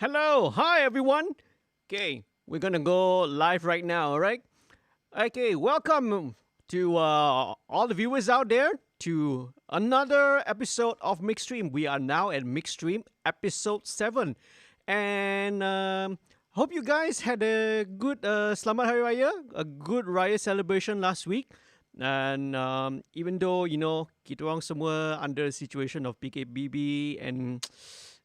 Hello, hi everyone. Okay, we're gonna go live right now, all right? Okay, welcome to all the viewers out there to another episode of MixStream. We are now at MixStream episode 7. And hope you guys had a good Selamat Hari Raya, a good Raya celebration last week. And even though, kita orang semua under the situation of PKBB and,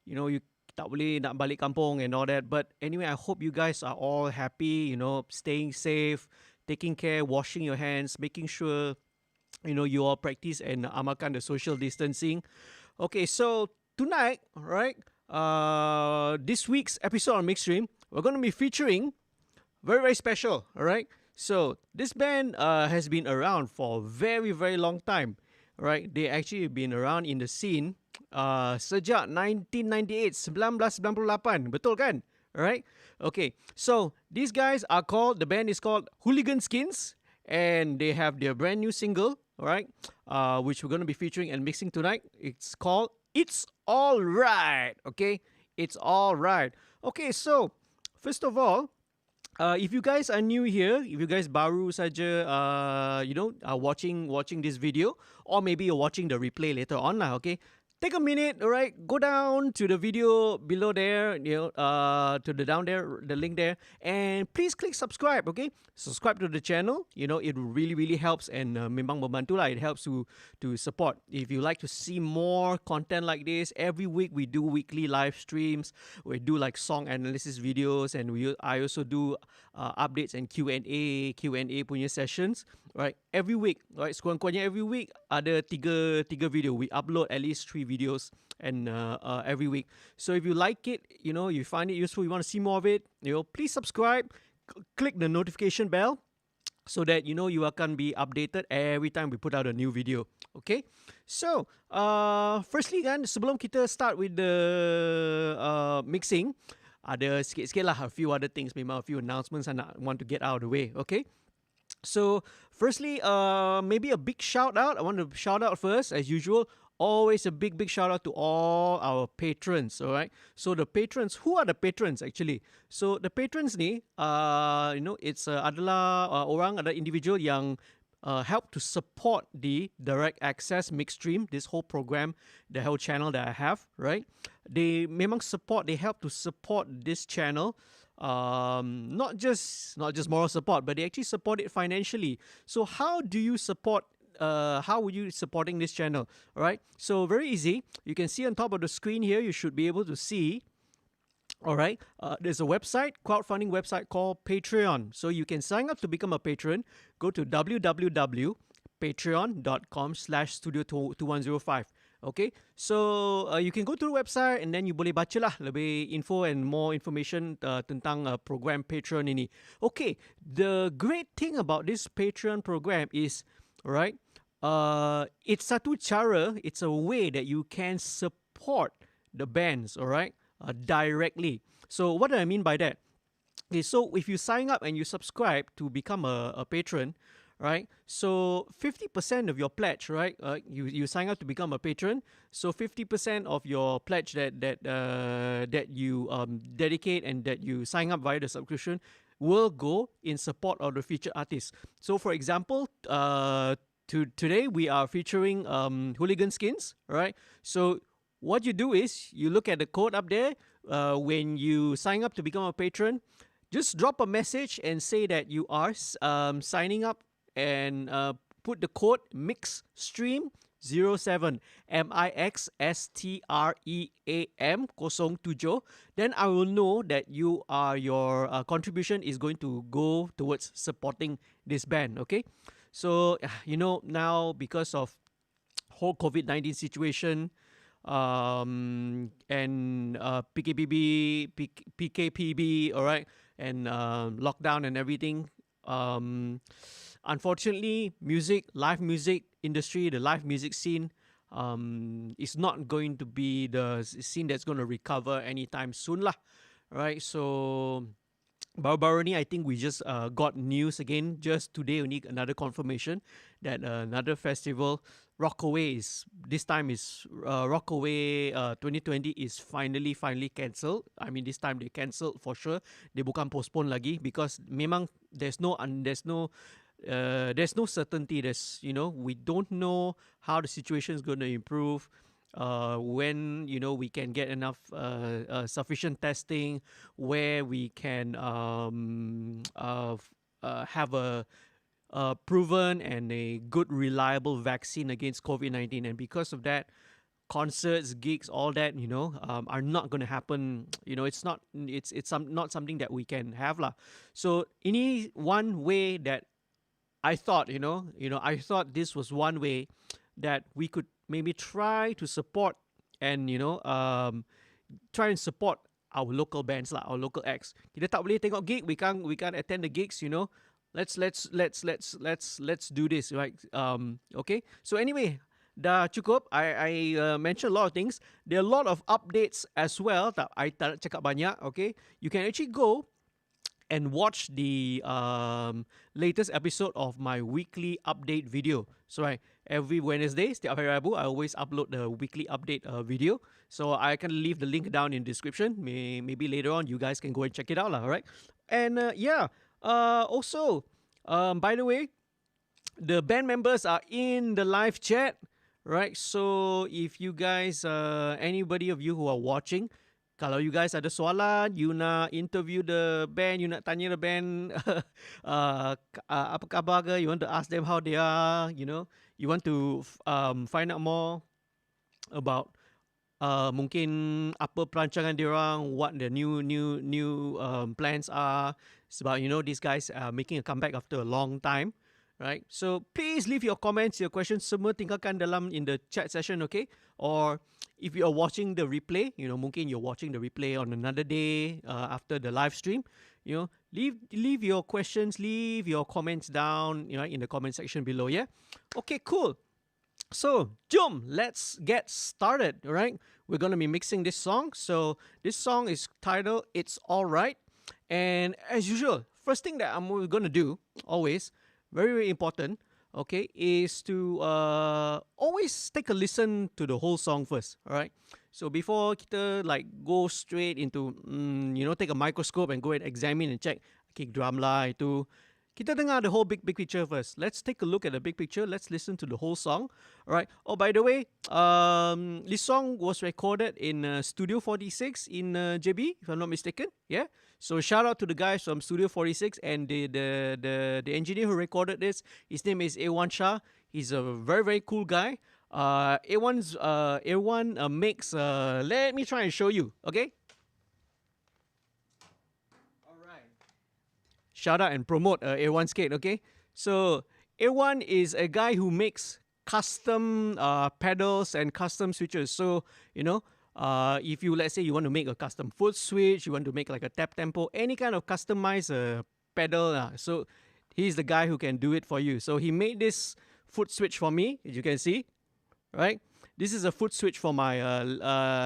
you tak boleh nak balik kampung and all that. But anyway, I hope you guys are all happy, staying safe, taking care, washing your hands, making sure, you all practice and amalkan the social distancing. Okay, so tonight, right, this week's episode on MixStream, we're going to be featuring very, very special, all right? So this band has been around for a very, very long time, right? They actually been around in the scene sejak 1998, 1998, betul kan? Alright? Okay, so these guys are the band is called Hooligan Skins, and they have their brand new single, alright, which we're going to be featuring and mixing tonight. It's called It's Alright, okay? It's Alright. Okay, so first of all, if you guys are new here, if you guys baru saja, watching this video, or maybe you're watching the replay later on lah, okay? Take a minute, all right? Go down to the video below there, to the down there, the link there, and please click subscribe, okay? Subscribe to the channel. It really, really helps, and memang membantu lah. It helps to support. If you like to see more content like this, every week we do weekly live streams. We do like song analysis videos, and I also do updates and Q&A punya sessions, right? Every week, right? Sekurang-kurangnya every week ada tiga video. We upload at least 3 videos and every week. So if you like it, you find it useful, you want to see more of it, please subscribe, click the notification bell so that you can be updated every time we put out a new video. Okay, so firstly kan, sebelum kita start with the mixing, ada sikit-sikit lah a few other things, memang a few announcements I want to get out of the way. Okay, so firstly, maybe a big shout out. I want to shout out first, as usual. Always a big shout out to all our patrons, all right? So the patrons, who are the patrons actually? So the patrons ni, it's adalah ada individual yang help to support the direct access MixStream, this whole program, the whole channel that I have, right? They memang support, they help to support this channel. Not just moral support, but they actually support it financially. So how do you support? How are you supporting this channel? All right, so very easy. You can see on top of the screen here, you should be able to see. All right, there's a website, crowdfunding website called Patreon. So you can sign up to become a patron. Go to www.patreon.com/studio2105. Okay, so you can go to the website and then you boleh baca lah lebih info and more information tentang program Patreon ini. Okay, the great thing about this Patreon program is, right, it's satu cara, it's a way that you can support the bands, all right, directly. So what do I mean by that? Okay, so if you sign up and you subscribe to become a patron, right, so 50% of your pledge, right, you sign up to become a patron, so 50% of your pledge that you dedicate and that you sign up via the subscription will go in support of the featured artists. So for example, today we are featuring Hooligan Skins, right? So what you do is you look at the code up there. When you sign up to become a patron, just drop a message and say that you are signing up, and put the code MixStream 07, MixStream 07. Then I will know that your contribution is going to go towards supporting this band. Okay, so now because of whole COVID-19 situation, and PKPB, all right, and lockdown and everything, unfortunately, live music industry, the live music scene, is not going to be the scene that's going to recover anytime soon lah, right? So baru-baru ni, I think we just got news again just today, only another confirmation that another festival, Rockaway is this time is Rockaway 2020 is finally cancelled. I mean, this time they cancelled for sure. They bukan postpone lagi because memang there's no certainty. We don't know how the situation is going to improve. When we can get enough sufficient testing, where we can have a proven and a good reliable vaccine against COVID-19, and because of that, concerts, gigs, all that are not going to happen. It's not something that we can have lah. So any one way that I thought I thought this was one way that we could maybe try to support and try and support our local bands lah, our local acts. Kita tak boleh tengok gig, we can't attend the gigs. Let's do this, right? Okay. So anyway, dah cukup. I mentioned a lot of things. There are a lot of updates as well. I tak cakap banyak. Okay. You can actually go and watch the latest episode of my weekly update video. So every Wednesday, setiap hari Rabu, I always upload the weekly update video. So I can leave the link down in the description. Maybe later on you guys can go and check it out, alright? And also, by the way, the band members are in the live chat, right? So if you guys, anybody of you who are watching, kalau you guys ada soalan, you nak interview the band, you nak tanya the band, apa khabar ke? You want to ask them how they are, you want to find out more about mungkin apa perancangan diorang, what the new plans are. It's about these guys making a comeback after a long time, right? So please leave your comments, your questions, semua tinggalkan in the chat session, okay? Or if you are watching the replay, mungkin you're watching the replay on another day after the live stream, leave your questions, leave your comments down, in the comment section below, yeah? Okay, cool. So, jom, let's get started, right? We're going to be mixing this song. So, this song is titled It's Alright. And as usual, first thing that I'm going to do, always, very, very important, okay, is to always take a listen to the whole song first, alright? So, before kita go straight into, take a microscope and go and examine and check, kick drum lah, itu, kita dengar the whole big picture first. Let's take a look at the big picture. Let's listen to the whole song. All right. Oh, by the way, this song was recorded in Studio 46 in JB, if I'm not mistaken. Yeah. So shout out to the guys from Studio 46 and the engineer who recorded this. His name is A1 Shah. He's a very, very cool guy. A1 makes. Let me try and show you. Okay. Shout out and promote A1 Skate, okay? So, A1 is a guy who makes custom pedals and custom switches. So, if you, let's say, you want to make a custom foot switch, you want to make like a tap tempo, any kind of customized pedal. So, he's the guy who can do it for you. So, he made this foot switch for me, as you can see, right? This is a foot switch for my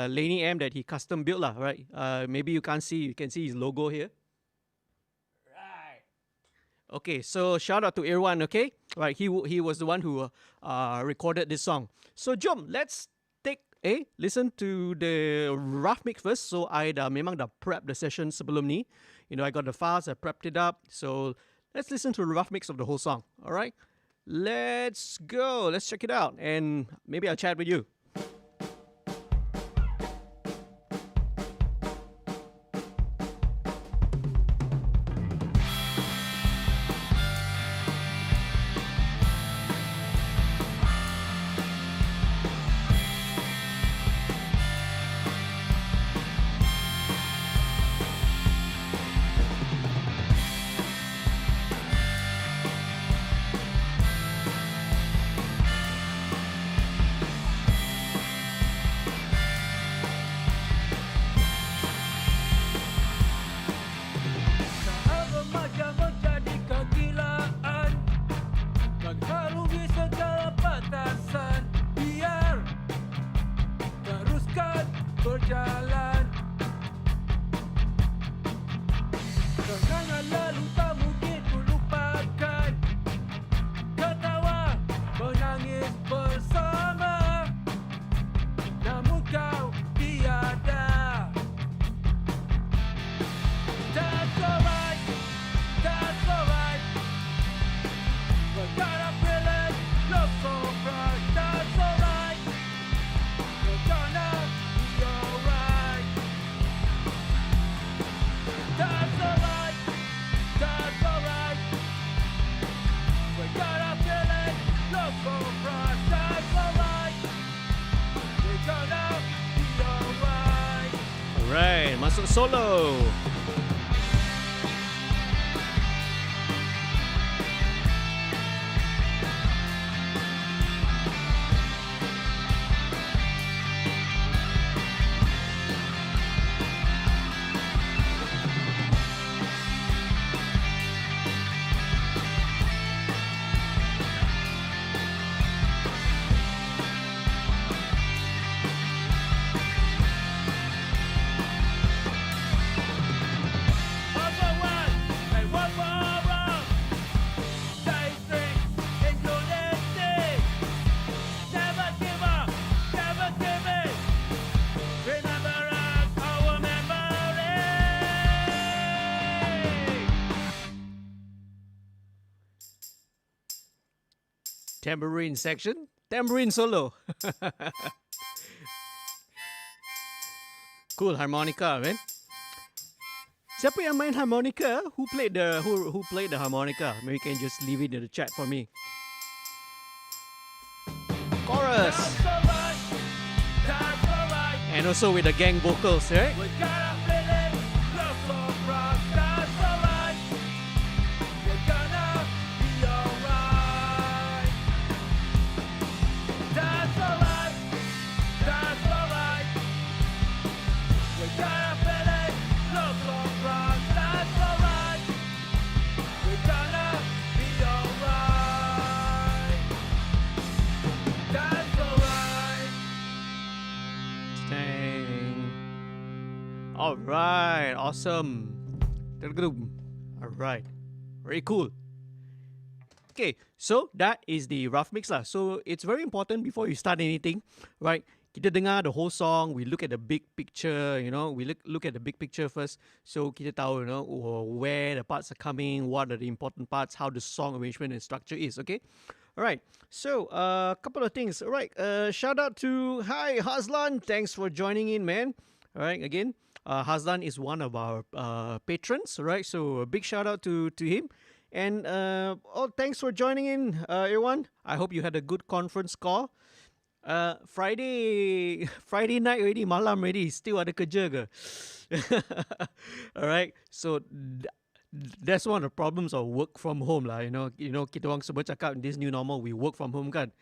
Laney amp that he custom built, right? Maybe you can't see, you can see his logo here. Okay, so shout out to Irwan, okay? Right, he was the one who recorded this song. So jom, let's take a listen to the rough mix first. So I memang dah prep the session sebelum ni. I got the files, I prepped it up. So let's listen to the rough mix of the whole song, all right? Let's go, let's check it out, and maybe I'll chat with you. berjalan. Kenangan lalu tak mungkin ku lupakan. Ketawa, menangis bersama. gonna be alright. Alright, masuk solo. One for one and one for all. Stay straight in your destiny. Never give up, never give in. Remember us, our memory. Tambourine section. Tambourine solo. Cool harmonica, man. Siapa yang main harmonica? Who played the harmonica? Maybe you can just leave it in the chat for me. Chorus. That's alright, that's alright. And also with the gang vocals, right? We gotta feel it, love so rock. That's alright. We're gonna be alright. That's alright, that's alright. We gotta feel it, love so rock. That's alright. We're gonna be alright. That's alright. Dang. Alright, awesome. Alright, very cool. Okay, so that is the rough mix lah. So it's very important before you start anything, right? Kita dengar the whole song, we look at the big picture, you know, we look at the big picture first. So kita tahu, you know, where the parts are coming, what are the important parts, how the song arrangement and structure is, okay? Alright, so a couple of things. Alright, shout out to, hi Hazlan, thanks for joining in, man. Alright, again, Hazlan is one of our patrons, right? So a big shout out to him. And thanks for joining in, everyone. I hope you had a good conference call. Friday night already, malam already, still ada kerja ke? Alright, so that's one of the problems of work from home lah. You know, kita orang semua cakap this new normal, we work from home kan.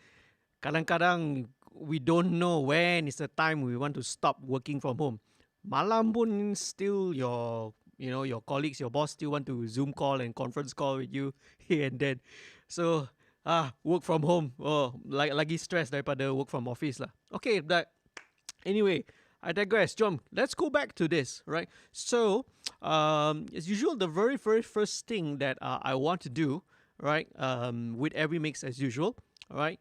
Kadang-kadang we don't know when is the time we want to stop working from home. Malam pun still your colleagues, your boss still want to Zoom call and conference call with you here and then. So work from home, lagi stress daripada work from office lah. Okay, but anyway, I digress. Jom, let's go back to this, right? So, as usual, the very first thing that I want to do, right, with every mix as usual, right,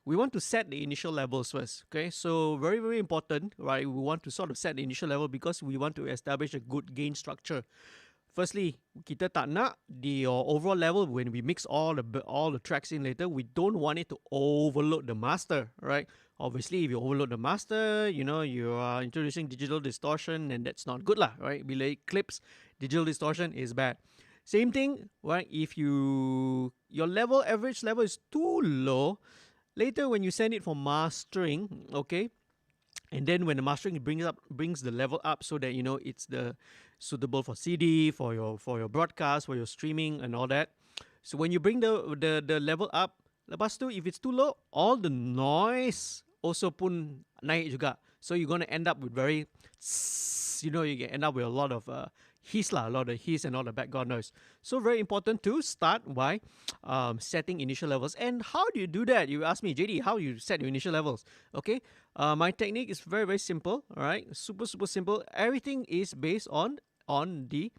we want to set the initial levels first, okay? So, very important, right? We want to sort of set the initial level because we want to establish a good gain structure. Firstly, kita tak nak the overall level when we mix all the tracks in later, we don't want it to overload the master, right? Obviously, if you overload the master, you know, you are introducing digital distortion and that's not good lah, right? Bila it clips, digital distortion is bad. Same thing, right? If your average level is too low, later when you send it for mastering, okay? And then when the mastering brings the level up so that, you know, it's the suitable for CD, for your broadcast, for your streaming and all that. So when you bring the level up, lepas tu if it's too low, all the noise also pun naik juga. So you're going to end up with very, you know, you can end up with a lot of hiss lah, a lot of hiss and all the background noise. So very important to start by setting initial levels. And how do you do that? You ask me, JD, how do you set your initial levels? Okay, my technique is very simple. All right, super simple. Everything is based on the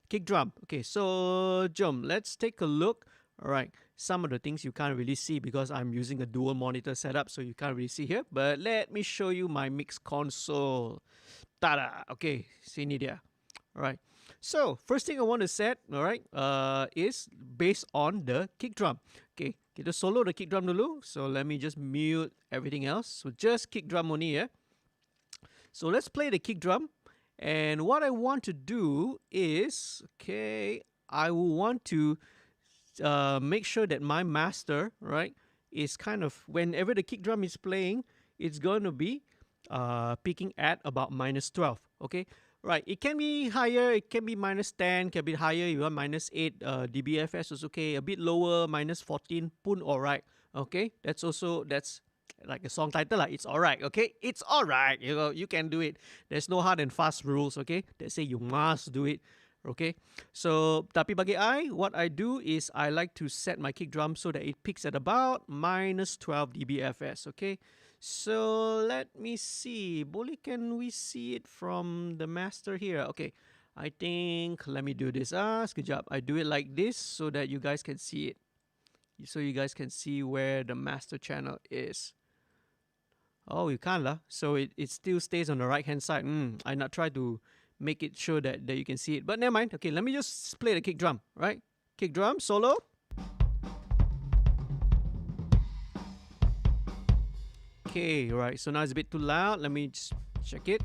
kick drum. Okay, so jom, let's take a look. All right, some of the things you can't really see because I'm using a dual monitor setup, so you can't really see here. But let me show you my mix console. Tada! Okay, sini dia. All right. So first thing I want to set, all right, is based on the kick drum. Okay, kita solo the kick drum dulu. So let me just mute everything else. So just kick drum only, yeah. So let's play the kick drum. And what I want to do is, okay, I will want to make sure that my master, right, is kind of, whenever the kick drum is playing, it's going to be peaking at about -12. Okay, right. It can be higher. It can be -10. Can be higher. You want -8 dBFS is okay. A bit lower, -14 pun alright. Okay, that's like a song title lah. It's alright. Okay, it's alright. You can do it. There's no hard and fast rules. Okay, that say you must do it. Okay, so tapi bagi what I do is I like to set my kick drum so that it peaks at about -12 dBFS. Okay, so let me see. Can we see it from the master here? Okay, I think let me do this. Sekejap. I do it like this so that you guys can see it. So you guys can see where the master channel is. Oh, you can't lah. So it still stays on the right hand side. I not try to make it sure that you can see it. But never mind. Okay, let me just play the kick drum, right? Kick drum, solo. Okay, right. So now it's a bit too loud. Let me just check it.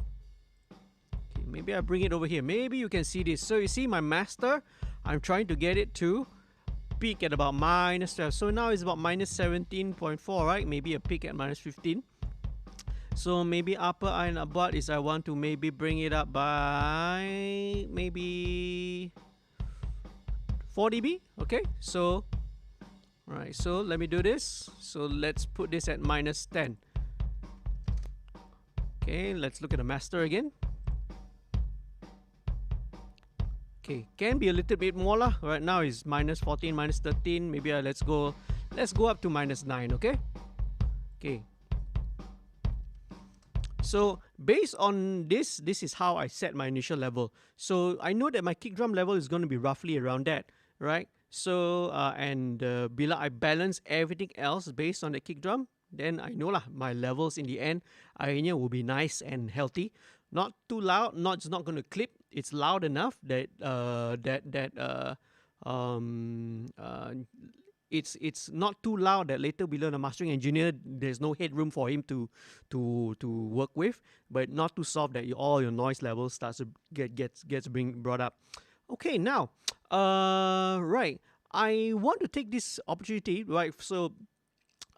Okay, maybe I bring it over here. Maybe you can see this. So you see my master, I'm trying to get it to peak at about -12. So now it's about -17.4, right? Maybe a peak at -15. So maybe upper and above is I want to maybe bring it up by maybe 4 dB. Okay, so right, so let me do this. So let's put this at -10. Okay, let's look at the master again. Okay, can be a little bit more lah. Right now is -14, -13. Maybe let's go up to -9. Okay. Okay. So based on this is how I set my initial level. So I know that my kick drum level is going to be roughly around that, right? So bila I balance everything else based on the kick drum, then I know lah my levels in the end akhirnya will be nice and healthy. Not too loud, it's not going to clip. It's loud enough that it's not too loud that later below the mastering engineer there's no headroom for him to work with, but not too soft that all your noise levels starts to gets being brought up. Okay, now right, I want to take this opportunity, right? So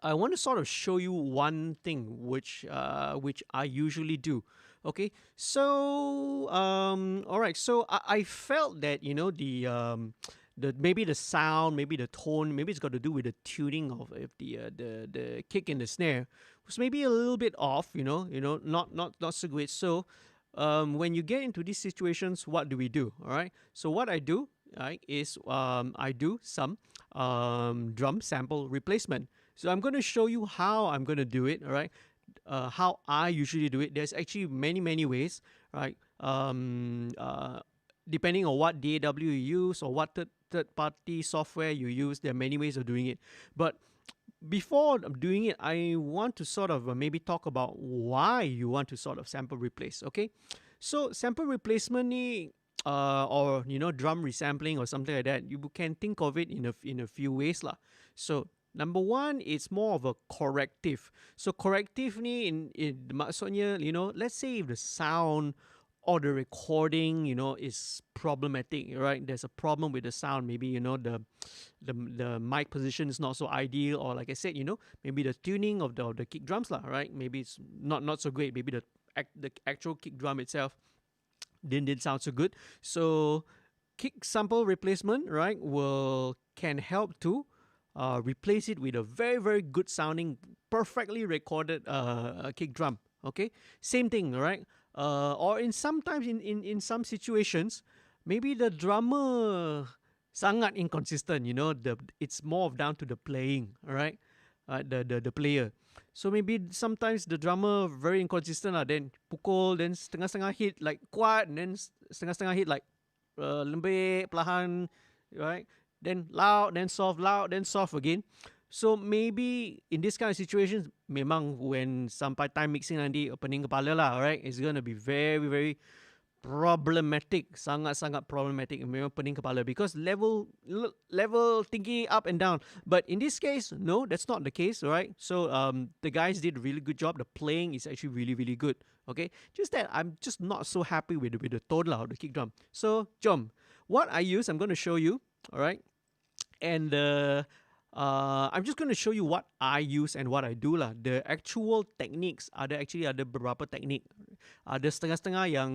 I want to sort of show you one thing which I usually do. Okay, so all right, so I felt that maybe the sound, maybe the tone, maybe it's got to do with the tuning of the kick and the snare was maybe a little bit off, not so great. So when you get into these situations, what do we do? All right, so what I do, right, is I do some drum sample replacement. So I'm going to show you how I'm going to do it. All right, how I usually do it. There's actually many ways, right? Depending on what DAW you use or what third-party software you use, there are many ways of doing it. But before doing it, I want to sort of maybe talk about why you want to sort of sample replace. Okay, so sample replacement or drum resampling or something like that, you can think of it in a few ways lah. So number one, it's more of a corrective. So corrective ni in maksudnya, let's say if the sound or the recording, is problematic, right? There's a problem with the sound. Maybe the mic position is not so ideal, or like I said, maybe the tuning of the kick drums lah, right? Maybe it's not so great. Maybe the actual kick drum itself didn't sound so good. So kick sample replacement, right, can help to replace it with a very good sounding, perfectly recorded kick drum. Okay, same thing, right? Or in some situations, maybe the drummer sangat inconsistent. It's more of down to the playing, right? The player. So maybe sometimes the drummer very inconsistent lah. Then pukul, then setengah hit like kuat, and then setengah hit like lembek, perlahan, right? Then loud, then soft again. So maybe in this kind of situations, memang when sampai time mixing nanti pening kepala lah, right? It's gonna be very problematic, sangat problematic. Memang pening kepala because level tinggi up and down. But in this case, no, that's not the case, right? So the guys did a really good job. The playing is actually really good. Okay, just that I'm just not so happy with the tone lah of the kick drum. So jom, what I use, I'm gonna show you. All right, and I'm just going to show you what I use and what I do lah. The actual techniques ada beberapa teknik. Ada setengah-setengah yang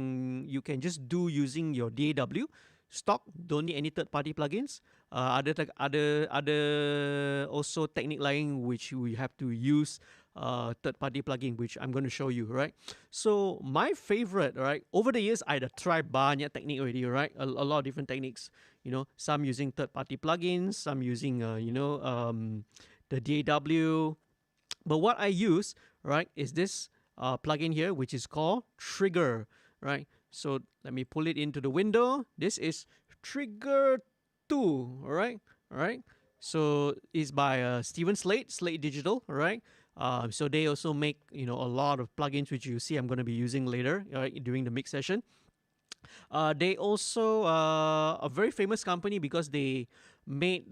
you can just do using your DAW stock, don't need any third party plugins. Ada also technique lain which we have to use third party plugin, which I'm going to show you, right? So my favorite, right, over the years I tried banyak technique already, right? A lot of different techniques, you know, some using third party plugins, some using the DAW. But what I use, right, is this plugin here, which is called Trigger, right? So let me pull it into the window. This is Trigger 2, all right? So it's by Slate Digital, all right? So they also make, you know, a lot of plugins which you see I'm going to be using later, right, during the mix session. They also a very famous company because they made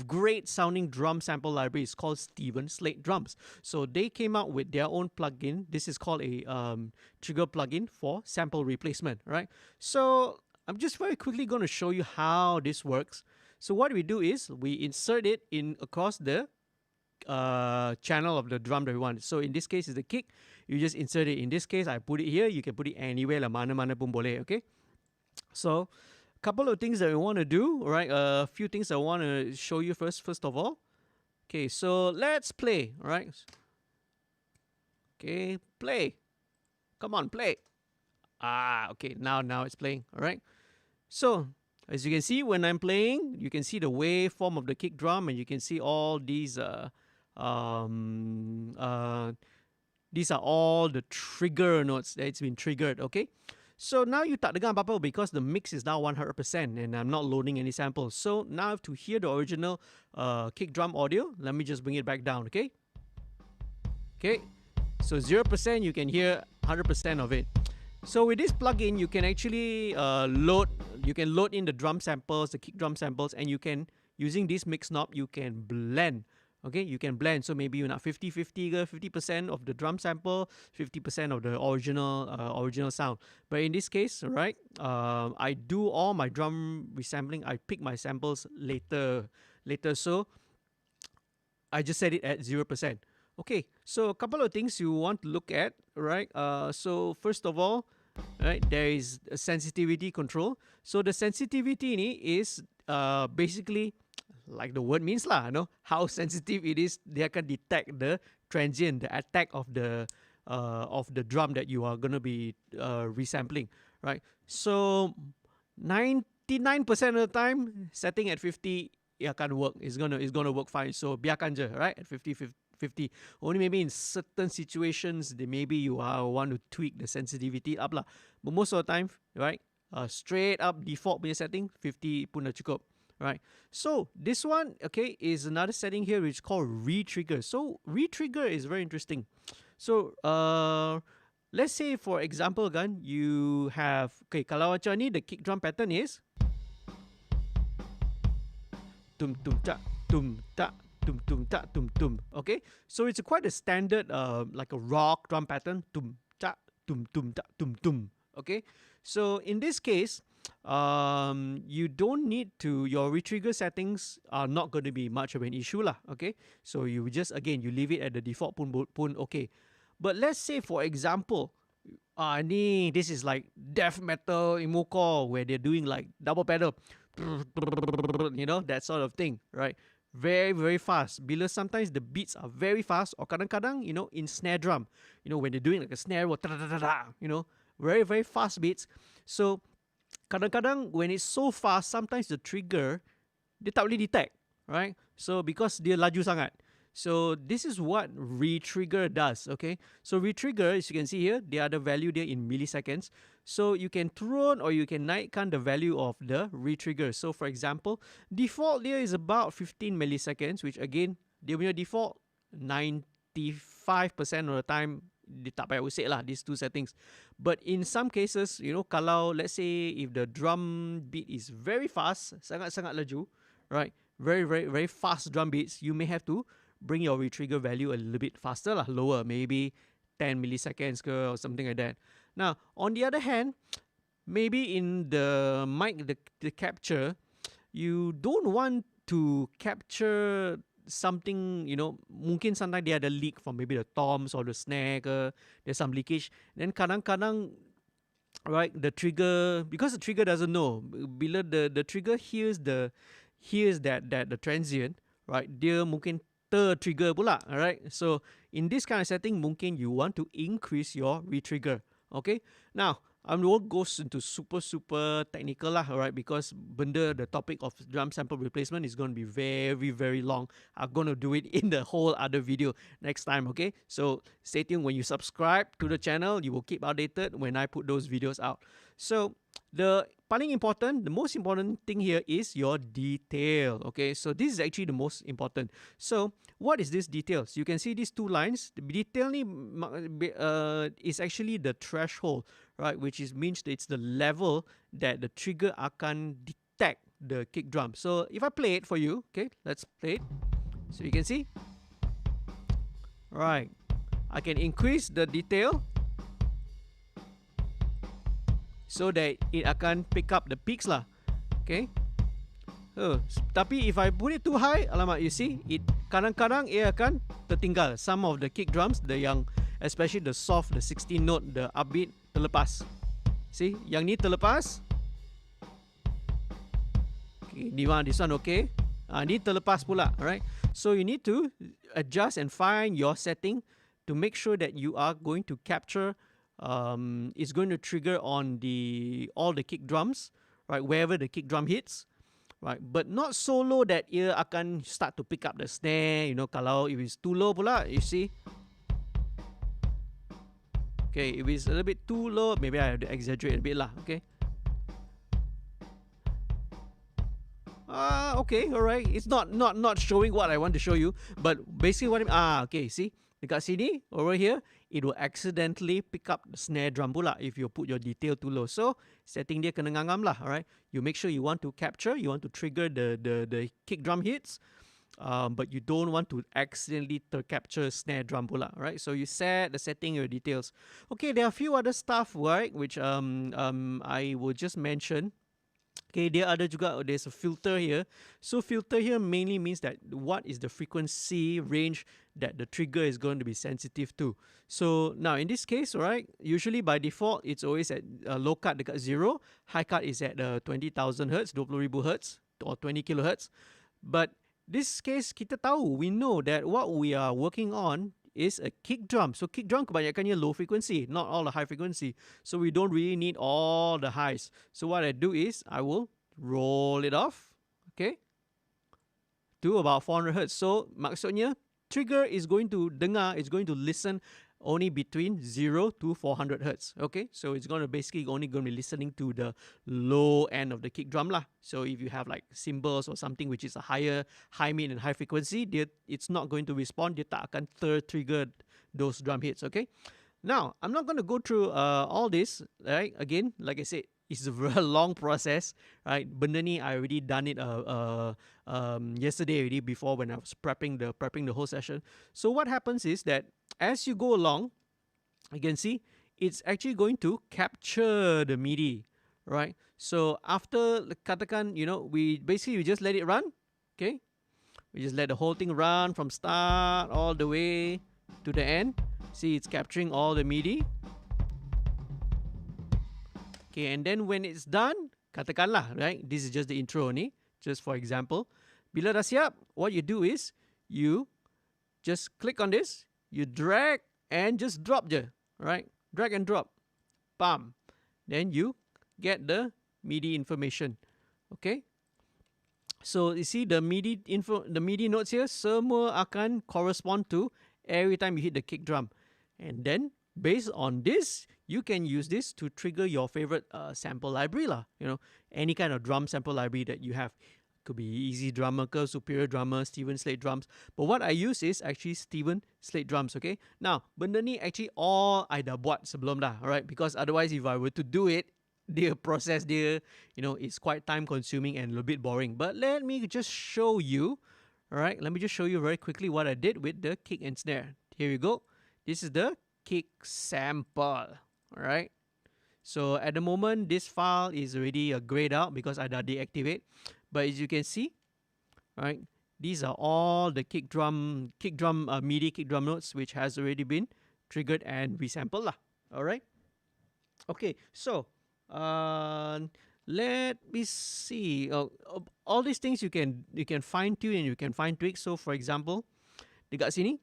great sounding drum sample library. It's called Slate Drums. So they came out with their own plugin. This is called a trigger plugin for sample replacement, right? So I'm just very quickly going to show you how this works. So what we do is we insert it in across the channel of the drum that we want. So in this case is the kick. You just insert it. In this case, I put it here. You can put it anywhere, lah, mana-mana pun boleh, okay? So, couple of things that we want to do, right? A few things I want to show you first of all. Okay, so let's play, right? Okay, play. Come on, play. Okay, now it's playing, all right? So, as you can see, when I'm playing, you can see the waveform of the kick drum, and you can see all these these are all the trigger notes that it's been triggered, okay? So now you tak dengar apa-apa because the mix is now 100% and I'm not loading any samples. So now to hear the original kick drum audio, let me just bring it back down, okay? Okay, so 0% you can hear 100% of it. So with this plugin, you can actually load in the drum samples, the kick drum samples, and you can, using this mix knob, you can blend. Okay, you can blend. So maybe you not 50-50, 50% of the drum sample, 50% of the original sound. But in this case, right, I do all my drum resampling. I pick my samples later. So I just set it at 0%. Okay, so a couple of things you want to look at, right? So first of all, right, there is a sensitivity control. So the sensitivity is basically, like the word means lah, you know, how sensitive it is. They can detect the transient, the attack of the drum that you are gonna be resampling, right? So 99% of the time, setting at 50, it can work. It's gonna work fine. So biarkan je, right, at 50. Only maybe in certain situations, maybe you want to tweak the sensitivity up lah. But most of the time, right, straight up default punya setting 50 pun dah cukup. Right, so this one, okay, is another setting here which is called retrigger. So retrigger is very interesting. So let's say for example kan, you have, okay, kalau macam ni the kick drum pattern is tum tum ta tum ta tum tum ta tum tum. Okay, so it's quite a standard like a rock drum pattern, tum ta tum tum ta tum tum. Okay, so in this case, you don't need to, your retrigger settings are not going to be much of an issue lah, okay? So you just, again, you leave it at the default pun okay. But let's say for example, this is like death metal emo core where they're doing like double pedal, you know, that sort of thing, right? Very, very fast. Bila sometimes the beats are very fast, or kadang-kadang, you know, in snare drum, you know, when they're doing like a snare, you know, very, very fast beats. So kadang-kadang when it's so fast, sometimes the trigger dia tak boleh detect, right? So because dia laju sangat. So this is what retrigger does, okay? So retrigger, as you can see here, they are the value there in milliseconds. So you can turun or you can naikkan the value of the retrigger. So for example, default there is about 15 milliseconds, which again, dia punya default 95% of the time dia tak payah usik lah, these two settings. But in some cases, you know, kalau let's say if the drum beat is very fast, sangat-sangat laju, right, very, very, very fast drum beats, you may have to bring your retrigger value a little bit faster lah, lower, maybe 10 milliseconds ke, or something like that. Now, on the other hand, maybe in the mic, the capture, you don't want to capture something, you know, mungkin sometimes they had a leak from maybe the toms or the snare ke, there's some leakage. Then kadang-kadang, right, the trigger, because the trigger doesn't know, bila the trigger hears the the transient, right, dia mungkin trigger pula, alright. So in this kind of setting, mungkin you want to increase your retrigger. Okay, now I won't go into super technical lah, alright, because the topic of drum sample replacement is going to be very long. I'm going to do it in the whole other video next time. Okay, so stay tuned. When you subscribe to the channel, you will keep updated when I put those videos out. So the most important thing here is your detail. Okay, so this is actually the most important. So what is this details? You can see these two lines. The detail ni is actually the threshold, right, which means it's the level that the trigger akan detect the kick drum. So if I play it for you, okay, let's play it. So you can see, right, I can increase the detail so that it akan pick up the peaks lah. Okay. Tapi if I put it too high, alamak, you see, it kadang-kadang ia akan tertinggal. Some of the kick drums, the yang, especially the soft, the 16 note, the upbeat, terlepas. See, yang ni terlepas. Okay, this one okay. Ni terlepas pula, alright. So you need to adjust and find your setting to make sure that you are going to capture. It's going to trigger on all the kick drums, right, wherever the kick drum hits, right, but not so low that ia akan start to pick up the snare. You know, kalau if it's too low pula, you see. Okay, if it's a little bit too low, maybe I have to exaggerate a bit lah. Okay. Okay, alright. It's not showing what I want to show you, but basically what okay, see, dekat sini, over here, it will accidentally pick up the snare drum pula if you put your detail too low. So setting dia kena ngangam lah, alright. You make sure you want to capture, you want to trigger the kick drum hits, but you don't want to accidentally capture snare drum pula, right? So you set the setting, your details. Okay, there are a few other stuff, right, which I will just mention. Okay, there's a filter here. So filter here mainly means that what is the frequency range that the trigger is going to be sensitive to. So now in this case, right, usually by default, it's always at low cut dekat 0, high cut is at 20,000 Hz, 20,000 Hz or 20 kilohertz. But this case, kita tahu, we know that what we are working on is a kick drum. So kick drum kebanyakannya low frequency, not all the high frequency. So we don't really need all the highs. So what I do is I will roll it off, okay, to about 400 Hz. So maksudnya trigger is going to dengar, it's going to listen only between 0 to 400 Hz. Okay, so it's going to basically only going to be listening to the low end of the kick drum lah. So if you have like cymbals or something which is a high mid and high frequency, it's not going to respond. Dia tak akan trigger those drum hits. Okay, now I'm not going to go through all this, right? Again, like I said, it's a very long process, right? Benda ni I already done it yesterday already, before when I was prepping the whole session. So what happens is that as you go along, you can see it's actually going to capture the MIDI, right? So after katakan, you know, we just let it run, okay? We just let the whole thing run from start all the way to the end. See, it's capturing all the MIDI. Okay, and then when it's done, katakanlah, right? This is just the intro ni, just for example. Bila dah siap, what you do is you just click on this, you drag and just drop je, right? Drag and drop, bam. Then you get the MIDI information, okay? So you see the MIDI notes here, semua akan correspond to every time you hit the kick drum, and then based on this, you can use this to trigger your favorite sample library lah. You know, any kind of drum sample library that you have. Could be Easy Drummer, Superior Drummer, Steven Slate drums. But what I use is actually Steven Slate drums, okay? Now, benda ni actually all I dah buat sebelum dah, alright? Because otherwise, if I were to do it, the process there, you know, it's quite time consuming and a little bit boring. But let me just show you, alright? Let me just show you very quickly what I did with the kick and snare. Here we go. This is the kick sample, alright? So at the moment, this file is already grayed out because I dah deactivate. But as you can see, right? These are all the MIDI kick drum notes which has already been triggered and resampled lah. All right. Okay, so let me see. All these things you can fine tune and you can fine tweak. So for example, dekat sini,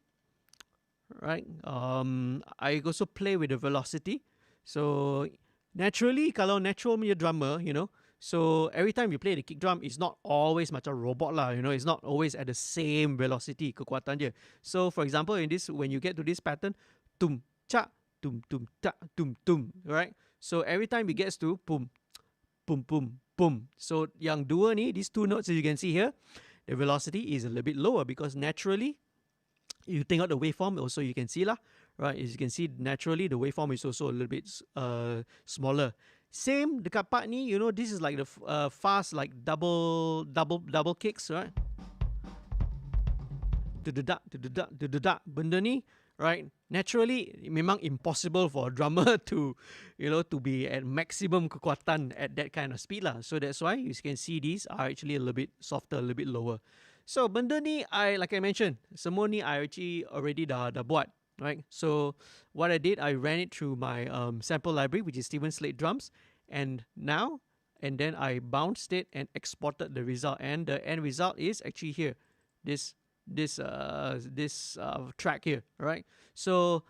right? I also play with the velocity. So naturally, kalau natural punya drummer, you know, so every time you play the kick drum, it's not always macam robot lah, you know, it's not always at the same velocity, kekuatan je. So for example, in this, when you get to this pattern, tum cha, tum ta, tum, right? So every time it gets to pum, pum, pum, pum. So yang dua ni, these two notes as you can see here, the velocity is a little bit lower because naturally, you take out the waveform also you can see lah, right? As you can see, naturally the waveform is also a little bit smaller. Same dekat part ni, you know, this is like the fast like double kicks, right? Benda ni, right? Naturally, memang impossible for a drummer to, you know, to be at maximum kekuatan at that kind of speed lah. So that's why you can see these are actually a little bit softer, a little bit lower. So benda ni, like I mentioned, semua ni I actually already dah buat, right? So what I did, I ran it through my sample library, which is Steven Slate Drums, and then I bounced it and exported the result, and the end result is actually here, this track here, right? So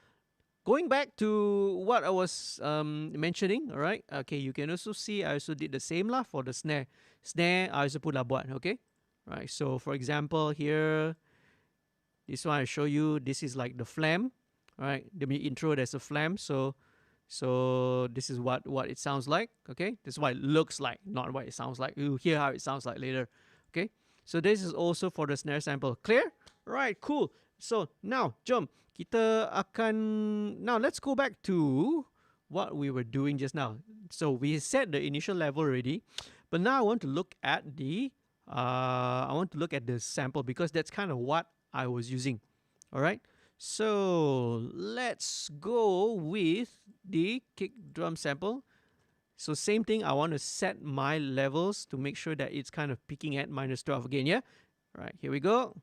going back to what I was mentioning, all right? Okay, you can also see I also did the same lah for the snare. Snare I also put lah buat, okay? Right, so for example here, this one I show you, this is like the flam, right? The intro, there's a flam, so this is what it sounds like, okay? This is what it looks like, not what it sounds like. You'll hear how it sounds like later, okay? So this is also for the snare sample. Clear? Right, cool. So now, jom, kita akan, now let's go back to what we were doing just now. So we set the initial level already, but now I want to look at the sample because that's kind of what I was using. All right. So let's go with the kick drum sample. So same thing, I want to set my levels to make sure that it's kind of peaking at -12 again, yeah? All right, here we go.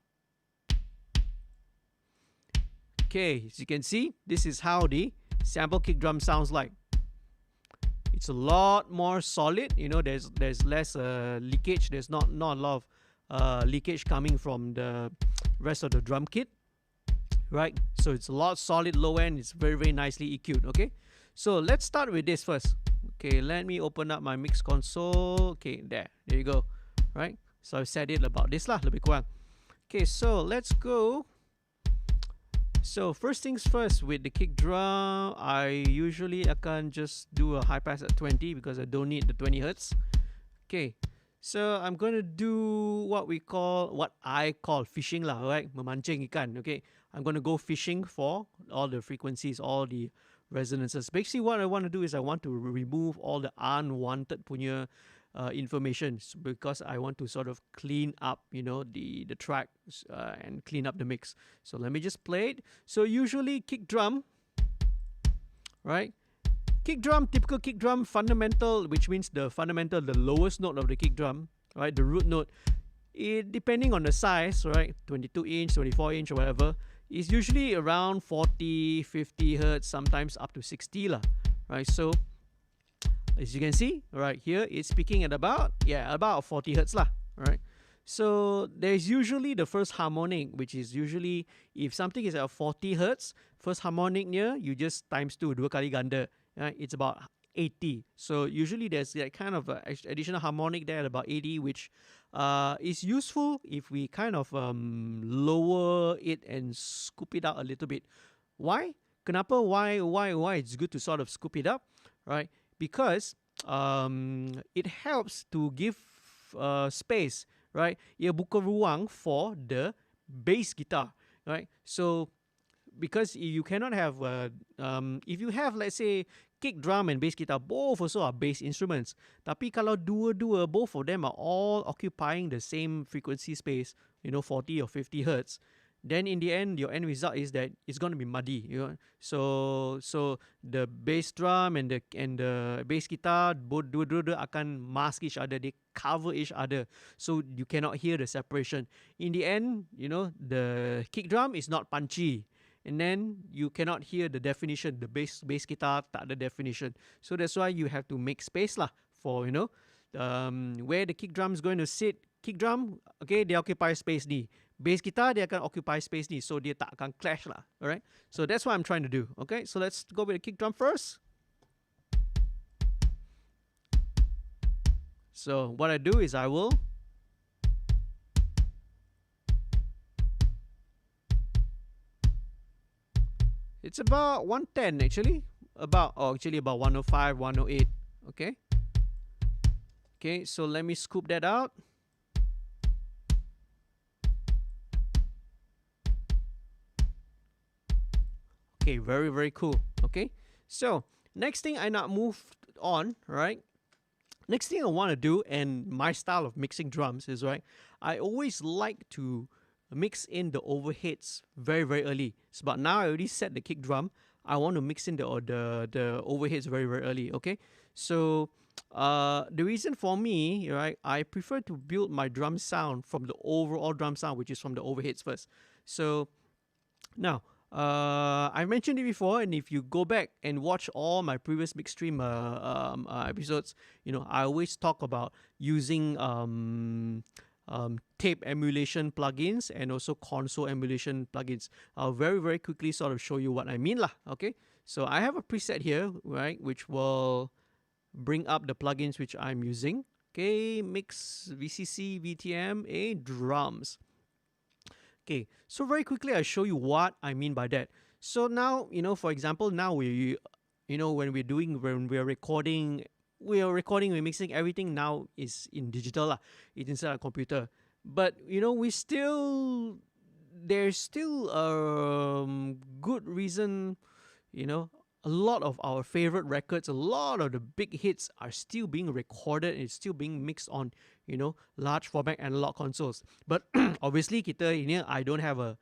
Okay, as you can see, this is how the sample kick drum sounds like. It's a lot more solid, you know, there's less leakage, there's not a lot of leakage coming from the rest of the drum kit, right? So it's a lot solid low end, it's very, very nicely EQ'd, okay? So let's start with this first. Okay, let me open up my mix console. Okay, there you go, right? So I've set it about this lah, lebih kurang. Okay, so let's go. So first things first, with the kick drum, I usually akan just do a high pass at 20 because I don't need the 20 Hertz. Okay, so I'm gonna do what I call fishing lah, right? Memancing ikan. Okay, I'm gonna go fishing for all the frequencies, all the resonances. Basically, what I want to do is I want to remove all the unwanted punya information because I want to sort of clean up, you know, the track and clean up the mix. So let me just play it. So usually kick drum, right? Kick drum, typical kick drum, fundamental, which means the lowest note of the kick drum, right? The root note. It depending on the size, right? 22 inch, 24 inch, or whatever, is usually around 40, 50 Hertz, sometimes up to 60 lah, right? So as you can see, right here, it's peaking at about 40 Hertz lah, right? So there's usually the first harmonic, which is usually, if something is at 40 Hertz, first harmonic near, you just times 2, dua kali ganda, right? It's about 80. So usually there's that kind of additional harmonic there at about 80, which is useful if we kind of lower it and scoop it out a little bit. Why? Kenapa? Why it's good to sort of scoop it up, right? Because it helps to give space, right? Ia buka ruang for the bass guitar, right? So because you cannot have if you have, let's say, kick drum and bass guitar, both also are bass instruments. Tapi kalau dua-dua, both of them are all occupying the same frequency space, you know, 40 or 50 Hertz, then in the end your end result is that it's going to be muddy, you know. So the bass drum and the bass guitar both dua-dua akan mask each other, they cover each other, so you cannot hear the separation. In the end, you know, the kick drum is not punchy, and then you cannot hear the definition. The bass guitar tak ada definition, so that's why you have to make space lah for, you know, where the kick drum is going to sit. Kick drum, okay, they occupy space ni. Bass guitar, dia akan occupy space ni, so dia tak akan clash lah. Alright, so that's what I'm trying to do. Okay, so let's go with the kick drum first. So what I do is I will it's about 110 actually, about actually about 105, 108. Okay. Okay, so let me scoop that out. Okay, very, very cool. Okay, so next thing I not move on, right? Next thing I want to do, and my style of mixing drums is, right, I always like to mix in the overheads very, very early. So, but now I already set the kick drum. I want to mix in the overheads very, very early. Okay, so the reason for me, right, I prefer to build my drum sound from the overall drum sound, which is from the overheads first. So now, I mentioned it before, and if you go back and watch all my previous MixStream episodes, you know, I always talk about using tape emulation plugins and also console emulation plugins. I'll very, very quickly sort of show you what I mean lah. Okay, so I have a preset here, right, which will bring up the plugins which I'm using. Okay, mix VCC VTM a drums. Okay, so very quickly I show you what I mean by that. So now, you know, for example, now we, you know, when we're recording, we're mixing, everything now is in digital lah. It's inside a computer. But you know, there's still good reason, you know, a lot of our favorite records, a lot of the big hits are still being recorded and it's still being mixed on, you know, large format analog consoles. But obviously kita ini, I don't have a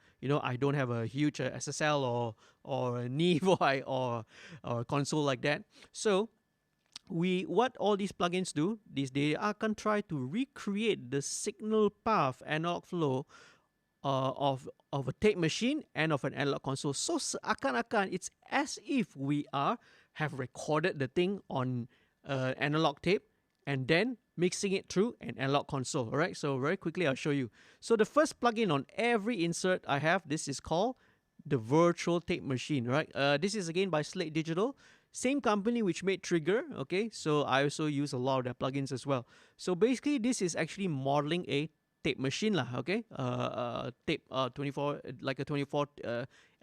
huge SSL or a Neve or a console like that. So what all these plugins do is they can try to recreate the signal path analog flow of a tape machine and of an analog console. So akan-akan it's as if we have recorded the thing on analog tape and then mixing it through an analog console. All right, so very quickly I'll show you. So the first plugin on every insert I have, this is called the virtual tape machine. Right, this is again by Slate Digital, same company which made Trigger. Okay, so I also use a lot of their plugins as well. So basically this is actually modeling a tape machine lah. Okay, tape 24, like a 24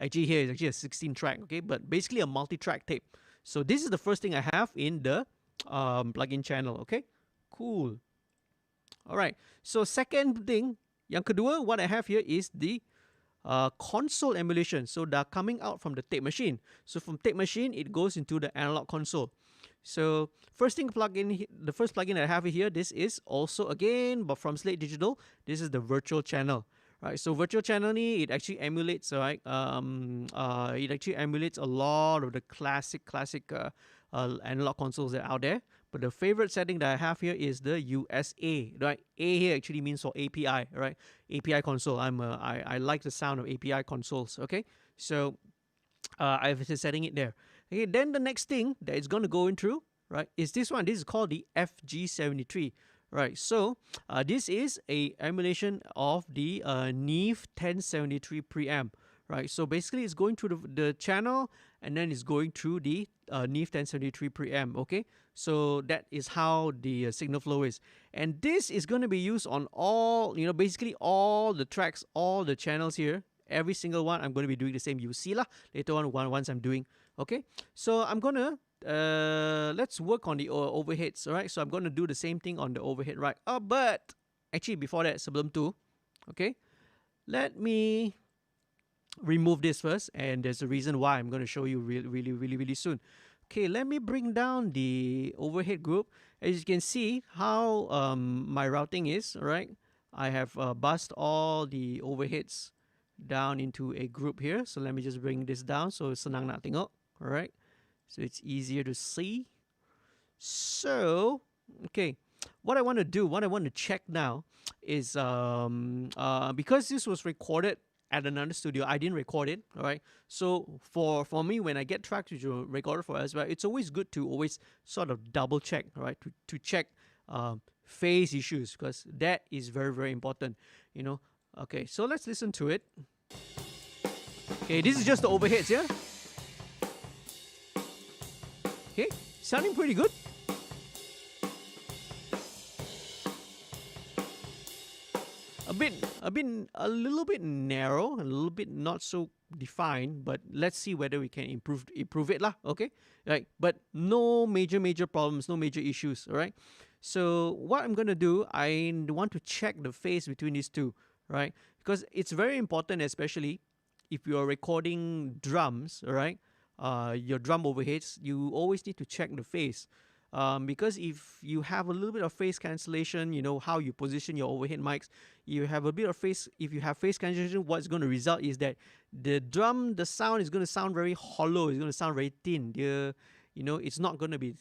actually here is actually a 16 track. Okay, but basically a multi-track tape. So this is the first thing I have in the plugin channel. Okay, cool. All right, so second thing, yang kedua, what I have here is the console emulation. So they're coming out from the tape machine. So from tape machine, it goes into the analog console. So the first plugin I have here, this is also again, but from Slate Digital, this is the virtual channel. Right, so virtual channel ni, it actually emulates, right? It actually emulates a lot of the classic analog consoles that are out there. But the favorite setting that I have here is the USA, right? A here actually means for API, right? API console. I like the sound of API consoles. Okay, so I've been setting it there. Okay, then the next thing that it's going to go into, right, is this one. This is called the FG73. Right, so this is a emulation of the Neve 1073 preamp. Right, so basically it's going through the channel and then it's going through the Neve 1073 preamp. Okay, so that is how the signal flow is, and this is going to be used on all, you know, basically all the tracks, all the channels here. Every single one I'm going to be doing the same. You see lah later on once I'm doing. Okay, so I'm gonna let's work on the overheads. All right, so I'm going to do the same thing on the overhead, right? But actually before that, sebelum tu, okay, let me remove this first, and there's a reason why I'm going to show you really soon. Okay, let me bring down the overhead group. As you can see how my routing is, right? I have bussed all the overheads down into a group here. So let me just bring this down so senang nak tengok. Alright, so it's easier to see. So, okay, what I want to do, what I want to check now is because this was recorded at another studio, I didn't record it. All right, so for me, when I get tracks which are recorded for us, right, it's always good to always sort of double check, right, to check phase issues, because that is very, very important, you know. Okay, so let's listen to it. Okay, this is just the overheads, yeah. Okay, sounding pretty good. A little bit narrow, a little bit not so defined, but let's see whether we can improve it lah. Okay, right? But no major problems, no major issues. All right. So what I'm gonna do, I want to check the phase between these two, right? Because it's very important, especially if you are recording drums. All right, your drum overheads, you always need to check the phase. Because if you have a little bit of phase cancellation, you know how you position your overhead mics, you have a bit of phase, if you have phase cancellation, what's going to result is that the sound is going to sound very hollow, it's going to sound very thin. You know, it's not going to be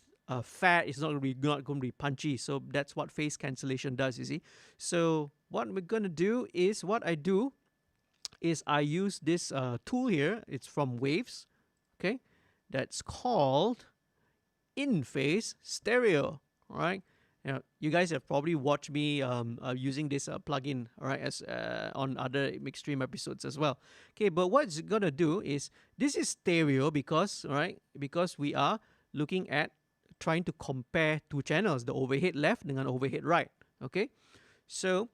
fat, it's not going to be punchy. So that's what phase cancellation does, you see. So what we're going to do is, I use this tool here. It's from Waves, okay? That's called in-phase stereo. All right, now you guys have probably watched me using this plugin, all right, as on other MixStream episodes as well. Okay, but what it's gonna do is, this is stereo because, all right, because we are looking at trying to compare two channels, the overhead left dengan overhead right. Okay, so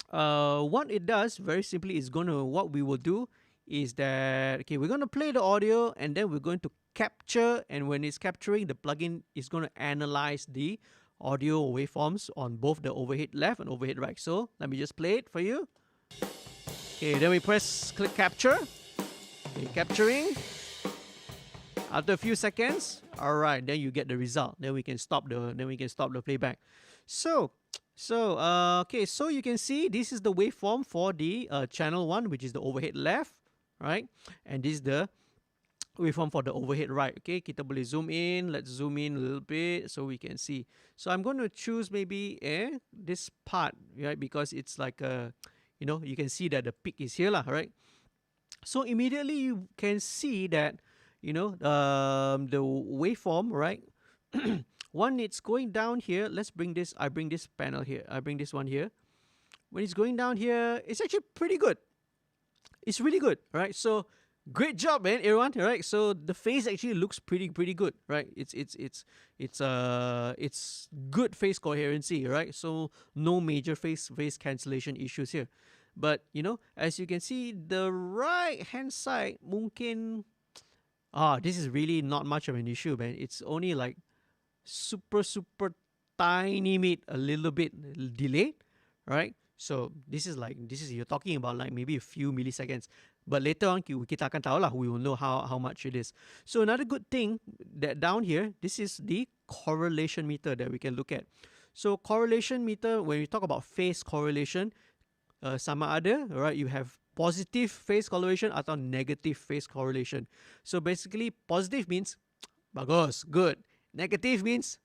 what it does very simply is what we will do is that, okay, we're gonna play the audio and then we're going to capture, and when it's capturing, the plugin is going to analyze the audio waveforms on both the overhead left and overhead right. So let me just play it for you. Okay, then we click capture. Okay, capturing. After a few seconds, all right, then you get the result. Then we can stop the playback. So okay, so you can see this is the waveform for the channel 1, which is the overhead left, right? And this is the waveform for the overhead right. Okay, kita boleh zoom in. Let's zoom in a little bit so we can see. So I'm going to choose maybe this part, right? Because it's like you know, you can see that the peak is here lah, right? So immediately you can see that, you know, the waveform, right? When it's going down here, let's bring this. I bring this panel here. I bring this one here. When it's going down here, it's actually pretty good. It's really good, right? So great job, man, everyone. Right, so the phase actually looks pretty good, right? It's good phase coherency, right? So no major phase cancellation issues here. But you know, as you can see, the right hand side, mungkin, this is really not much of an issue, man. It's only like super tiny bit, a little bit delayed, right? So this is you're talking about like maybe a few milliseconds. But later on, kita akan tahu lah, we will know how much it is. So another good thing that down here, this is the correlation meter that we can look at. So correlation meter, when we talk about phase correlation, sama ada, right? You have positive phase correlation atau negative phase correlation. So basically, positive means bagus, good. Negative means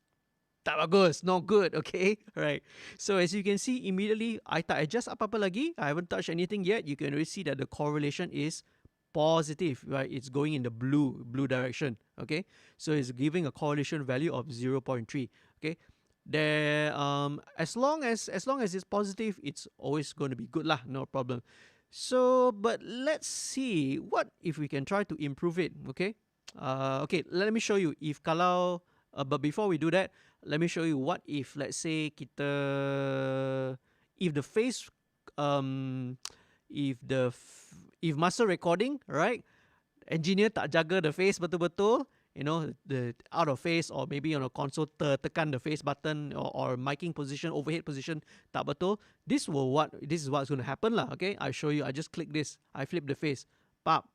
tak bagus, not good, okay? Right. So as you can see, immediately, I tak adjust apa-apa lagi. I haven't touched anything yet. You can already see that the correlation is positive, right? It's going in the blue direction, okay? So it's giving a correlation value of 0.3, okay? There, as long as it's positive, it's always going to be good lah, no problem. So, but let's see, what if we can try to improve it, okay? Okay, let me show you. If kalau, but before we do that, let me show you what if, let's say, if the phase, if master recording, right, engineer tak jaga the phase betul-betul, you know, the out of phase, or maybe on a console tekan the phase button, or miking position, overhead position tak betul, this is what's going to happen lah, okay? I show you. I just click this, I flip the phase, pop,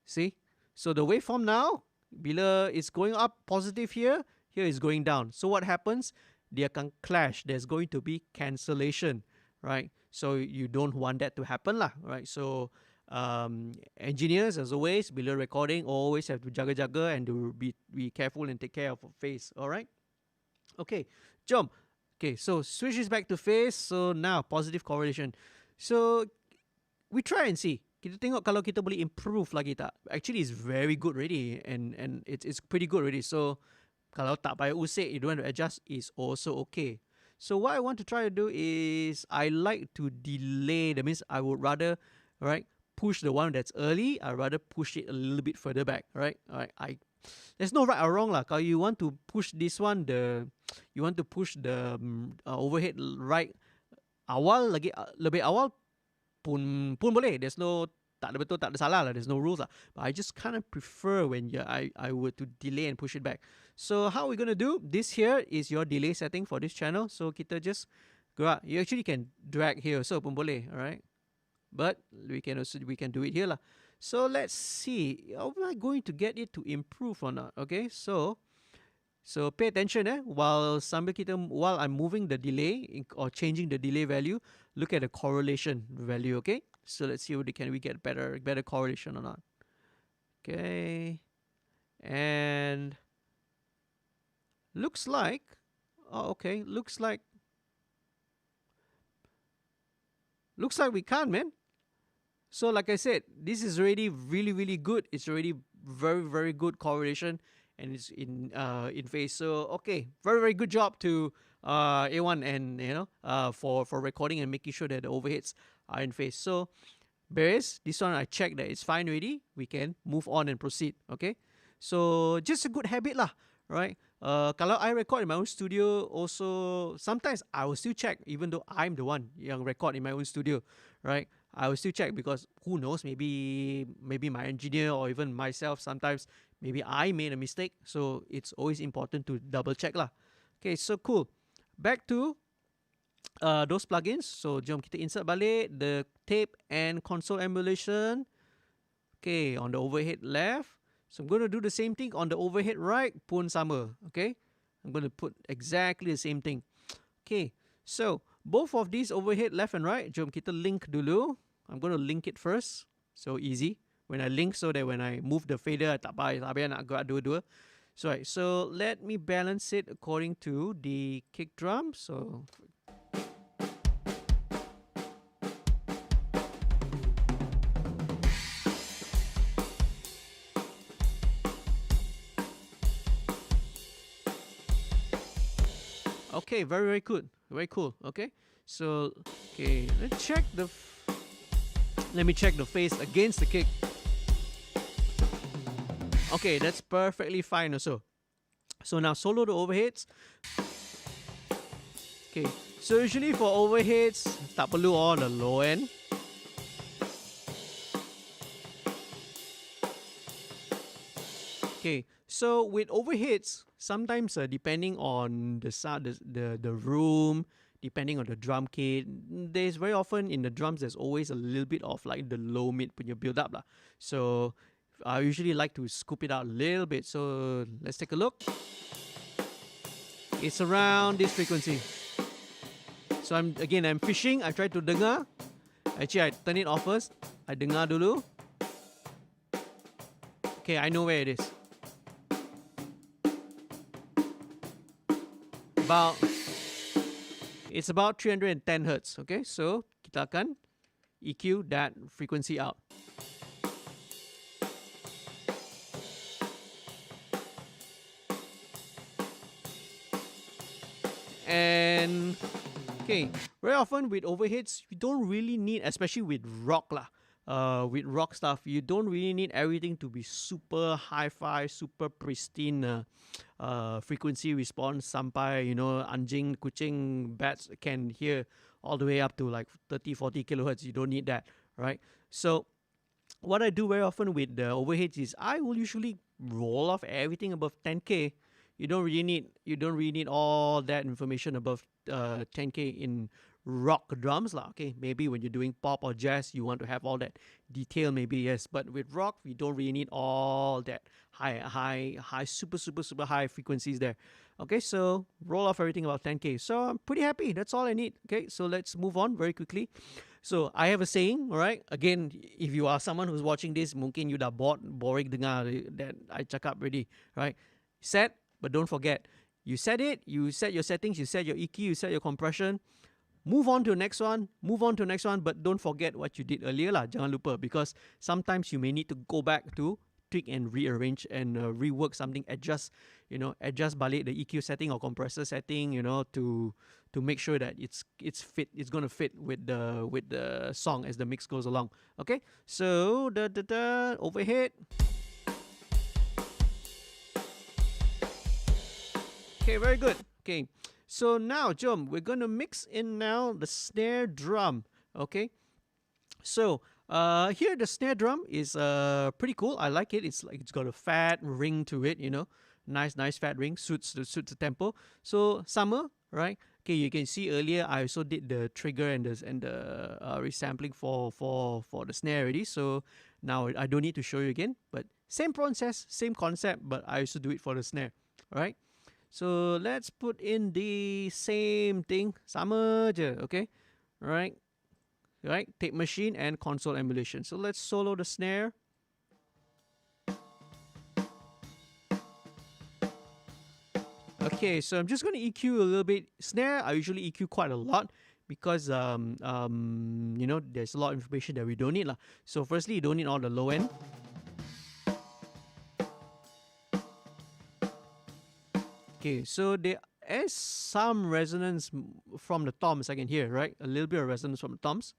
see? So the waveform now, bila it's going up positive here is going down. So what happens? They akan clash. There's going to be cancellation, right? So you don't want that to happen lah, right? So engineers, as always, below recording, always have to jaga-jaga and to be careful and take care of face. Alright? Okay, jom. Okay, so switch this back to face. So now positive correlation. So we try and see. Kita tengok kalau kita boleh improve lagi tak. Actually, it's very good already, and it's pretty good already. So kalau tak payah usik, you don't want to adjust, is also okay. So what I want to try to do is I like to delay. That means I would rather, right, push the one that's early. I rather push it a little bit further back, right? There's no right or wrong lah. Kalau you want to push this one, you want to push the overhead right awal lagi, lebih awal pun boleh. There's no tak ada betul, tak ada salah lah. There's no rules lah. But I just kind of prefer when I were to delay and push it back. So how we're gonna do this here is your delay setting for this channel. So kita just gerak. You actually can drag here, so pun boleh, alright. But we can do it here lah. So let's see. Am I going to get it to improve or not? Okay, so pay attention while I'm moving the delay or changing the delay value, look at the correlation value, okay? So let's see can we get better correlation or not. Okay. And looks like looks like we can't, man. So like I said, this is already really good. It's already very good correlation, and it's in phase. So okay, very good job to A1 and for recording and making sure that the overheads are in phase. So whereas this one I checked that it's fine already, we can move on and proceed. Okay, so just a good habit lah, right? Kalau I record in my own studio, also sometimes I will still check, even though I'm the one yang record in my own studio, right? I will still check because who knows, maybe my engineer or even myself, sometimes maybe I made a mistake. So it's always important to double check lah. Okay, so cool. Back to those plugins. So jom kita insert balik the tape and console emulation. Okay, on the overhead left. So I'm going to do the same thing on the overhead right, pun sama. Okay, I'm going to put exactly the same thing. Okay, so both of these overhead left and right, jom kita link dulu. I'm going to link it first. So easy. When I link, so that when I move the fader, tak payah nak gerak dua-dua. So let me balance it according to the kick drum. So okay, very good, very cool. Okay, so okay, let me check the phase against the kick. Okay, that's perfectly fine also. So now solo the overheads. Okay, so usually for overheads, tak perlu on the low end. Okay, so with overheads, sometimes depending on the sound, the room, depending on the drum kit, there's very often in the drums there's always a little bit of like the low mid punya build up lah. So I usually like to scoop it out a little bit. So let's take a look. It's around this frequency. So I'm fishing. I try to dengar. Actually, I turn it off first. I dengar dulu. Okay, I know where it is. It's about 310 Hertz. Okay, so kita akan EQ that frequency out. And okay, very often with overheads, you don't really need, especially with rock lah. With rock stuff, you don't really need everything to be super hi-fi, super pristine frequency response. Sampai anjing, kucing, bats can hear all the way up to like 30-40 kilohertz. You don't need that, right? So what I do very often with the overheads is I will usually roll off everything above 10K. You don't really need all that information above 10K in rock drums lah. Okay, maybe when you're doing pop or jazz, you want to have all that detail, maybe yes. But with rock, we don't really need all that high, super high frequencies there. Okay, so roll off everything about 10K. So I'm pretty happy. That's all I need. Okay, so let's move on very quickly. So I have a saying, alright? Again, if you are someone who's watching this, mungkin you dah boring dengar that I cakap already, right? Set, but don't forget. You set it, you set your settings, you set your EQ, you set your compression. Move on to the next one, but don't forget what you did earlier lah. Jangan lupa, because sometimes you may need to go back to tweak and rearrange and rework something, adjust balik the EQ setting or compressor setting, to make sure that it's gonna fit with the song as the mix goes along. Okay, so the overhead. Okay, very good. Okay, so now, Jom, we're going to mix in now the snare drum. Okay, so here the snare drum is pretty cool. I like it. It's got a fat ring to it. Nice fat ring, suits the tempo. So summer, right? Okay, you can see earlier I also did the trigger and the resampling for the snare already. So now I don't need to show you again. But same process, same concept, but I also do it for the snare. All right. So let's put in the same thing, sama je, okay? Right, tape machine and console emulation. So let's solo the snare. Okay, so I'm just going to EQ a little bit. Snare, I usually EQ quite a lot because there's a lot of information that we don't need lah. So firstly, you don't need all the low end. Okay, so there is some resonance from the toms I can hear, right? A little bit of resonance from the toms.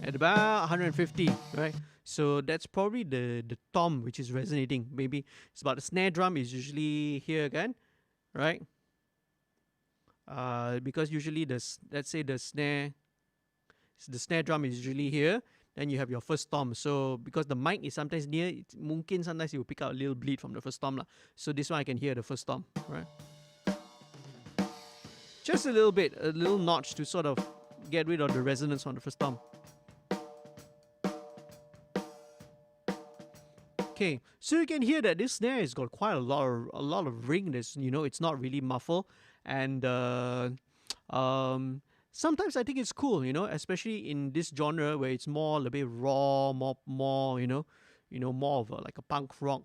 At about 150, right? So that's probably the tom which is resonating. Maybe it's about the snare drum is usually here again, right? Because usually let's say the snare drum is usually here, then you have your first tom. So because the mic is sometimes near, mungkin sometimes you will pick out a little bleed from the first tom lah. So this one I can hear the first tom, right? Just a little bit, a little notch to sort of get rid of the resonance on the first tom. Okay, so you can hear that this snare has got quite a lot of ring. It's not really muffled, and sometimes I think it's cool, especially in this genre where it's more a little bit raw, more more of like a punk rock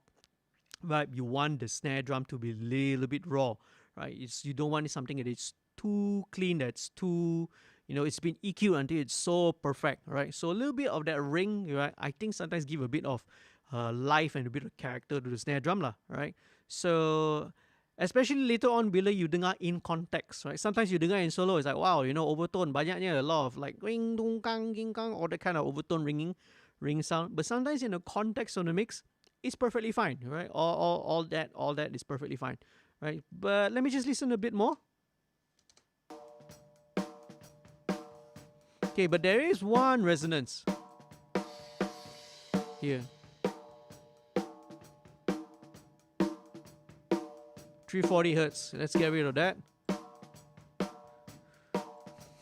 vibe. You want the snare drum to be a little bit raw, right? You don't want something that is too clean, that's too, it's been EQ'd until it's so perfect, right? So a little bit of that ring, right? I think sometimes give a bit of life and a bit of character to the snare drum lah, right? So especially later on bila you dengar in context, right? Sometimes you dengar in solo, it's like, wow, overtone banyaknya, a lot of like ring dung kang ging kang, all that kind of overtone ring sound. But sometimes in the context of the mix, it's perfectly fine, right? All that is perfectly fine, right? But let me just listen a bit more. Okay, but there is one resonance here. 340 hertz. Let's get rid of that.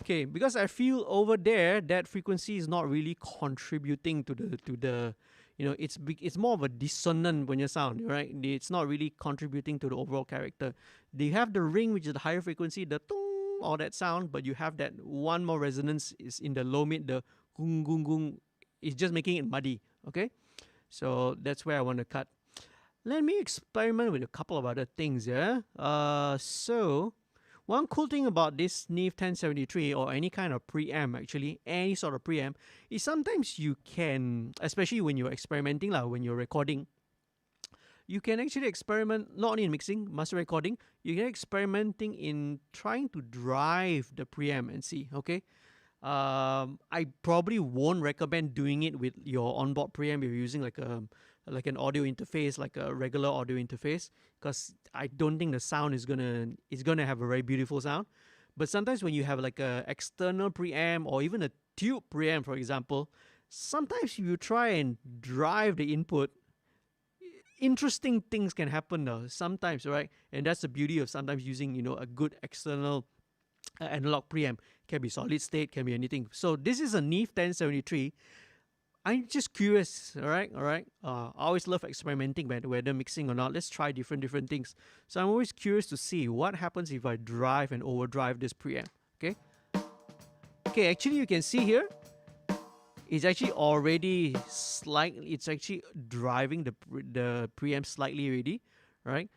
Okay, because I feel over there that frequency is not really contributing to the it's more of a dissonant when you sound, right? It's not really contributing to the overall character. They have the ring, which is the higher frequency, the tung, all that sound, but you have that one more resonance is in the low mid, the gung gung gung. It's just making it muddy. Okay, so that's where I want to cut. Let me experiment with a couple of other things, yeah? So, one cool thing about this Neve 1073 or any kind of preamp, actually, any sort of preamp, is sometimes you can, especially when you're experimenting, when you're recording, you can actually experiment, not only in mixing, master recording, you can experimenting in trying to drive the preamp and see, okay? I probably won't recommend doing it with your onboard preamp if you're using like an audio interface, like a regular audio interface, because I don't think the sound is gonna have a very beautiful sound. But sometimes when you have like a external preamp or even a tube preamp, for example, sometimes you try and drive the input, interesting things can happen though, sometimes, right? And that's the beauty of sometimes using, a good external analog preamp. Can be solid state, can be anything. So this is a Neve 1073. I'm just curious, all right, all right. I always love experimenting, whether mixing or not. Let's try different things. So I'm always curious to see what happens if I drive and overdrive this preamp. Okay. Okay. Actually, you can see here, it's actually already slightly. It's actually driving the preamp slightly already, right?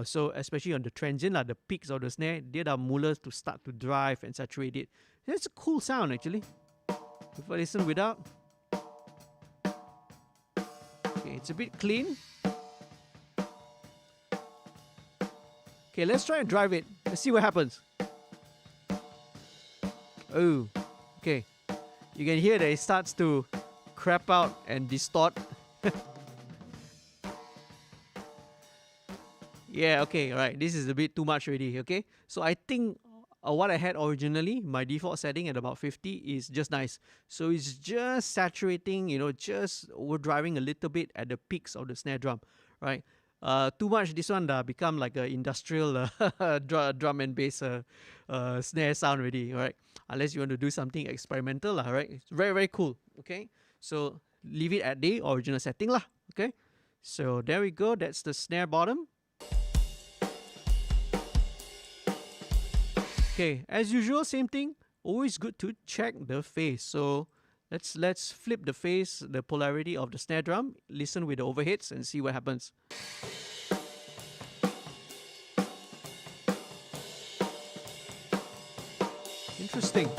So especially on the transient, the peaks of the snare, they are mullahs to start to drive and saturate it. That's a cool sound actually. If I listen without. Okay, it's a bit clean. Okay, let's try and drive it. Let's see what happens. Oh, okay. You can hear that it starts to crap out and distort. Yeah, okay, right. This is a bit too much already, okay? So I think what I had originally, my default setting at about 50 is just nice. So it's just saturating, just overdriving a little bit at the peaks of the snare drum, right? Too much, this one become like an industrial drum and bass snare sound already, right? Unless you want to do something experimental, right? It's very cool, okay? So leave it at the original setting, okay? So there we go, that's the snare bottom. Okay, as usual, same thing. Always good to check the phase. So let's flip the phase, the polarity of the snare drum. Listen with the overheads and see what happens. Interesting.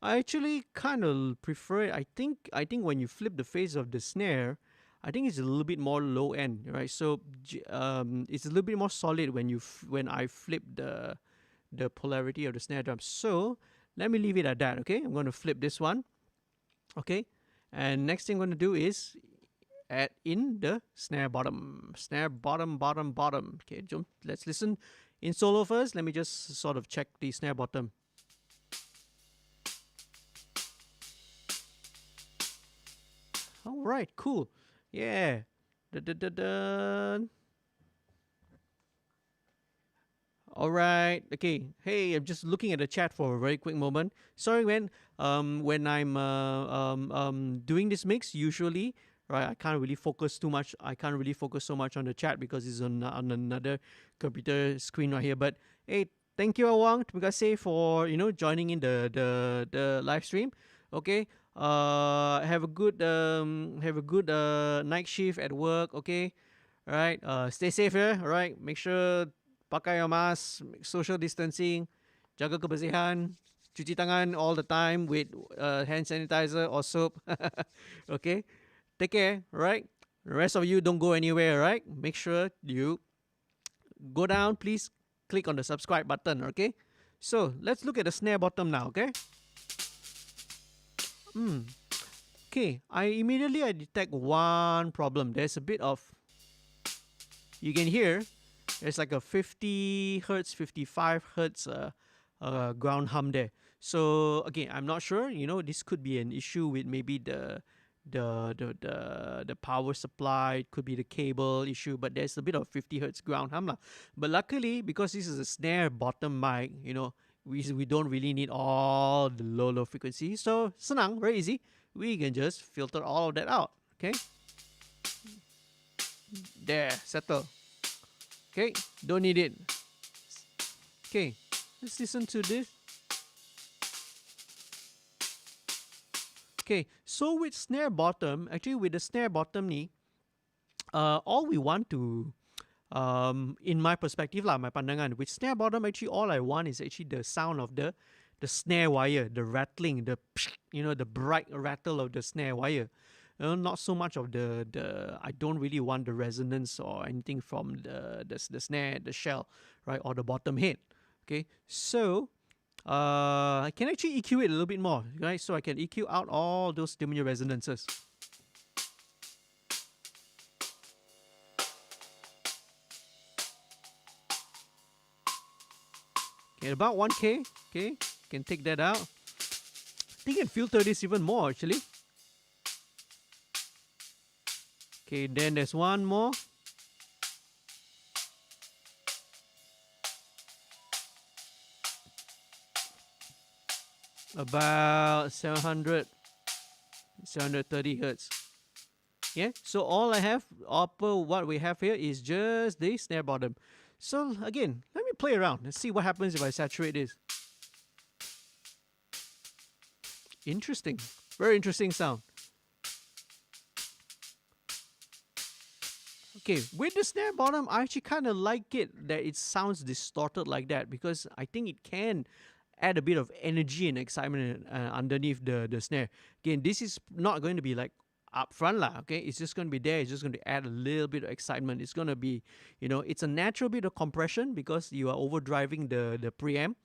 I actually kind of prefer it. I think when you flip the phase of the snare, I think it's a little bit more low end, right? So it's a little bit more solid when I flip the polarity of the snare drum. So let me leave it at that. Okay, I'm going to flip this one. Okay, and next thing I'm going to do is add in the snare bottom. Okay, let's listen in solo first. Let me just sort of check the snare bottom. All right, cool. Yeah. All right. Okay. Hey, I'm just looking at the chat for a very quick moment. Sorry, man. When I'm doing this mix, usually, right, I can't really focus too much. I can't really focus so much on the chat because it's on another computer screen right here. But hey, thank you, Awang, for joining in the live stream. Okay. Have a good night shift at work. Okay. All right. Stay safe here. All right. Make sure pakai your mask, social distancing, jaga kebersihan, cuci tangan all the time with hand sanitizer or soap. Okay. Take care. All right. The rest of you don't go anywhere. All right. Make sure you go down. Please click on the subscribe button. Okay. So let's look at the snare bottom now. Okay. Okay, I immediately detect one problem. There's a bit of, you can hear, there's like a 50 hertz, 55 hertz ground hum there. So again, I'm not sure. This could be an issue with maybe the power supply. It could be the cable issue, but there's a bit of 50 hertz ground hum lah. But luckily, because this is a snare bottom mic, we don't really need all the low frequency. So senang, very easy. We can just filter all of that out. Okay. There, settle. Okay, don't need it. Okay, let's listen to this. Okay, so with snare bottom, actually with the snare bottom ni, all we want to, in my perspective lah, my pandangan, with snare bottom, actually all I want is actually the sound of the snare wire, the rattling, the bright rattle of the snare wire. Not so much of the I don't really want the resonance or anything from the snare, the shell, right, or the bottom head. Okay, so I can actually EQ it a little bit more, right? So I can EQ out all those diminutive resonances. Okay, about 1K. Okay, can take that out. I think I can filter this even more actually. Okay, then there's one more. about 730 hertz. Yeah, so all I have, what we have here is just the snare bottom. So again, let me play around and see what happens if I saturate this. Interesting, very interesting sound. Okay, with the snare bottom, I actually kind of like it that it sounds distorted like that, because I think it can add a bit of energy and excitement underneath the snare. Again, this is not going to be like up front lah, okay? It's just going to be there. It's just going to add a little bit of excitement. It's going to be, it's a natural bit of compression because you are overdriving the preamp,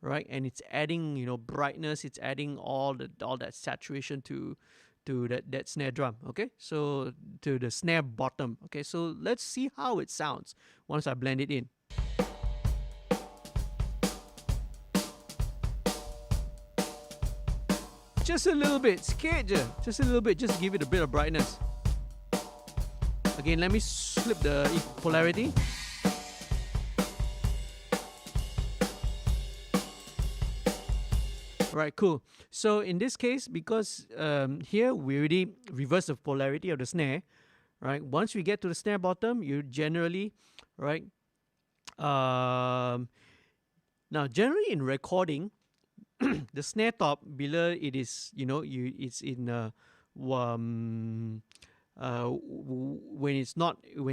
right? And it's adding, brightness. It's adding all that saturation to that snare drum, okay? So to the snare bottom, okay? So let's see how it sounds once I blend it in. Just a little bit, sikit je. Just a little bit, just give it a bit of brightness. Again, let me flip the polarity. Right, cool. So in this case, because here we already reverse the polarity of the snare, right? Once we get to the snare bottom, you generally, right? Now, generally in recording, the snare top below it is, it's in when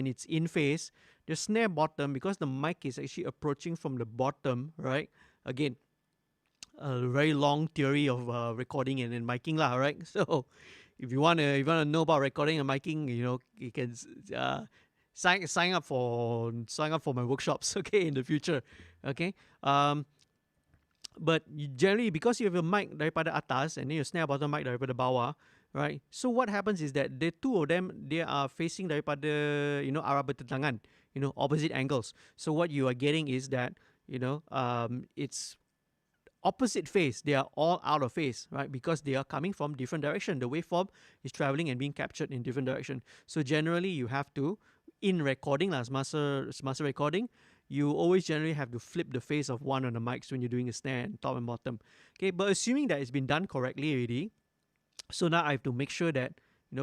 it's in phase, the snare bottom, because the mic is actually approaching from the bottom, right? Again, a very long theory of recording and miking lah, right? So if you wanna know about recording and miking, you can sign up for my workshops, okay, in the future, okay. But generally, because you have a mic daripada atas and then your snare bottom mic daripada bawah, right? So what happens is that the two of them, they are facing daripada, arah bertentangan, opposite angles. So what you are getting is that, it's opposite phase. They are all out of phase, right? Because they are coming from different direction. The waveform is traveling and being captured in different direction. So generally, you have to, in recording, as master recording, you always generally have to flip the phase of one of the mics when you're doing a snare and top and bottom. Okay, but assuming that it's been done correctly already, so now I have to make sure that,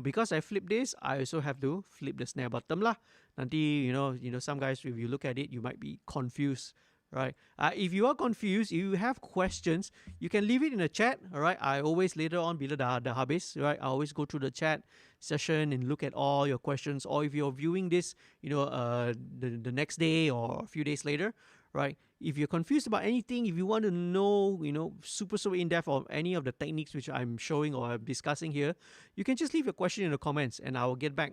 because I flip this, I also have to flip the snare bottom lah. Nanti, some guys, if you look at it, you might be confused, right? If you are confused, if you have questions, you can leave it in the chat, all right? I always later on, bila dah habis, right? I always go through the chat session and look at all your questions. Or if you're viewing this, the next day or a few days later, right? If you're confused about anything, if you want to know, super in-depth of any of the techniques which I'm showing or I'm discussing here, you can just leave your question in the comments and I will get back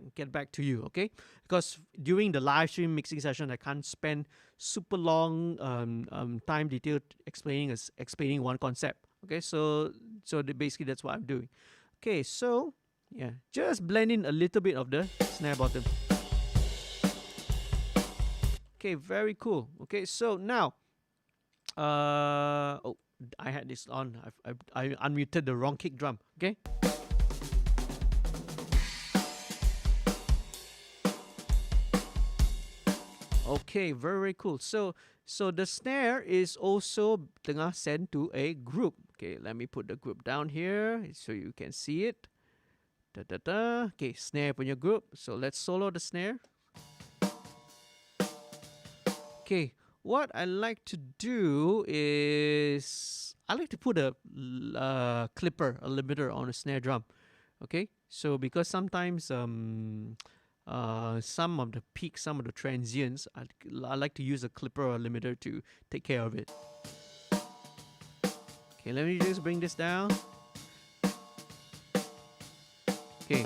to you, okay? Because during the live stream mixing session, I can't spend super long time detailed explaining one concept, okay? So basically that's what I'm doing. Okay, so yeah, just blend in a little bit of the snare bottom. Okay, very cool. Okay, so now, I had this on. I unmuted the wrong kick drum. Okay. Okay, very cool. So the snare is also tengah sent to a group. Okay, let me put the group down here so you can see it. Okay, snare punya group. So let's solo the snare. Okay, what I like to do is I like to put a clipper, a limiter on a snare drum. Okay, so because sometimes some of the peaks, some of the transients, I like to use a clipper or a limiter to take care of it. Okay, let me just bring this down. Okay,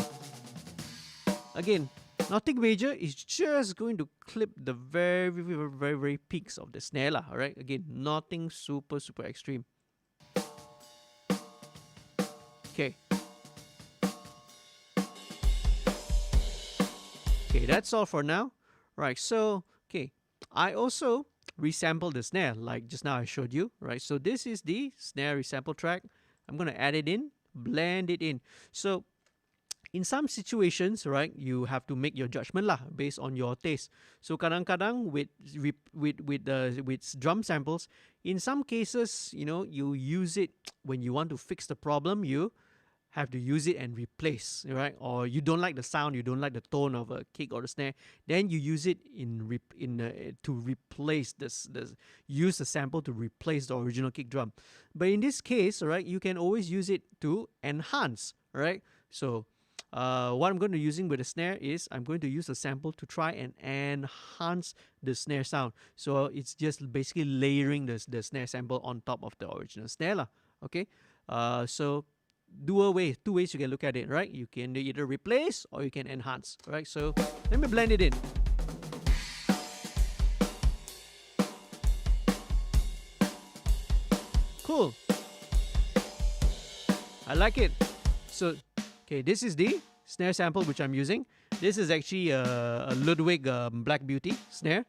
again, nothing major. It's just going to clip the very, very, very, very peaks of the snare lah. Alright, again, nothing super extreme. Okay. Okay, that's all for now. Right, so, okay, I also resample the snare like just now I showed you. Right, so this is the snare resample track. I'm going to add it in, blend it in. So, in some situations, right, you have to make your judgment lah based on your taste. So kadang-kadang with drum samples, in some cases, you know, you use it when you want to fix the problem. You have to use it and replace, right? Or you don't like the sound, you don't like the tone of a kick or the snare, then you use it to replace use the sample to replace the original kick drum. But in this case, right, you can always use it to enhance, right? So what I'm going to using with the snare is I'm going to use a sample to try and enhance the snare sound. So it's just basically layering the snare sample on top of the original snare lah. Okay, so two ways you can look at it, right? You can either replace or you can enhance, right? So let me blend it in. Cool. I like it. So, okay, this is the snare sample which I'm using. This is actually a Ludwig Black Beauty snare,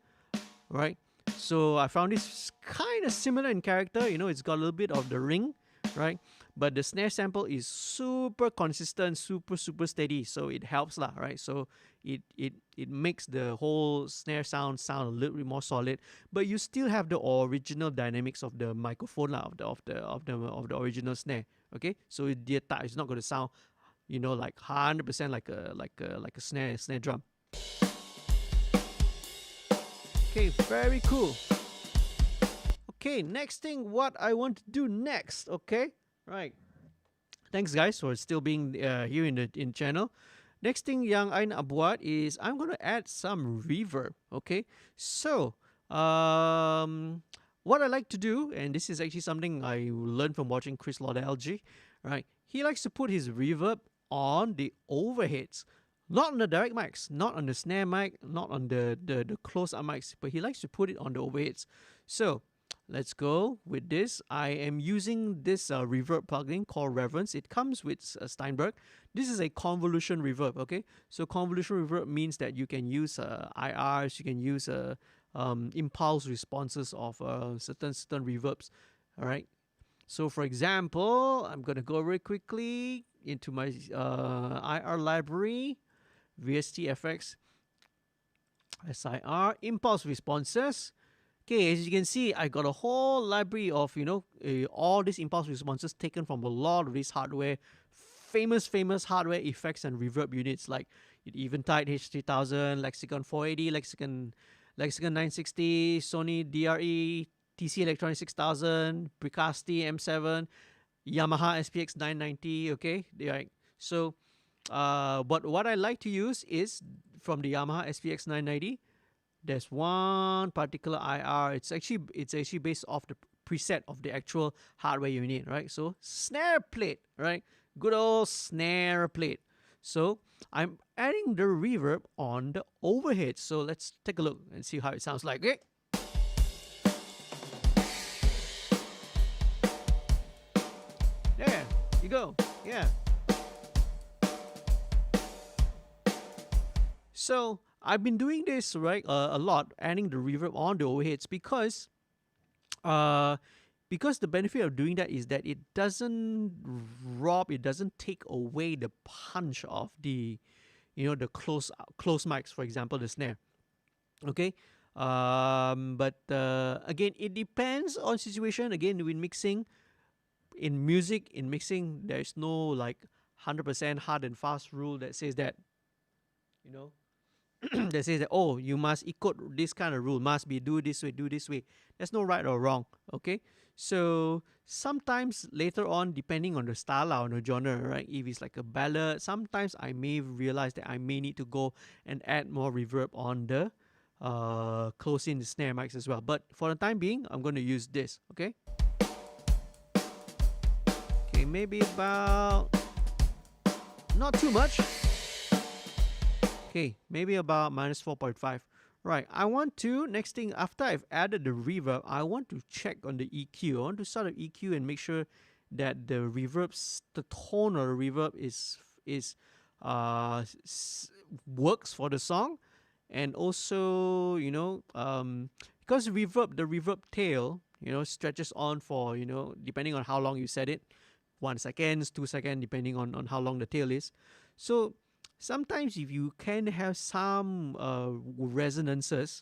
right? So I found this kind of similar in character. You know, it's got a little bit of the ring, right? But the snare sample is super consistent, super steady, so it helps lah, right? So it makes the whole snare sound a little bit more solid, but you still have the original dynamics of the microphone lah, of the original snare. Okay, so it's not going to sound, you know, like 100% like a snare drum. Okay, very cool. Okay, next thing, what I want to do next. Okay. Right. Thanks guys for still being here in the channel. Next thing yang I nak buat is I'm going to add some reverb. Okay. So what I like to do, and this is actually something I learned from watching Chris LG, right? He likes to put his reverb on the overheads. Not on the direct mics, not on the snare mic, not on the close-up mics, but he likes to put it on the overheads. So let's go with this. I am using this reverb plugin called Reverence. It comes with Steinberg. This is a convolution reverb, okay? So convolution reverb means that you can use IRs, you can use impulse responses of certain reverbs, all right? So for example, I'm going to go very quickly into my IR library, VST-FX, SIR, impulse responses. Okay, as you can see, I got a whole library of, you know, all these impulse responses taken from a lot of these hardware, famous hardware effects and reverb units like Eventide H3000, Lexicon 480, Lexicon 960, Sony DRE, TC Electronic 6000, Bricasti M7, Yamaha SPX 990. Okay, right. So, but what I like to use is from the Yamaha SPX 990. There's one particular IR. It's actually based off the preset of the actual hardware unit, right? So snare plate, right? Good old snare plate. So I'm adding the reverb on the overhead. So let's take a look and see how it sounds like. Okay. There you go. Yeah. So I've been doing this, right, a lot, adding the reverb on the overheads because the benefit of doing that is that it doesn't take away the punch of the, you know, the close mics, for example, the snare. Okay, but again, it depends on situation. Again, with mixing, in mixing, there's no like 100% hard and fast rule that says that, you know, that says that, oh, you must equal this kind of rule, must be do this way. There's no right or wrong, okay? So sometimes later on, depending on the style or the genre, right, if it's like a ballad, sometimes I may realize that I may need to go and add more reverb on the close in the snare mics as well. But for the time being, I'm going to use this, okay? Okay, maybe about, not too much. Okay, maybe about minus 4.5. Right, I want to, next thing, after I've added the reverb, I want to check on the EQ. I want to start the EQ and make sure that the reverb, the tone of the reverb works for the song. And also, you know, because the reverb tail, you know, stretches on for, you know, depending on how long you set it, 1 second, 2 seconds, depending on how long the tail is. So sometimes if you can have some resonances,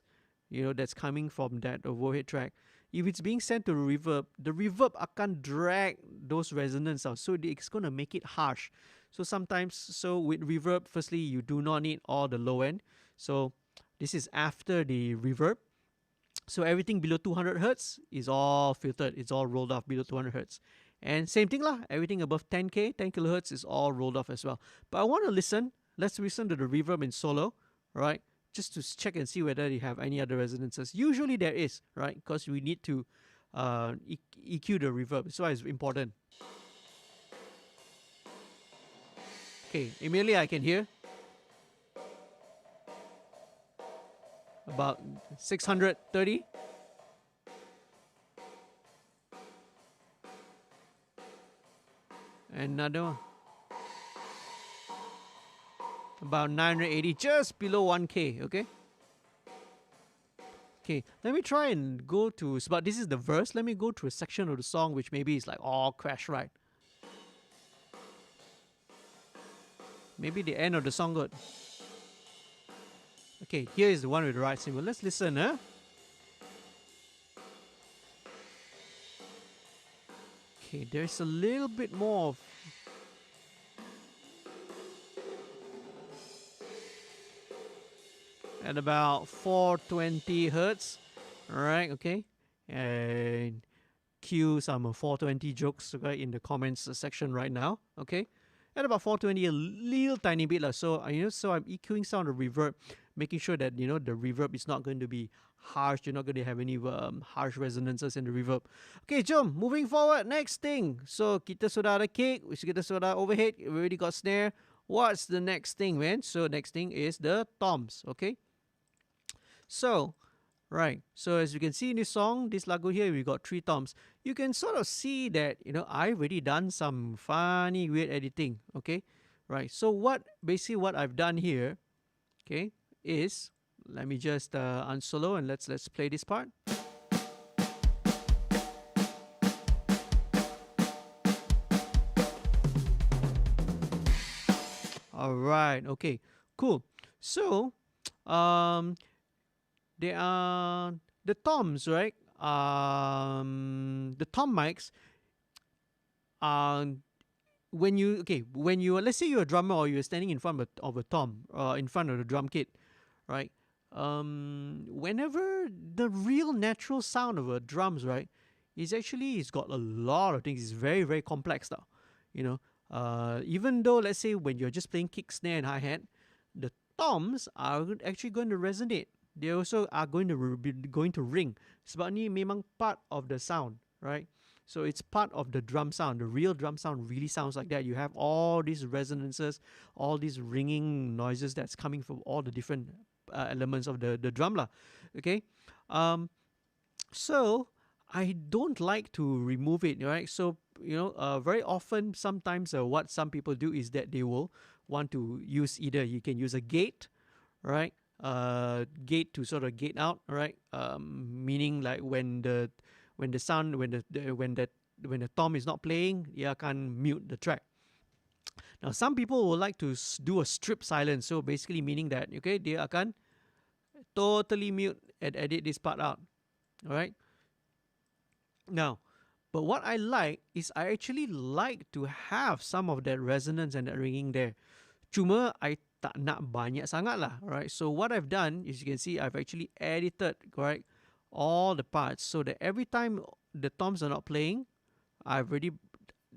that's coming from that overhead track, if it's being sent to the reverb akan drag those resonance out, so it's gonna make it harsh. So sometimes, with reverb, firstly, you do not need all the low end. So this is after the reverb. So everything below 200 hertz is all filtered. It's all rolled off below 200 hertz. And same thing lah. Everything above 10 kilohertz is all rolled off as well. But I want to listen. Let's listen to the reverb in solo, right? Just to check and see whether you have any other resonances. Usually there is, right? Because we need to EQ the reverb. That's why it's important. Okay, immediately I can hear about 630. Another one. About 980, just below 1K, okay? Okay, let me try and go to, but this is the verse. Let me go to a section of the song which maybe is like all crash right. Maybe the end of the song good. Okay, here is the one with the right symbol. Let's listen, huh? Okay, there's a little bit more of at about 420 hertz. Alright, okay. And cue some 420 jokes right in the comments section right now. Okay. At about 420, a little tiny bit. So so I'm EQing sound of reverb, making sure that the reverb is not going to be harsh. You're not going to have any harsh resonances in the reverb. Okay, jom, moving forward. Next thing. So kita sudah ada kick, kita sudah overhead, we already got snare. What's the next thing, man? So next thing is the toms. Okay. So, right. So as you can see in this song, this lagu here, we got 3 toms. You can sort of see that, I've already done some funny, weird editing. Okay. Right. So basically what I've done here, okay, is, let me just unsolo and let's play this part. All right. Okay. Cool. So, there are the toms, right? The tom mics. When you let's say you're a drummer or you're standing in front of a tom, in front of the drum kit, right? Whenever the real natural sound of a drums, right, it's got a lot of things. It's very, very complex now, even though, let's say, when you're just playing kick, snare, and hi-hat, the toms are actually going to resonate. They also are going to ring. Sebab ni memang part of the sound, right? So it's part of the drum sound. The real drum sound really sounds like that. You have all these resonances, all these ringing noises that's coming from all the different elements of the drum lah. Okay? So I don't like to remove it, right? So, very often, sometimes what some people do is that they will want to use either, you can use a gate, right? Gate to sort of gate out, right? Meaning like when the tom is not playing, you can mute the track. Now some people will like to do a strip silence, so basically meaning that, okay, they akan totally mute and edit this part out. All right. Now, but what I like is I actually like to have some of that resonance and that ringing there. Cuma I tak nak banyak sangat lah, right? So what I've done, as you can see, I've actually edited, correct, all the parts so that every time the toms are not playing, I've already,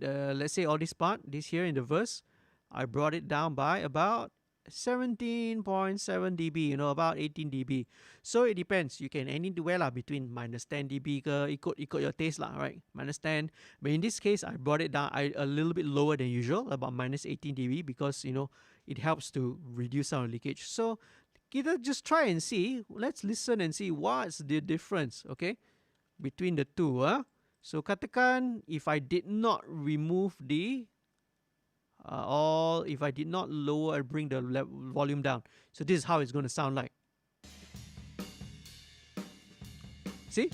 let's say all this part, this here in the verse, I brought it down by about 17.7 dB, about 18 dB. So it depends. You can anywhere lah between minus 10 dB ke, ikut your taste lah, right? Minus 10. But in this case, I brought it down a little bit lower than usual, about minus 18 dB, because, it helps to reduce sound leakage. So kita just try and see. Let's listen and see what's the difference, okay, between the two. So katakan if I did not remove the if I did not lower or bring the volume down. So this is how it's going to sound like. See?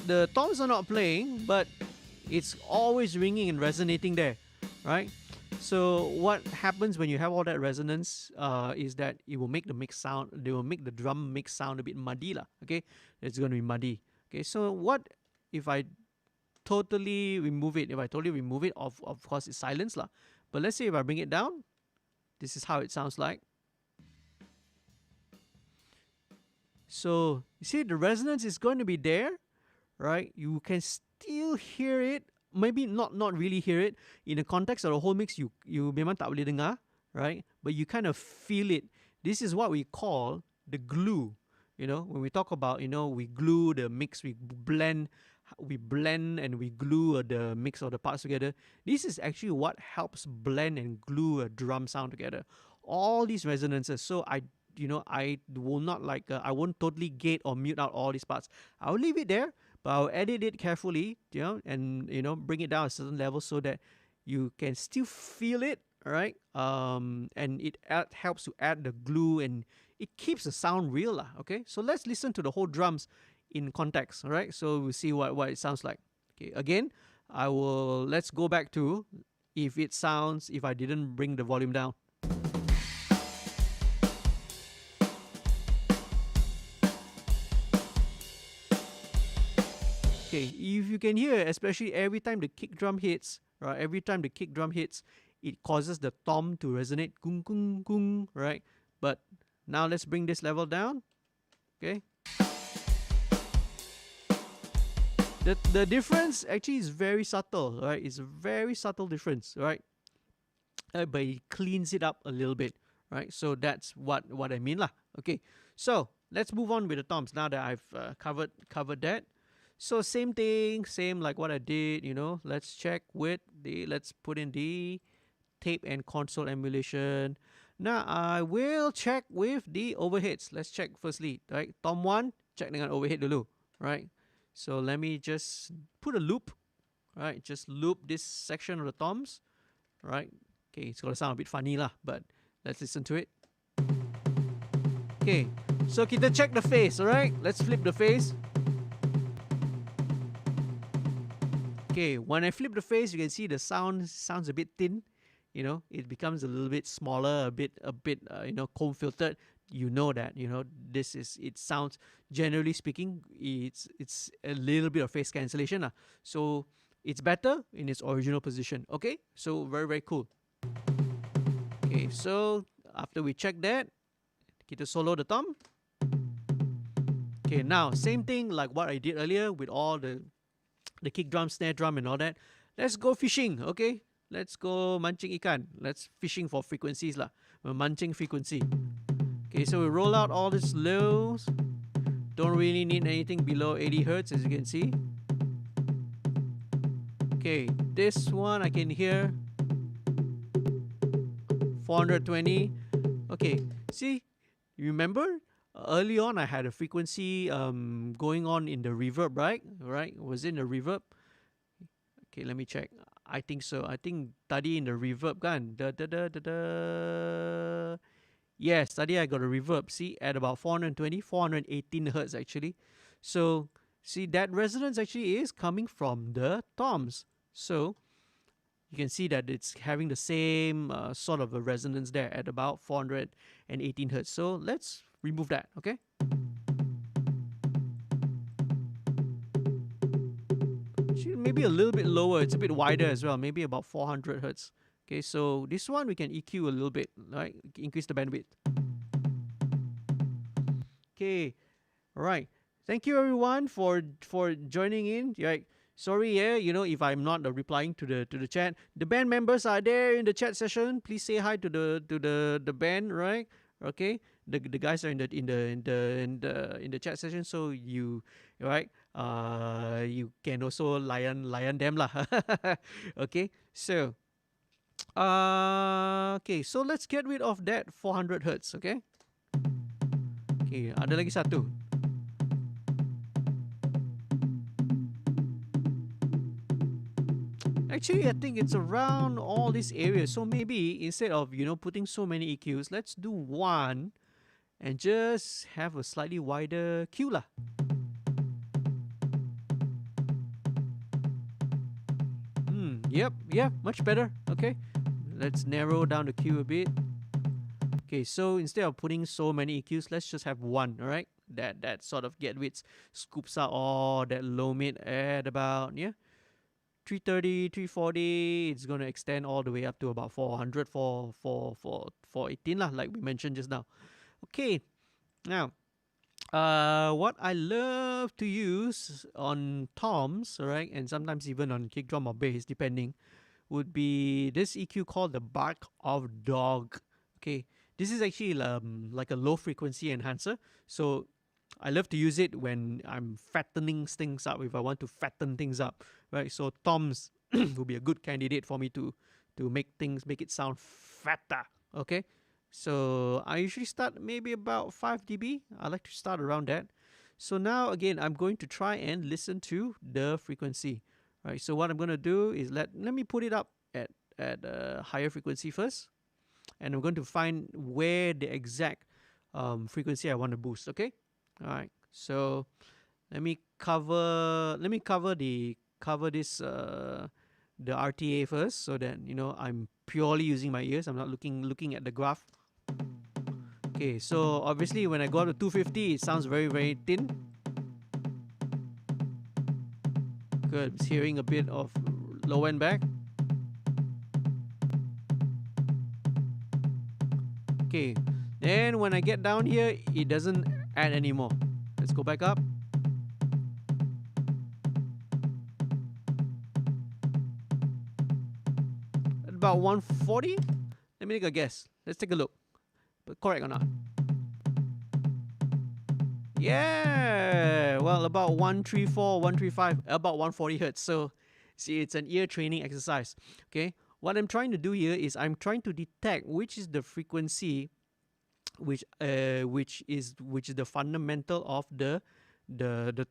The toms are not playing, but it's always ringing and resonating there, right? So what happens when you have all that resonance is that it will make the mix sound, they will make the drum mix sound a bit muddy lah. Okay, it's going to be muddy. Okay, so what if I totally remove it? If I totally remove it, of course it's silence lah. But let's say if I bring it down, this is how it sounds like. So you see the resonance is going to be there, right? You can still hear it. Maybe not really hear it in the context of the whole mix. You memang tak boleh dengar, right? But you kind of feel it. This is what we call the glue. You know, when we talk about, you know, we glue the mix, we blend and we glue the mix of the parts together. This is actually what helps blend and glue a drum sound together. All these resonances. So I will not I won't totally gate or mute out all these parts. I'll leave it there. But I'll edit it carefully, you know, and bring it down a certain level so that you can still feel it, right? And it helps to add the glue and it keeps the sound real, lah. Okay, so let's listen to the whole drums in context, all right? So we'll see what it sounds like. Okay, again, let's go back to if I didn't bring the volume down. Okay, if you can hear, especially every time the kick drum hits, right? Every time the kick drum hits, it causes the tom to resonate, gung gung gung, right? But now let's bring this level down. Okay. The difference actually is very subtle, right? It's a very subtle difference, right? But it cleans it up a little bit, right? So that's what I mean lah. Okay, so let's move on with the toms now that I've covered that. So same thing, same like what I did, you know. Let's check with let's put in the tape and console emulation. Now I will check with the overheads. Let's check firstly, right? Tom 1, check dengan overhead dulu, right? So let me just put a loop, right? Just loop this section of the toms, right? Okay, it's gonna sound a bit funny lah, but let's listen to it. Okay, so kita check the phase, alright? Let's flip the phase. Okay, when I flip the phase, you can see the sounds a bit thin. You know, it becomes a little bit smaller, a bit comb filtered. You know that, it sounds, generally speaking, it's a little bit of phase cancellation. So it's better in its original position. Okay, so very, very cool. Okay, so after we check that, kita solo the tom. Okay, now same thing like what I did earlier with all the kick drum, snare drum and all that. Let's go fishing, okay? Let's go mancing ikan. Let's fishing for frequencies lah. Mancing frequency. Okay, so we roll out all these lows. Don't really need anything below 80 Hertz as you can see. Okay, this one I can hear 420. Okay, see, you remember early on I had a frequency going on in the reverb, right? Was it in the reverb? Okay, let me check. I think so. I think tadi in the reverb kan. Yes, tadi I got a reverb. See, at about 420, 418 Hertz actually. So see, that resonance actually is coming from the toms. So you can see that it's having the same sort of a resonance there at about 418 Hertz. So let's remove that, okay? Maybe a little bit lower. It's a bit wider as well. Maybe about 400 Hertz. Okay, so this one we can EQ a little bit, right? Increase the bandwidth. Okay, all right. Thank you everyone for joining in. Right. Sorry, if I'm not replying to the chat. The band members are there in the chat session. Please say hi to the band, right? Okay. The guys are in the chat session, so you can also lion them lah. Okay, so so let's get rid of that 400 Hertz. Okay, ada lagi satu. Actually, I think it's around all these areas. So maybe instead of putting so many EQs, let's do one and just have a slightly wider Q lah. Yep, much better. Okay, let's narrow down the Q a bit. Okay, so instead of putting so many EQs, let's just have one, all right? That sort of get width scoops out all that low mid at about, yeah, 330, 340. It's going to extend all the way up to about 400, 418 lah, like we mentioned just now. Okay, now, what I love to use on toms, all right, and sometimes even on kick drum or bass, depending, would be this EQ called the bark of dog. Okay, this is actually like a low frequency enhancer. So I love to use it when I'm fattening things up, if I want to fatten things up, right? So toms would be a good candidate for me to make it sound fatter. Okay, so I usually start maybe about 5 dB. I like to start around that. So now again, I'm going to try and listen to the frequency. Right, so what I'm going to do is let me put it up at a higher frequency first, and I'm going to find where the exact frequency I want to boost. Okay, all right. So let me cover this the RTA first, so that you know I'm purely using my ears. I'm not looking at the graph. Okay, so obviously when I go up to 250, it sounds very, very thin. Good, it's hearing a bit of low end back. Okay, then when I get down here, it doesn't add anymore. Let's go back up. At about 140. Let me take a guess. Let's take a look. But correct or not? Yeah, well, about 134, 135, about 140 hertz. So, see, it's an ear training exercise. Okay, what I'm trying to do here is I'm trying to detect which is the frequency, which is the fundamental of the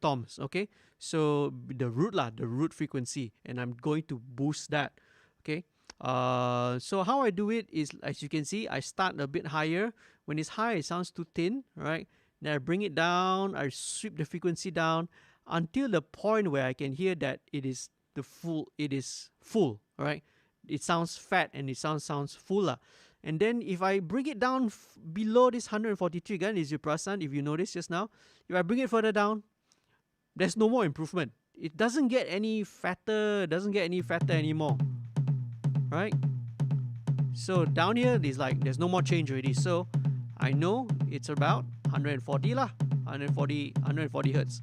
toms. Okay, so the root frequency, and I'm going to boost that. Okay, so how I do it is, as you can see, I start a bit higher. When it's high, it sounds too thin, right? Then I bring it down, I sweep the frequency down until the point where I can hear that it is full, right? It sounds fat and it sounds fuller. And then if I bring it down below this 143, again, is your perasan, if you notice just now, if I bring it further down, there's no more improvement. It doesn't get any fatter, anymore, right? So down here, there's no more change already. So I know it's about 140 lah, 140 hertz.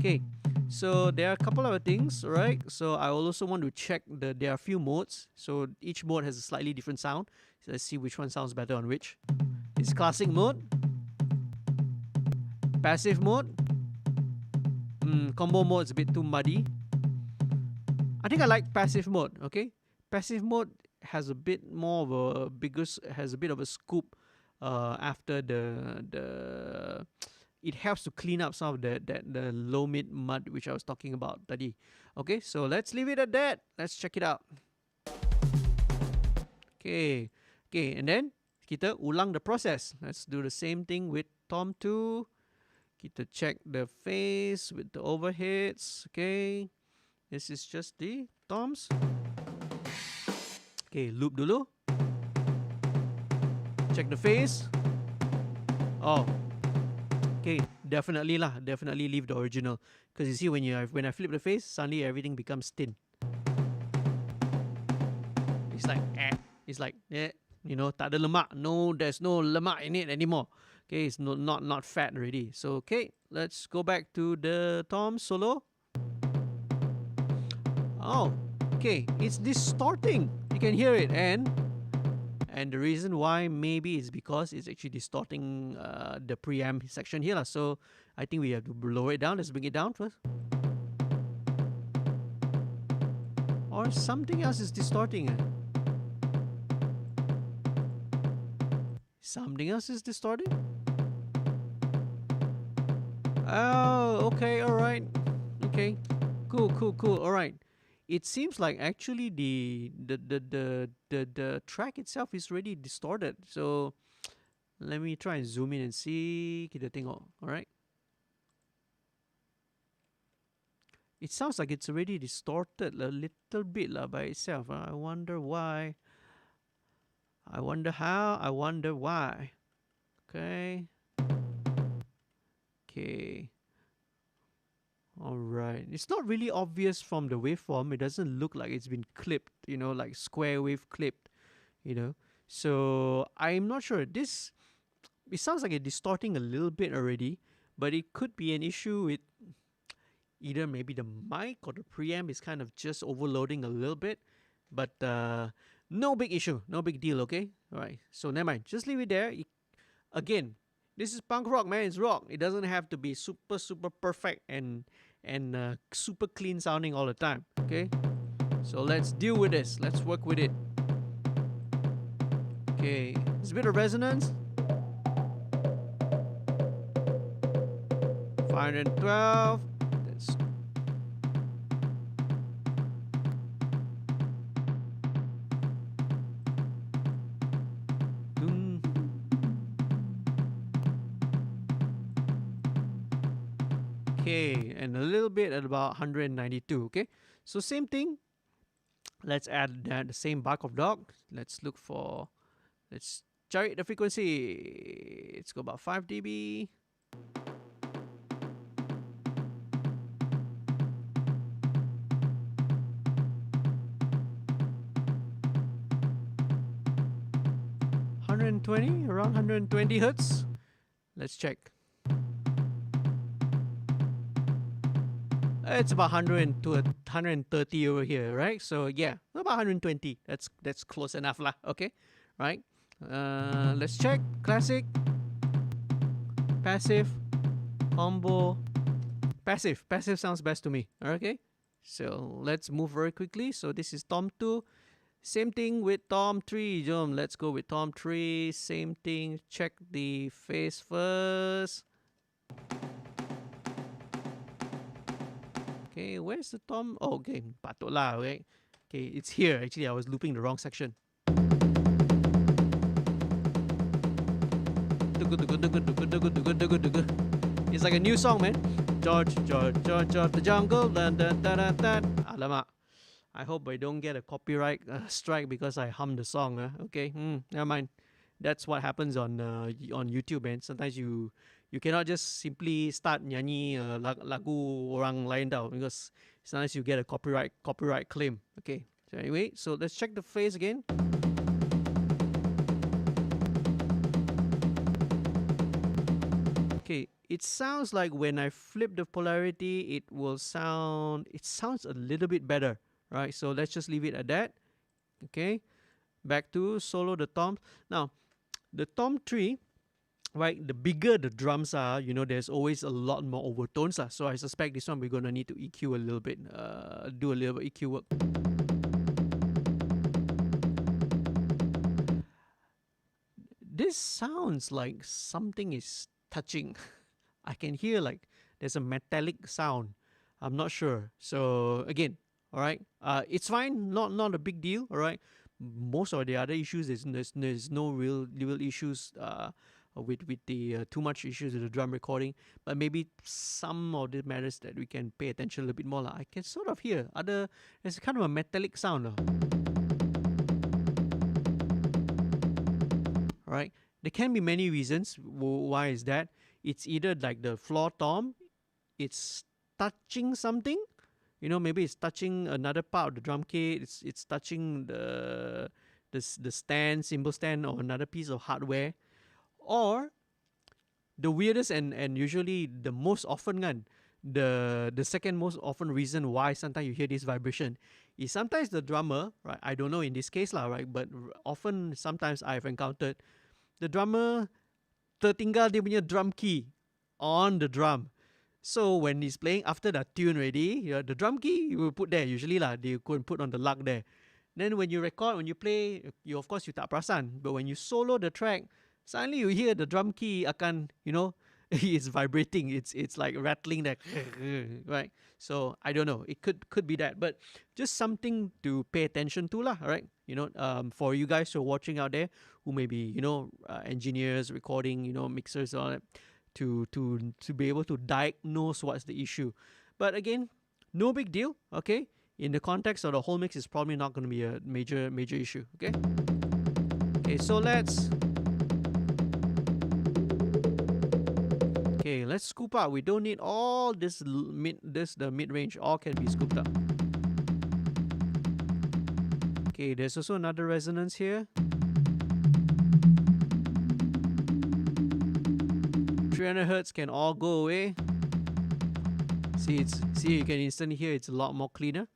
Okay, so there are a couple other things, right? So I also want to check there are a few modes. So each mode has a slightly different sound. So let's see which one sounds better on which. It's classic mode, passive mode, combo mode is a bit too muddy. I think I like passive mode. Okay, passive mode has a bit more of a scoop after it helps to clean up some of the low mid mud which I was talking about tadi. Okay, so let's leave it at that. Let's check it out. Okay, and then kita ulang the process. Let's do the same thing with tom 2. Kita check the phase with the overheads. Okay, this is just the toms. Okay, loop dulu. Check the phase. Oh, okay, definitely leave the original, because you see when I flip the phase, suddenly everything becomes thin. It's like you know, tak ada lemak. No, there's no lemak in it anymore. Okay, it's not fat already. So okay, let's go back to the tom solo. Oh, okay, it's distorting. You can hear it, and the reason why maybe is because it's actually distorting the preamp section here. So I think we have to lower it down. Let's bring it down first. Or something else is distorting it. Something else is distorting? Oh, okay, alright. Okay, cool, alright. It seems like actually the track itself is already distorted. So let me try and zoom in and see. Kita tengok, alright. It sounds like it's already distorted a little bit by itself. I wonder why. I wonder how, I wonder why. Okay. Okay. Alright. It's not really obvious from the waveform. It doesn't look like it's been clipped, you know, like square wave clipped, you know. So I'm not sure. This, it sounds like it's distorting a little bit already, but it could be an issue with either maybe the mic or the preamp is kind of just overloading a little bit. But no big issue, no big deal, okay? Alright, so never mind. Just leave it there. Again, this is punk rock, man. It's rock. It doesn't have to be super, super perfect and super clean sounding all the time, okay? So let's deal with this. Let's work with it. Okay, there's a bit of resonance. 512. That's okay, and a little bit at about 192. Okay, so same thing. Let's add that the same bark of dog. Let's look for, let's chart the frequency. Let's go about 5 dB. Around 120 hertz. Let's check. It's about 100 to 130 over here, right? So yeah, about 120. That's close enough lah. Okay, right? Let's check. Classic, passive, combo, passive. Passive sounds best to me. Okay, so let's move very quickly. So this is Tom 2. Same thing with Tom 3. Jom, let's go with Tom 3. Same thing. Check the phase first. Okay, where's the Tom? Oh, okay, patut lah, okay. Okay, it's here. Actually, I was looping the wrong section. It's like a new song, man. George, the jungle. Alamak. I hope I don't get a copyright strike because I hummed the song. Okay, never mind. That's what happens on YouTube, man. Sometimes you cannot just simply start nyanyi lagu orang lain tau, because sometimes you get a copyright claim. Okay. So anyway, so let's check the phase again. Okay, it sounds like when I flip the polarity, it sounds a little bit better. Right, so let's just leave it at that. Okay, back to solo the toms. Now, the Tom 3, right, the bigger the drums are, you know, there's always a lot more overtones. So I suspect this one we're going to need to EQ a little bit, do a little bit EQ work. This sounds like something is touching. I can hear like there's a metallic sound. I'm not sure. So again, all right, it's fine, not a big deal. All right, most of the other issues, there's no real issues with the too much issues with the drum recording, but maybe some of the matters that we can pay attention a little bit more. I can sort of hear there's kind of a metallic sound. All right, there can be many reasons. Why is that? It's either like the floor tom, it's touching something. You know, maybe it's touching another part of the drum kit. It's touching the stand, cymbal stand, or another piece of hardware. Or the weirdest and usually the most often the second most often reason why sometimes you hear this vibration is sometimes the drummer, right? I don't know in this case lah, right? But often sometimes I've encountered the drummer tertinggal dia punya drum key on the drum. So when he's playing after the tune ready, the drum key you will put there usually lah. They go and put on the lug there. Then when you record, when you play, you of course you tak perasan. But when you solo the track, suddenly you hear the drum key akan, you know, it's vibrating. It's like rattling that, right? So I don't know. It could be that, but just something to pay attention to lah. Right? You know, for you guys who are watching out there, who may be, you know, engineers, recording, you know, mixers, all that. To be able to diagnose what's the issue. But again, no big deal, okay? In the context of the whole mix, it's probably not going to be a major issue, okay? Okay, so let's scoop out. We don't need all this the mid range. All can be scooped up. Okay, there's also another resonance here. 300 hertz can all go away. See, you can instantly hear it's a lot more cleaner.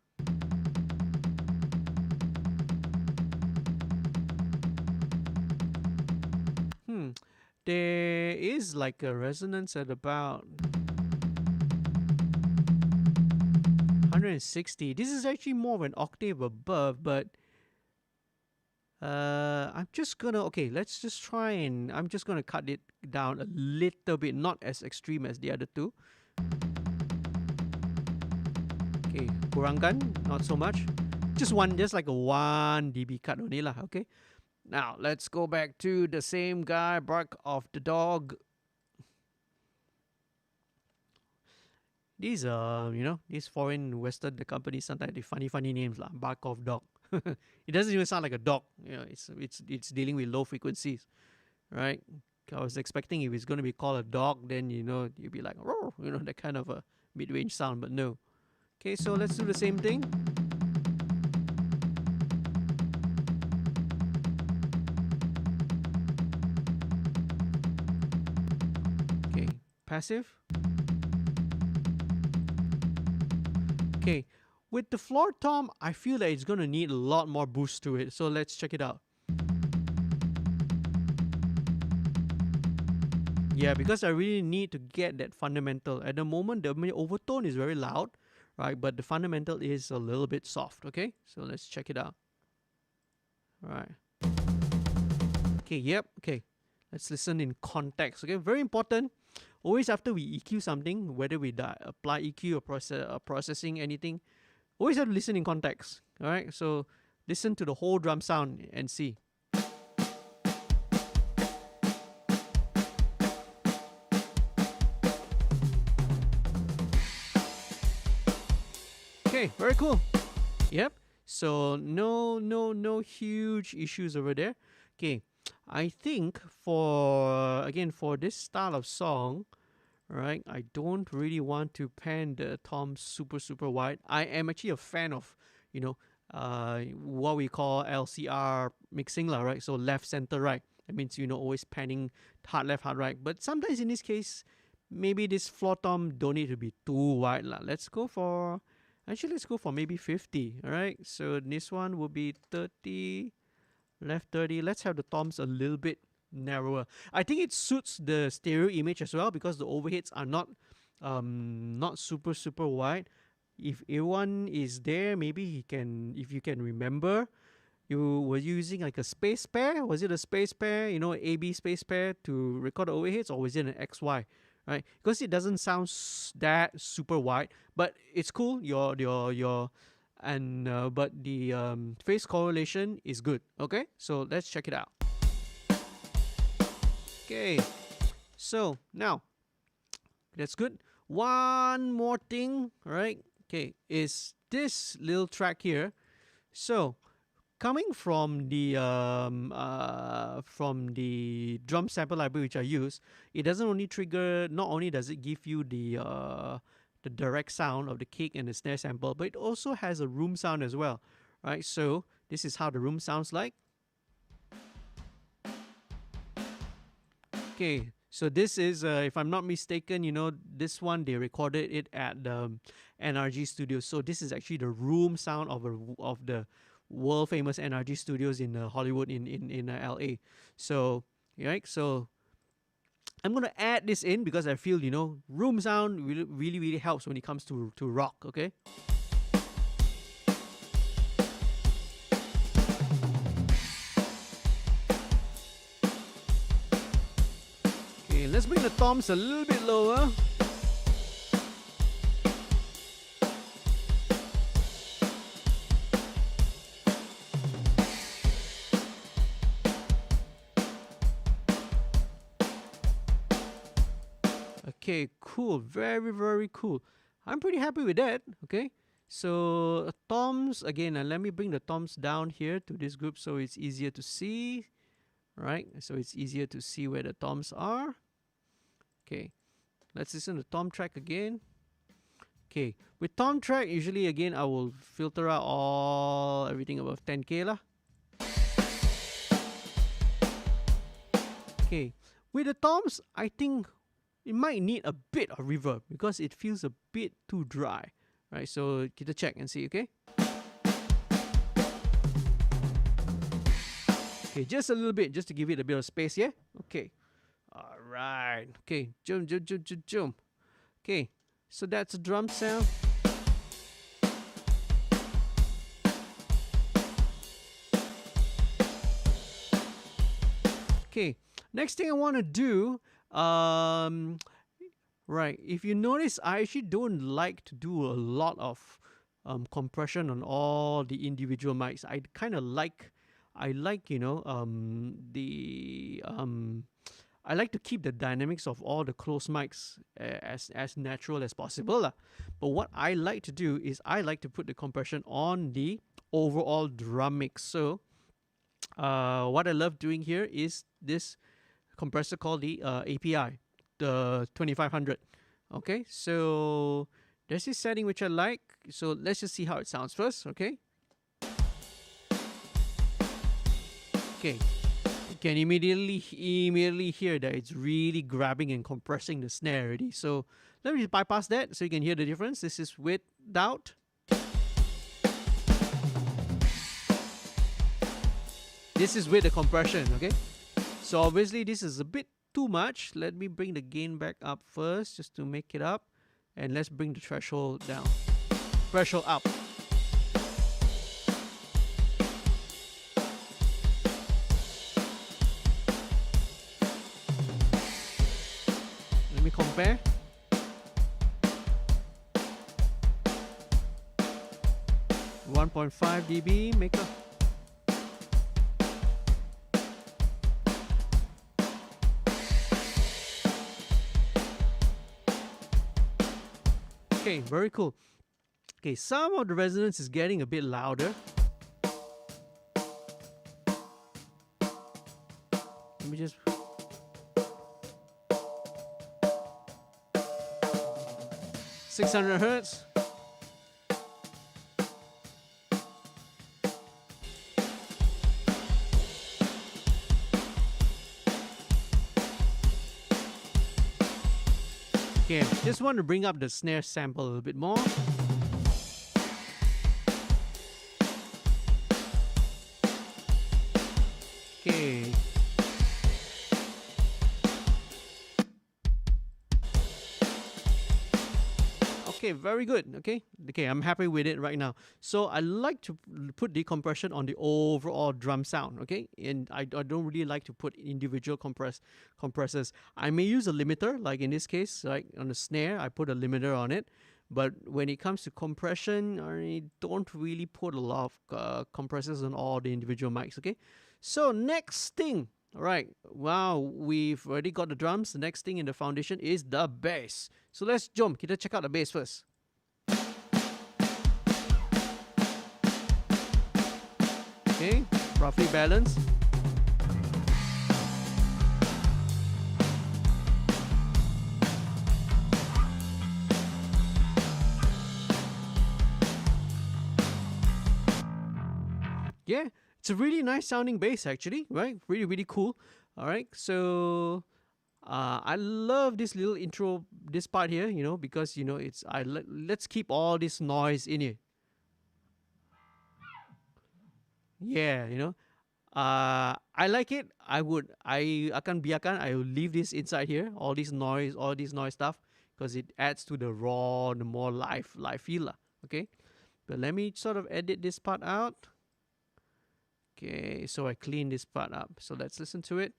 There is like a resonance at about 160. This is actually more of an octave above, but I'm just gonna, let's just try and I'm just gonna cut it down a little bit, not as extreme as the other two. Okay, kurangan, not so much. Just like a 1 dB cut only lah, okay? Now, let's go back to the same guy, Bark of the Dog. These, these foreign Western the companies, sometimes they funny names lah. Bark of Dog. It doesn't even sound like a dog. You know, it's dealing with low frequencies, right? I was expecting if it's going to be called a dog, then, you'd be like, roar, that kind of a mid-range sound, but no. Okay, so let's do the same thing. Passive. Okay, with the floor tom, I feel that it's going to need a lot more boost to it. So let's check it out. Yeah, because I really need to get that fundamental. At the moment, the overtone is very loud, right? But the fundamental is a little bit soft, okay? So let's check it out. All right. Okay, yep, okay. Let's listen in context, okay? Very important. Always after we EQ something, whether we apply EQ or processing anything, always have to listen in context. All right, so listen to the whole drum sound and see. Okay, very cool. Yep. So no huge issues over there. Okay. I think for this style of song, right, I don't really want to pan the tom super wide. I am actually a fan of, what we call LCR mixing, right? So left, center, right. That means, always panning hard left, hard right. But sometimes in this case, maybe this floor tom don't need to be too wide. Let's go for maybe 50, all right? So this one will be 30. Left 30. Let's have the toms a little bit narrower. I think it suits the stereo image as well because the overheads are not super wide. If everyone is there, maybe if you can remember, you were using like a space pair. Was it a space pair? AB space pair to record the overheads, or was it an XY? Right? Because it doesn't sound that super wide, but it's cool. But the phase correlation is good. Okay, so let's check it out. Okay, so now that's good. One more thing, right? Okay, is this little track here. So coming from the drum sample library which I use, it doesn't only trigger. Not only does it give you the direct sound of the kick and the snare sample, but it also has a room sound as well, right? So this is how the room sounds like. Okay, so this is, if I'm not mistaken, this one they recorded it at the NRG studios. So this is actually the room sound of the world famous NRG studios in Hollywood in LA. So right, so I'm gonna add this in because I feel room sound really helps when it comes to rock. Okay. Okay, let's bring the toms a little bit lower. Okay, cool. Very cool. I'm pretty happy with that. Okay, so toms again. Let me bring the toms down here to this group so it's easier to see. All right, so it's easier to see where the toms are. Okay, let's listen to tom track again. Okay, with tom track, usually again I will filter out everything above 10K lah. Okay, with the toms, I think it might need a bit of reverb because it feels a bit too dry, right? So kita check and see, okay? Okay, just a little bit, just to give it a bit of space, yeah? Okay, all right. Okay, jump. Okay, so that's a drum sound. Okay, next thing I want to do, right, if you notice, I actually don't like to do a lot of compression on all the individual mics. I kind of like, I like to keep the dynamics of all the close mics as natural as possible lah. But what I like to do is I like to put the compression on the overall drum mix. So what I love doing here is this compressor called the API, the 2500. Okay, so there's this setting which I like. So let's just see how it sounds first. Okay. Okay. You can immediately hear that it's really grabbing and compressing the snare already. So let me just bypass that so you can hear the difference. This is without. This is with the compression, okay? So obviously this is a bit too much. Let me bring the gain back up first just to make it up. And let's bring the threshold down. Threshold up. Let me compare. .5 dB, make a okay, very cool. Okay, some of the resonance is getting a bit louder. Let me just 600 hertz. Okay, just want to bring up the snare sample a little bit more. Okay. Okay, very good. Okay, I'm happy with it right now. So I like to put decompression on the overall drum sound. Okay, and I don't really like to put individual compressors. I may use a limiter, like in this case, like on the snare, I put a limiter on it. But when it comes to compression, I don't really put a lot of compressors on all the individual mics. Okay, so next thing. All right, wow, we've already got the drums. The next thing in the foundation is the bass. So let's jump. Kita check out the bass first. Okay, roughly balanced. Yeah, it's a really nice sounding bass actually, right? Really, really cool. All right, so I love this little intro, this part here, because it's let's keep all this noise in here. Yeah, I like it. I akan biarkan. I will leave this inside here, all this noise stuff, because it adds to the raw, the more live feel lah. Okay, but let me sort of edit this part out. Okay, so I clean this part up. So let's listen to it.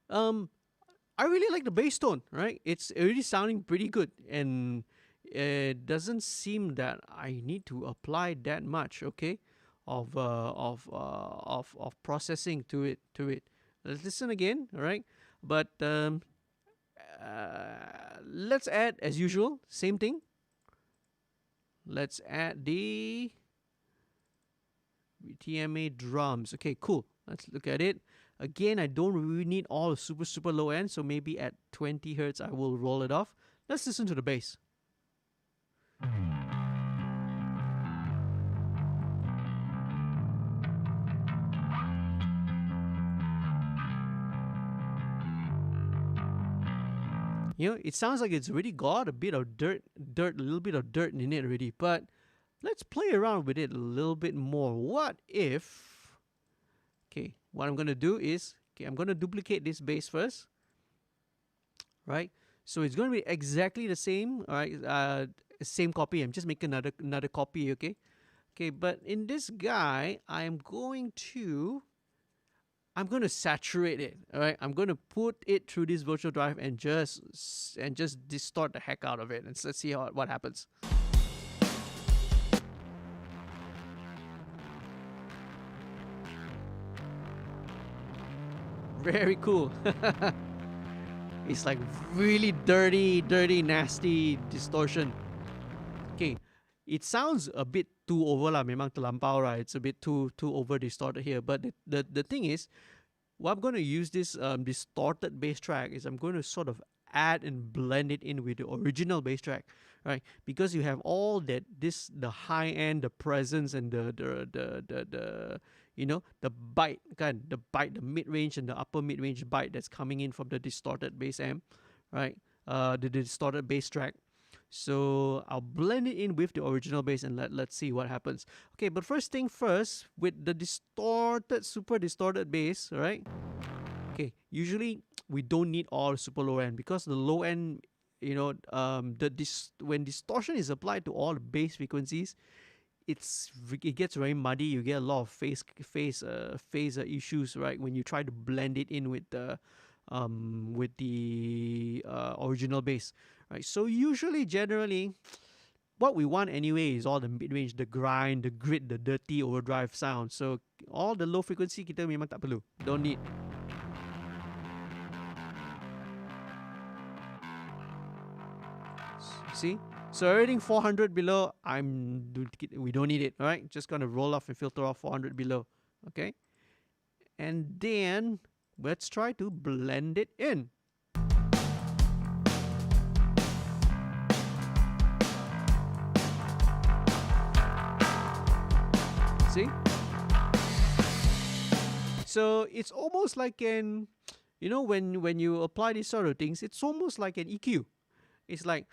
I really like the bass tone, right? It's already sounding pretty good, and it doesn't seem that I need to apply that much, okay, of processing to it. Let's listen again, all right? But let's add, as usual, same thing. Let's add the TMA drums. Okay, cool. Let's look at it. Again, I don't really need all super low end, so maybe at 20 hertz I will roll it off. Let's listen to the bass. You know, it sounds like it's already got a bit of dirt, a little bit of dirt in it already, but let's play around with it a little bit more. What if, okay, what I'm going to do is, okay, I'm going to duplicate this bass first, right? So it's going to be exactly the same, all right, same copy. I'm just making another copy, okay? Okay, but in this guy, I'm going to saturate it, all right? I'm going to put it through this virtual drive and just distort the heck out of it, and let's see what happens. Very cool. It's like really dirty, nasty distortion. Okay, it sounds a bit too over lah, memang terlampau, right? It's a bit too over distorted here. But the thing is, what I'm going to use this distorted bass track is I'm going to sort of add and blend it in with the original bass track, right? Because you have all that the high end, the presence, and the you know, the bite, the mid range and the upper mid range bite that's coming in from the distorted bass amp, right? The distorted bass track. So I'll blend it in with the original bass and let's see what happens. Okay, but first thing first, with the super distorted bass, right? Okay, usually we don't need all super low end, because the low end, you know, when distortion is applied to all the bass frequencies, it gets very muddy. You get a lot of phase issues, right? When you try to blend it in with the original bass, right? So usually, generally, what we want anyway is all the mid-range, the grind, the grit, the dirty overdrive sound. So all the low frequency kita memang tak perlu, don't need. See? So everything 400 below, we don't need it, all right? Just gonna roll off and filter off 400 below, okay? And then let's try to blend it in. See? So it's almost like an, you know, when you apply these sort of things, it's almost like an EQ. It's like,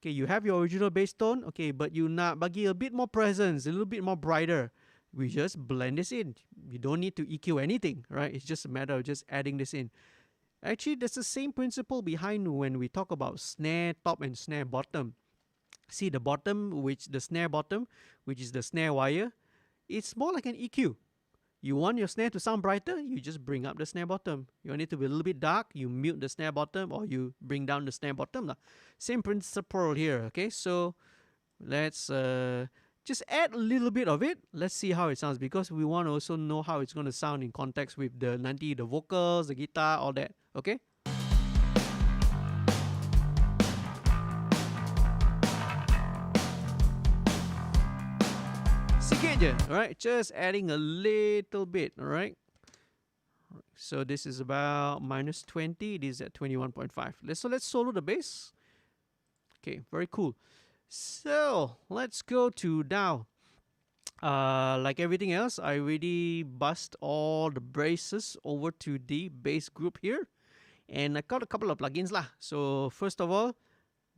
okay, you have your original bass tone, okay, but you nak bagi a bit more presence, a little bit more brighter. We just blend this in. You don't need to EQ anything, right? It's just a matter of just adding this in. Actually, that's the same principle behind when we talk about snare top and snare bottom. See, the snare bottom, which is the snare wire, it's more like an EQ. You want your snare to sound brighter, you just bring up the snare bottom. You want it to be a little bit dark, you mute the snare bottom, or you bring down the snare bottom lah. Same principle here, okay? So let's just add a little bit of it. Let's see how it sounds, because we want to also know how it's going to sound in context with the vocals, the guitar, all that, okay? Alright, just adding a little bit, alright? So this is about -20, this is at 21.5. Let's solo the bass. Okay, very cool. So let's go to now. Like everything else, I already bust all the braces over to the bass group here. And I got a couple of plugins lah. So first of all,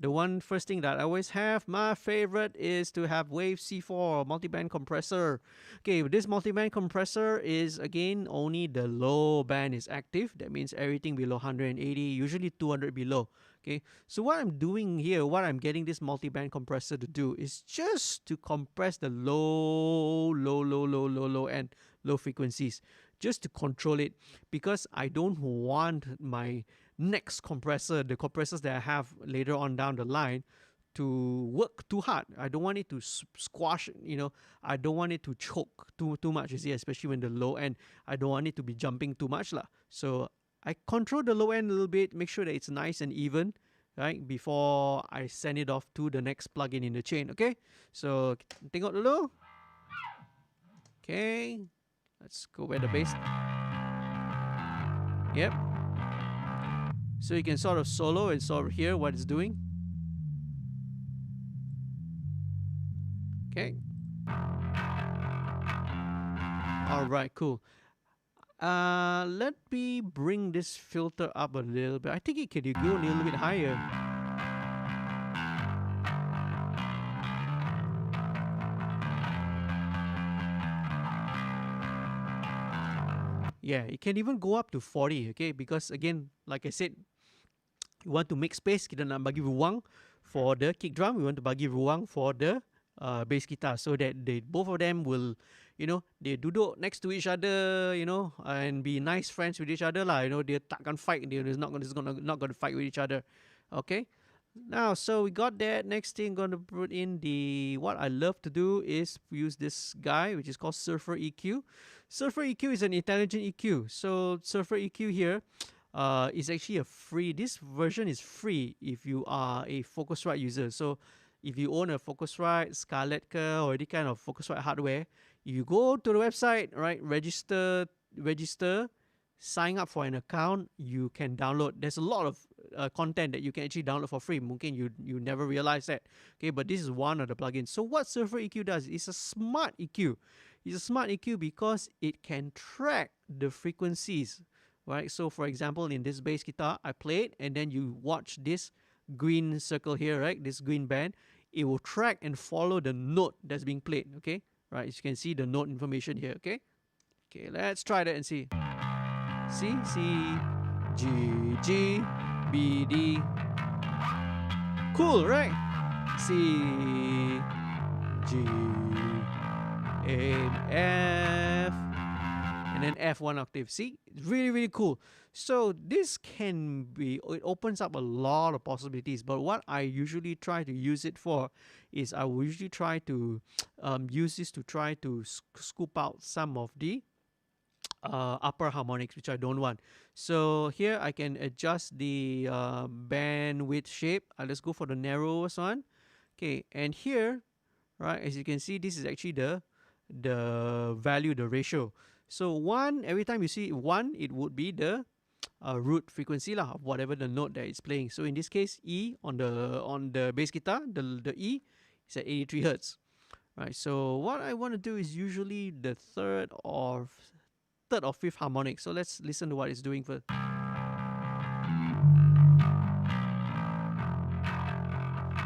the first thing that I always have, my favorite, is to have Wave C4 multiband compressor. Okay, this multiband compressor is, again, only the low band is active. That means everything below 180, usually 200 below. Okay, so what I'm doing here, what I'm getting this multiband compressor to do is just to compress the low end, low frequencies, just to control it, because I don't want my next compressor, the compressors that I have later on down the line, to work too hard. I don't want it to squash, you know, I don't want it to choke too much, you see, especially when the low end, I don't want it to be jumping too much lah. So I control the low end a little bit, make sure that it's nice and even, right, before I send it off to the next plugin in the chain, okay? So tengok dulu. Okay, let's go where the bass. Yep. So you can sort of solo and sort of hear what it's doing. Okay. All right, cool. Let me bring this filter up a little bit. I think it could go a little bit higher. Yeah, it can even go up to 40, okay? Because again, like I said, we want to make space. Kita nak bagi ruang for the kick drum. We want to bagi ruang for the bass guitar, so that both of them will, you know, they duduk next to each other, you know, and be nice friends with each other lah. You know, they takkan fight. They're not gonna fight with each other. Okay. Now, so we got that. Next thing, gonna put in the, what I love to do is use this guy, which is called Surfer EQ. Surfer EQ is an intelligent EQ. So Surfer EQ here is actually a free, this version is free if you are a Focusrite user. So if you own a Focusrite, Scarlett or any kind of Focusrite hardware, you go to the website, right, register, sign up for an account, you can download. There's a lot of content that you can actually download for free. Mungkin you never realize that. Okay, but this is one of the plugins. So what Surfer EQ does is a smart EQ. It's a smart EQ because it can track the frequencies, right? So for example, in this bass guitar, I play it, and then you watch this green circle here, right? This green band. It will track and follow the note that's being played, okay? Right, as you can see the note information here, okay? Okay, let's try that and see. C, C, G, G, B, D. Cool, right? C, G, and F, and then F one octave. See, it's really, really cool. So this can be, it opens up a lot of possibilities, but what I usually try to use it for is I will usually try to use this to try to scoop out some of the upper harmonics, which I don't want. So here I can adjust the bandwidth shape. Let's go for the narrowest one. Okay, and here, right, as you can see, this is actually the value, the ratio. So 1, every time you see 1, it would be the root frequency lah, of whatever the note that it's playing. So in this case, E on the bass guitar, the E is at 83 hertz. Right. So what I want to do is usually the third or fifth harmonic. So let's listen to what it's doing first.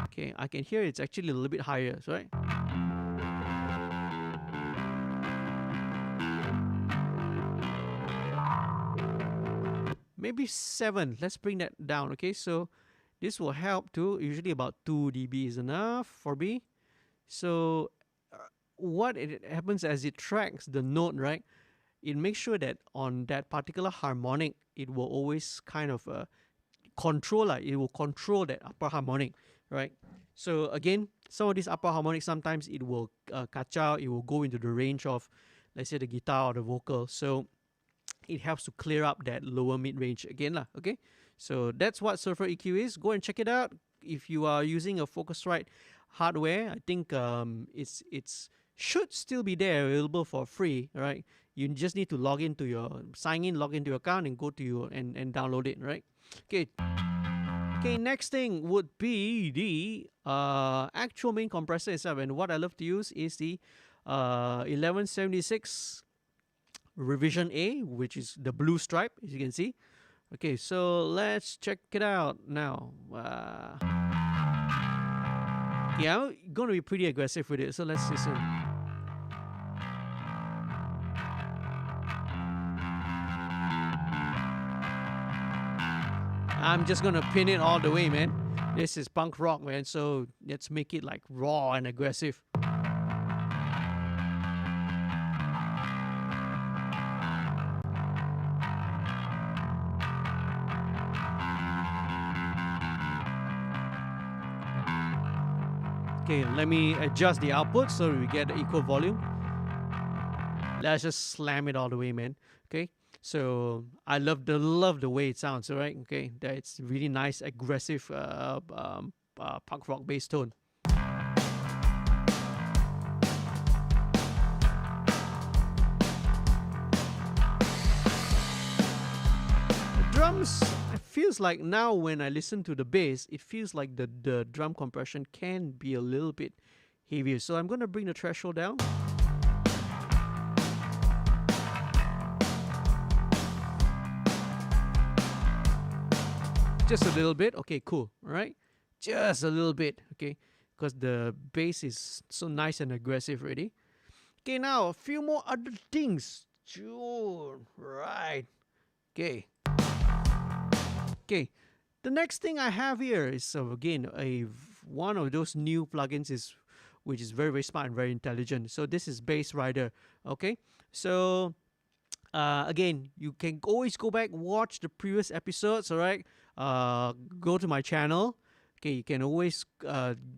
Okay, I can hear it's actually a little bit higher, right? Maybe 7. Let's bring that down. Okay, so this will help to, usually about 2 dB is enough for me. So what it happens as it tracks the note, right? It makes sure that on that particular harmonic, it will always kind of control, it will control that upper harmonic, right? So again, some of these upper harmonics, sometimes it will catch out, it will go into the range of, let's say, the guitar or the vocal. So it helps to clear up that lower mid-range again lah, okay? So that's what Surfer EQ is. Go and check it out. If you are using a Focusrite hardware, I think it's should still be there, available for free, right? You just need to log into your, sign in, log into your account, and go to your and download it, right? Okay. Okay, next thing would be the actual main compressor itself, and what I love to use is the 1176 Revision A, which is the blue stripe, as you can see. Okay, so let's check it out now. Yeah, I'm going to be pretty aggressive with it, so let's listen. I'm just going to pin it all the way, man. This is punk rock, man, so let's make it like raw and aggressive. Okay, let me adjust the output so we get the equal volume. Let's just slam it all the way, man. Okay, so I love the way it sounds. All right, okay, that's really nice, aggressive punk rock bass tone. drums, it feels like now when I listen to the bass, it feels like the drum compression can be a little bit heavier. So I'm going to bring the threshold down. Just a little bit. Okay, cool. All right. Just a little bit. Okay. Because the bass is so nice and aggressive already. Okay, now a few more other things. Sure. Right. Okay. Okay. The next thing I have here is again one of those new plugins which is very, very smart and very intelligent. So this is Bass Rider. Okay. So again, you can always go back, watch the previous episodes. All right. Go to my channel. Okay, you can always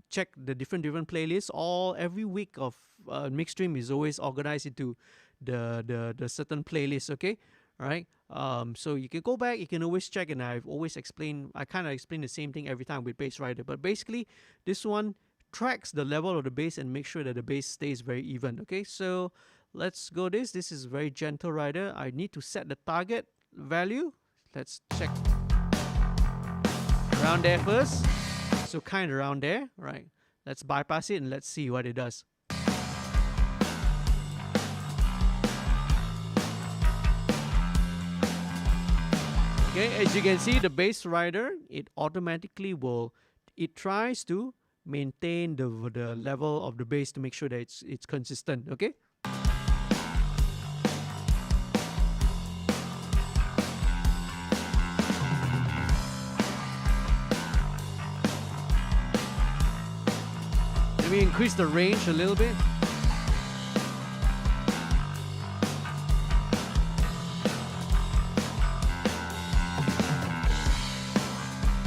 check the different playlists. Every week of MixStream is always organized into the certain playlists. Okay, all right. So you can go back. You can always check, and I kind of explain the same thing every time with Bass Rider. But basically, this one tracks the level of the bass and make sure that the bass stays very even. Okay, so let's go this. This is very gentle rider. I need to set the target value. Let's check. Around there first. So kind of around there, right? Let's bypass it and let's see what it does. Okay, as you can see, the bass rider, it automatically it tries to maintain the level of the bass to make sure that it's consistent, okay? Let me increase the range a little bit.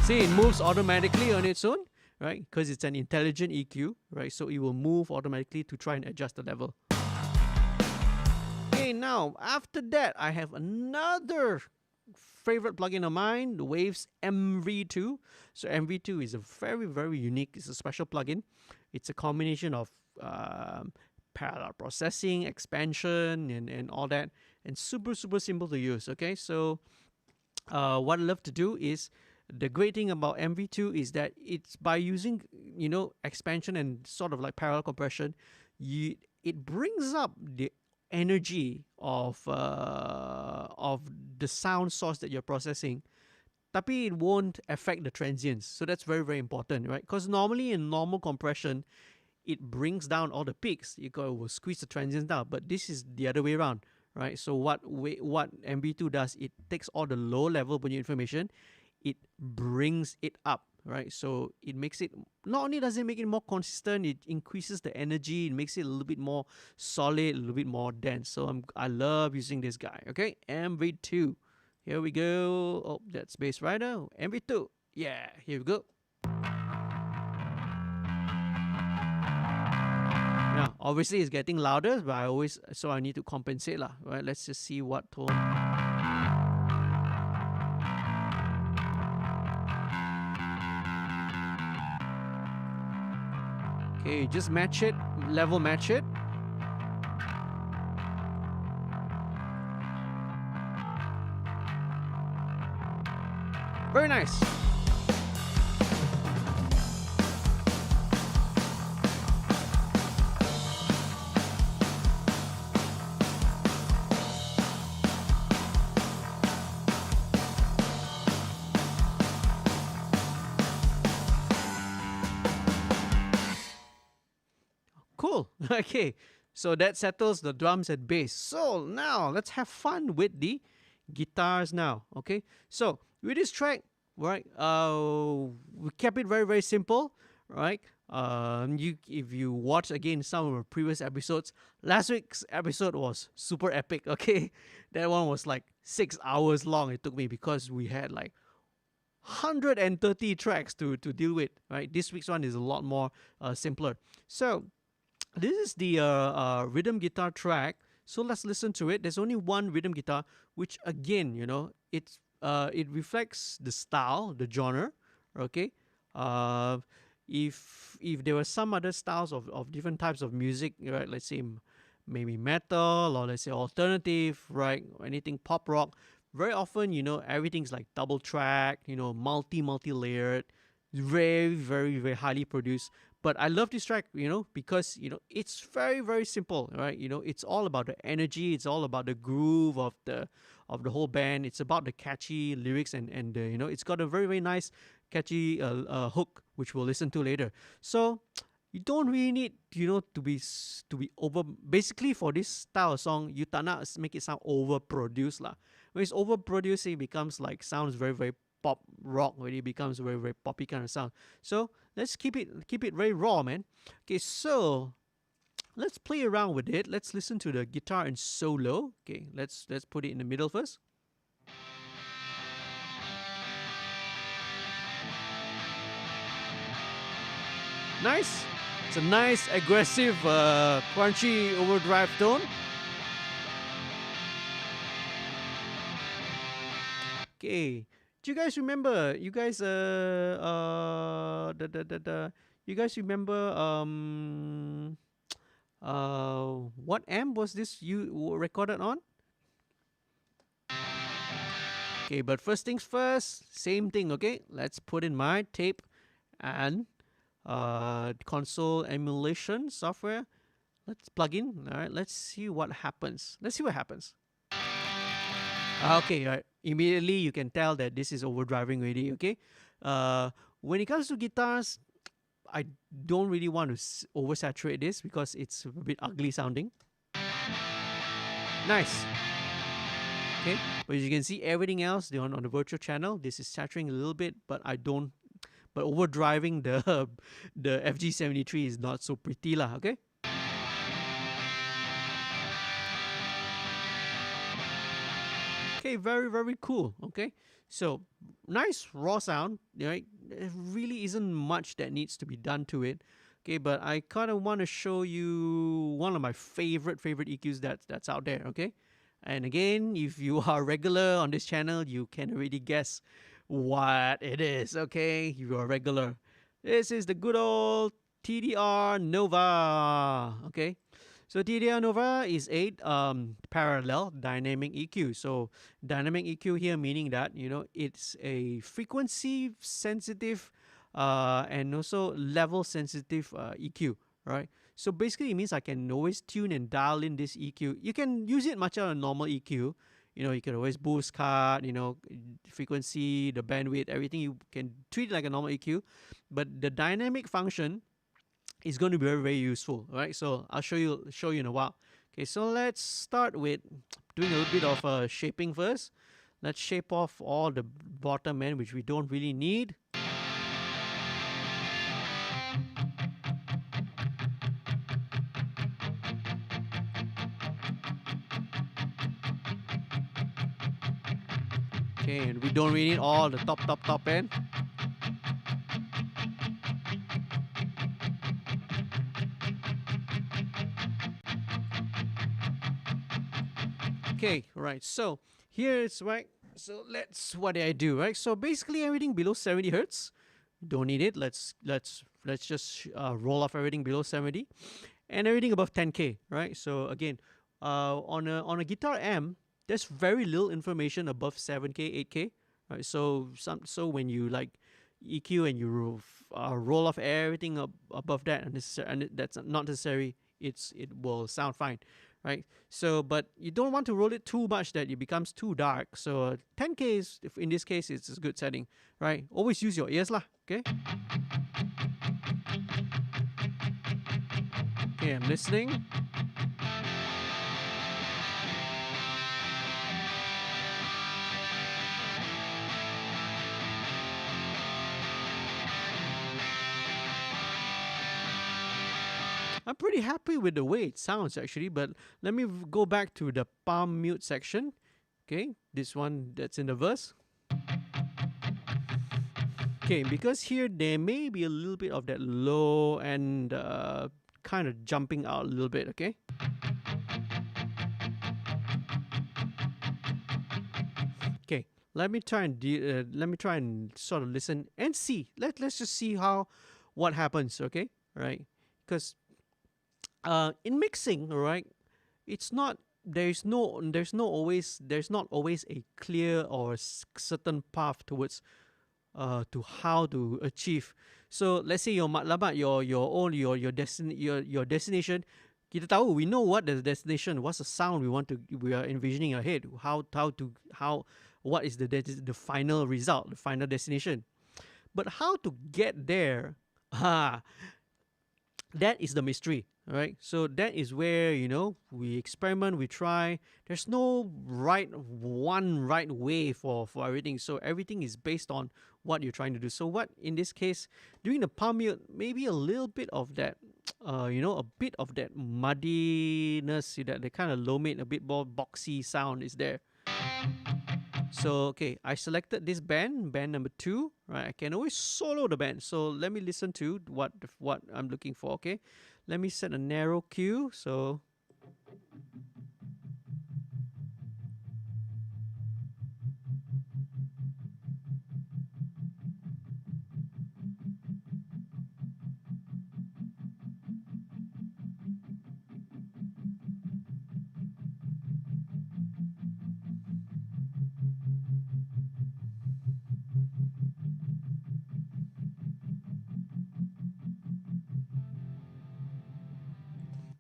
See, it moves automatically on its own, right? Because it's an intelligent EQ, right? So it will move automatically to try and adjust the level. Okay, now after that, I have another favorite plugin of mine, the Waves MV2. So MV2 is a very, very unique, it's a special plugin. It's a combination of parallel processing, expansion, and all that, and super, super simple to use, okay? So what I love to do is, the great thing about MV2 is that it's by using, expansion and sort of like parallel compression, it brings up the energy of the sound source that you're processing, tapi it won't affect the transients. So that's very, very important, right? Because normally in normal compression, it brings down all the peaks. You will squeeze the transients down, but this is the other way around, right? So what MV2 does, it takes all the low level audio information, it brings it up, right? So it makes it, not only does it make it more consistent, it increases the energy, it makes it a little bit more solid, a little bit more dense. So I love using this guy, okay? MV2. Here we go. Oh, that's Bass Rider. MV2. Yeah, here we go. Now, obviously it's getting louder, but I need to compensate lah, right? Let's just see what tone. Okay, just match it, level match it. Very nice. Cool. Okay, so that settles the drums and bass. So now let's have fun with the guitars now. Okay, so with this track, right, we kept it very, very simple, right? If you watch again some of our previous episodes, last week's episode was super epic. Okay, that one was like 6 hours long. It took me because we had like 130 tracks to deal with, right? This week's one is a lot more simpler. So this is the rhythm guitar track. So let's listen to it. There's only one rhythm guitar, which again, it reflects the style, the genre. Okay. If there were some other styles of different types of music, right? Let's say maybe metal, or let's say alternative, right? Or anything pop rock. very often, you know, everything's like double track, you know, multi-layered, very, very, very highly produced. But I love this track, you know, because, you know, it's very, very simple, right? You know, it's all about the energy, it's all about the groove of the whole band. It's about the catchy lyrics and you know, it's got a very, very nice catchy hook, which we'll listen to later. So you don't really need, you know, to be over. Basically, for this style of song, you tak nak make it sound overproduced lah. When it's overproduced, it becomes like sounds very, very pop rock. When it becomes very, very poppy kind of sound. So let's keep it very raw, man. Okay, so let's play around with it. Let's listen to the guitar in solo. Okay, let's put it in the middle first. Nice. It's a nice, aggressive, crunchy overdrive tone. Okay. Do you guys remember? You guys you guys remember what amp was this you recorded on? Okay, but first things first, same thing, okay? Let's put in my tape and console emulation software. Let's plug in. All right, let's see what happens. Okay, right. Immediately you can tell that this is overdriving already, okay? When it comes to guitars, I don't really want to oversaturate this because it's a bit ugly sounding. Nice. Okay, but as you can see, everything else on the virtual channel, this is saturating a little bit, but I don't. But overdriving the FG73 is not so pretty lah. Okay. Okay, very, very cool. Okay, so nice raw sound. Right, there really isn't much that needs to be done to it. Okay, but I kind of want to show you one of my favorite EQs that's out there. Okay, and again, if you are regular on this channel, you can already guess what it is. Okay, you are regular. This is the good old TDR Nova. Okay, so TDR Nova is a parallel dynamic EQ. So dynamic EQ here meaning that, you know, it's a frequency sensitive and also level sensitive EQ, right? So basically it means I can always tune and dial in this EQ. You can use it much like a normal EQ. You know, you can always boost cut, you know, frequency, the bandwidth, everything. You can treat it like a normal EQ. But the dynamic function is going to be very, very useful. All right, so I'll show you in a while. Okay, so let's start with doing a little bit of shaping first. Let's shape off all the bottom end, which we don't really need. Okay, and we don't really need all the top end. Okay, right. So here it's right. So what did I do, right? So basically everything below 70 hertz, don't need it. Let's just roll off everything below 70, and everything above 10K, right? So again, on a guitar amp, there's very little information above 7K, 8K, right? So when you like EQ and you roll off everything above that, and that's not necessary, it will sound fine, right? So but you don't want to roll it too much that it becomes too dark. So 10K is, if in this case, it's a good setting, right? Always use your ears lah, okay? Okay, I'm listening. I'm pretty happy with the way it sounds actually, but let me go back to the palm mute section. Okay, this one that's in the verse. Okay, because here there may be a little bit of that low and kind of jumping out a little bit, okay? Okay, let me try and sort of listen and see. Let's just see what happens, okay? Right? Because in mixing, all right, it's not there's not always a clear or certain path towards to how to achieve. So let's say your matlamat, your destination. Kita tahu, we know what the destination, what's the sound we are envisioning in our head, what is the final result, the final destination. But how to get there, that is the mystery, right? So that is where, we experiment, we try. There's no one right way for everything. So everything is based on what you're trying to do. So what, in this case, during the palm mute, maybe a little bit of that, a bit of that muddiness, that the kind of low mid, a bit more boxy sound is there. So, okay, I selected this band number 2, right? I can always solo the band. So let me listen to what I'm looking for, okay? Let me set a narrow cue, so...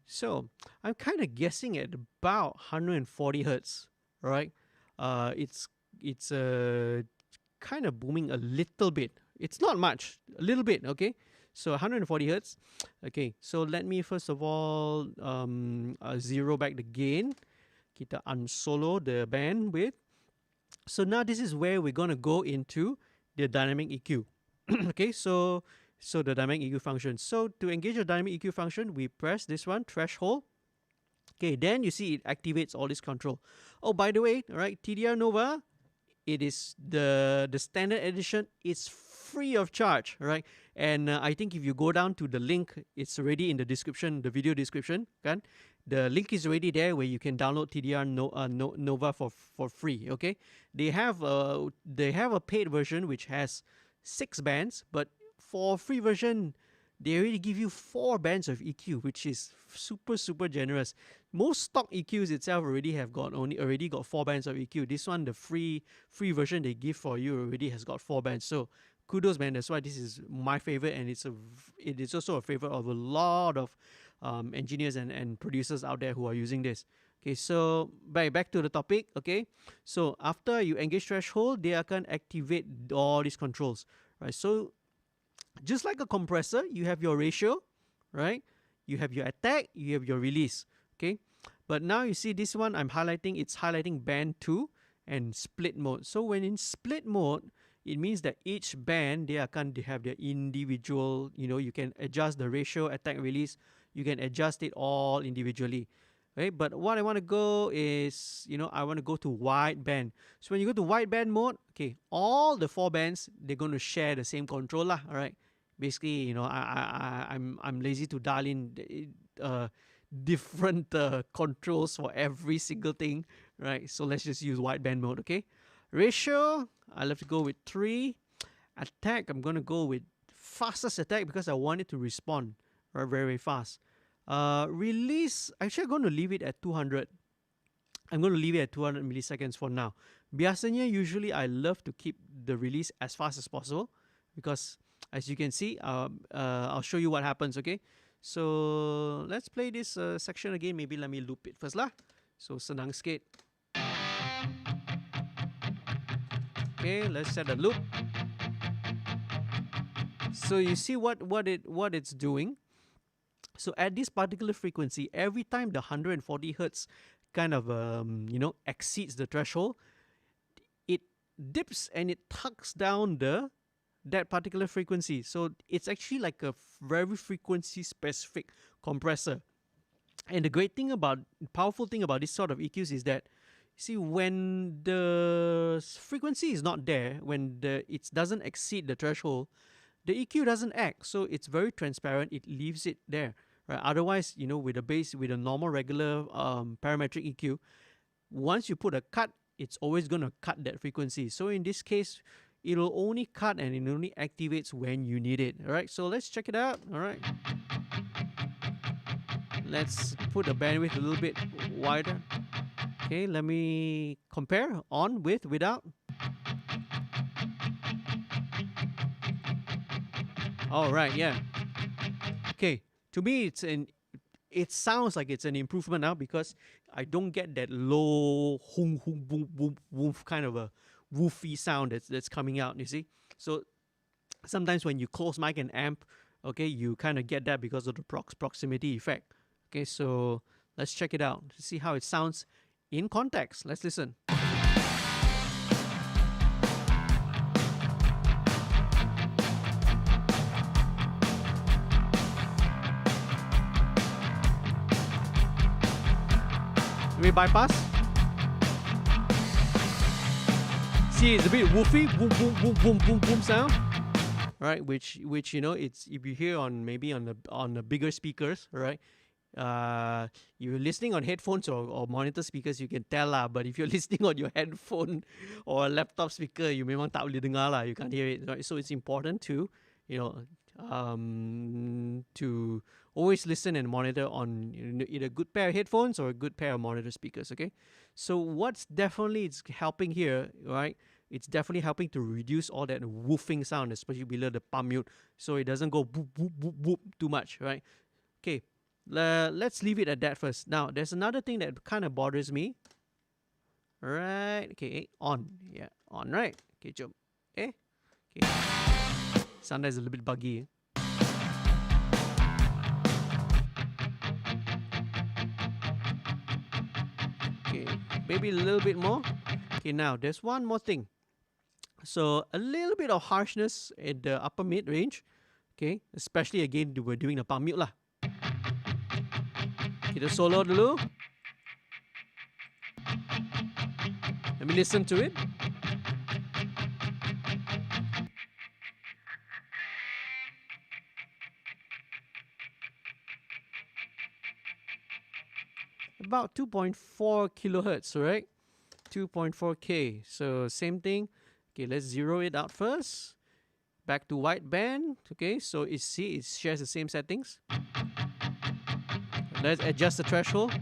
So I'm kind of guessing at about 140 hertz, right? It's kind of booming a little bit. It's not much, a little bit, okay? So 140 hertz. Okay, so let me first of all zero back the gain. Kita unsolo the bandwidth. So now this is where we're gonna go into the dynamic EQ. Okay, so the dynamic EQ function. So to engage the dynamic EQ function, we press this one, threshold. Okay, then you see it activates all this control. Oh, by the way, all right, TDR Nova, it is the standard edition. It's free of charge, right? And I think if you go down to the link, it's already in the description, the video description. Kan? The link is already there where you can download TDR Nova for free. Okay, they have a paid version which has 6 bands, but for free version, they already give you 4 bands of EQ, which is super generous. Most stock EQs itself already got 4 bands of EQ. This one, the free version they give for you, already has got 4 bands. So kudos, man. That's why this is my favorite, and it is also a favorite of a lot of engineers and producers out there who are using this. Okay, so back to the topic. Okay, so after you engage threshold, they can activate all these controls, right? So just like a compressor, you have your ratio, right? You have your attack, you have your release, okay? But now you see this one, it's highlighting band 2 and split mode. So when in split mode, it means that each band, they have their individual, you can adjust the ratio, attack, release, you can adjust it all individually. Okay, but what I want to go is, I want to go to wide band. So when you go to wide band mode, okay, all the 4 bands, they're going to share the same controller, all right? Basically, I'm lazy to dial in different controls for every single thing, right? So let's just use wide band mode, okay? Ratio, I love to go with 3. Attack, I'm going to go with fastest attack because I want it to respond very, very fast. Release, actually I'm going to leave it at 200. I'm going to leave it at 200 milliseconds for now. Biasanya, usually I love to keep the release as fast as possible because as you can see, I'll show you what happens, okay? So let's play this section again. Maybe let me loop it first lah. So senang sikit. Okay, let's set a loop. So you see what it's doing. So at this particular frequency, every time the 140 hertz kind of exceeds the threshold, it dips and it tucks down that particular frequency. So it's actually like a very frequency specific compressor. And the powerful thing about this sort of EQs is that, see, when the frequency is not there, when it doesn't exceed the threshold, the EQ doesn't act. So it's very transparent. It leaves it there. Right? Otherwise, with a normal regular parametric EQ, once you put a cut, it's always going to cut that frequency. So in this case, it'll only cut and it only activates when you need it. All right, so let's check it out. All right, let's put the bandwidth a little bit wider. Okay, let me compare on with without. All right, yeah. Okay, to me it sounds like it's an improvement now because I don't get that low hung hung boom boom woof kind of a woofy sound that's coming out, you see. So sometimes when you close mic and amp, okay, you kind of get that because of the proximity effect. Okay, so let's check it out to see how it sounds in context. Let's listen. We bypass. See, it's a bit woofy, boom, boom, boom, boom, boom, boom sound, right? Which you know, it's if you hear on maybe on the bigger speakers, right? You're listening on headphones or monitor speakers, you can tell lah. But if you're listening on your headphone or a laptop speaker, you memang tak boleh dengar lah. You can't hear it, right? So it's important to, you know, to always listen and monitor on either a good pair of headphones or a good pair of monitor speakers. Okay, so what's definitely it's helping here, right? It's definitely helping to reduce all that woofing sound, especially below the palm mute, so it doesn't go boop boop boop boop too much, right? Okay, let's leave it at that first. Now there's another thing that kind of bothers me. Right? Okay, on, yeah, on, right? Okay, jump. Okay. Sometimes a little bit buggy. Okay, maybe a little bit more. Okay, now there's one more thing. So a little bit of harshness at the upper mid range. Okay, especially again we're doing the palm mute lah. Kita solo dulu. Let me listen to it. About 2.4 kilohertz, right? 2.4K. So same thing. Okay, let's zero it out first. Back to wideband. Okay, so it shares the same settings. Let's adjust the threshold.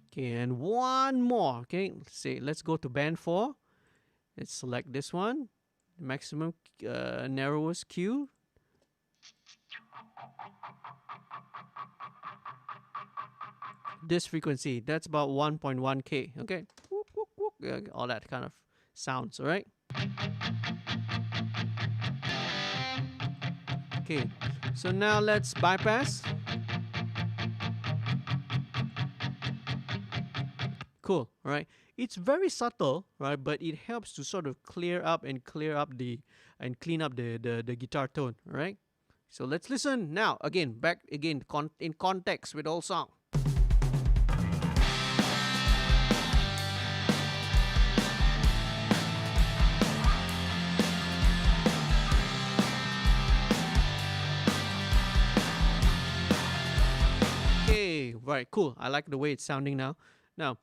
Okay, and one more. Okay, let's go to band 4. Let's select this one. Maximum narrowest Q. This frequency, that's about 1.1K. Okay, all that kind of sounds. All right. Okay, so now let's bypass. Cool. All right. It's very subtle, right? But it helps to sort of clean up the guitar tone. All right. So let's listen now. Back again in context with all song. Okay, right, cool. I like the way it's sounding now. Now,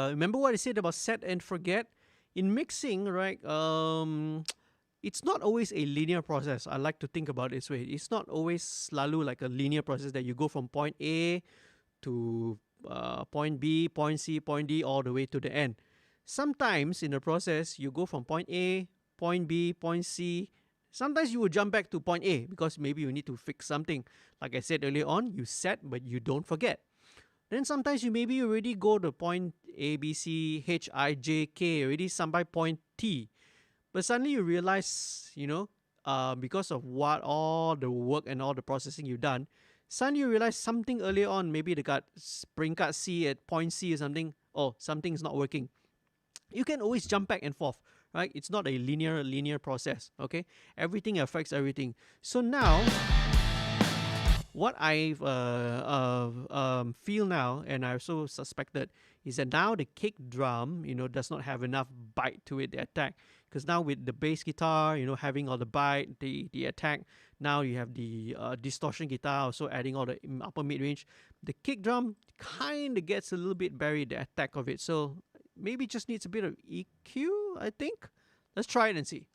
remember what I said about set and forget? In mixing, right, it's not always a linear process. I like to think about it this way. It's not always selalu like a linear process that you go from point A to point B, point C, point D, all the way to the end. Sometimes in the process, you go from point A, point B, point C. Sometimes you will jump back to point A because maybe you need to fix something. Like I said earlier on, you set, but you don't forget. Then sometimes you maybe already go to point A, B, C, H, I, J, K, already somebody point T. But suddenly you realize, you know, because of what all the work and all the processing you've done, suddenly you realize something earlier on, maybe they got peringkat C at point C or something, oh, something's not working. You can always jump back and forth, right? It's not a linear process, okay? Everything affects everything. So now, what I feel now, and I also suspected, is that now the kick drum, you know, does not have enough bite to it, the attack. Because now with the bass guitar, you know, having all the bite, the attack, now you have the distortion guitar also adding all the upper mid-range. The kick drum kind of gets a little bit buried, the attack of it. So maybe just needs a bit of EQ, I think. Let's try it and see.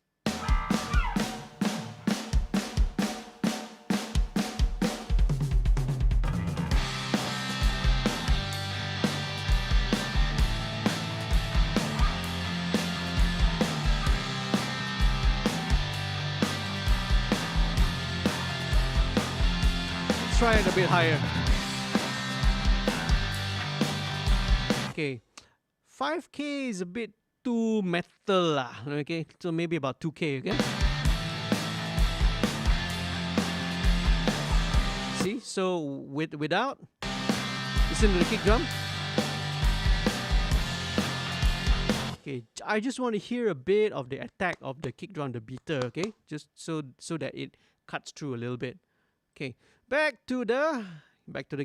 try it a bit higher. Okay, 5K is a bit too metal lah. Okay, so maybe about 2K. Okay. See, so without, listen to the kick drum. Okay, I just want to hear a bit of the attack of the kick drum, the beater. Okay, just so that it cuts through a little bit. Okay, back to the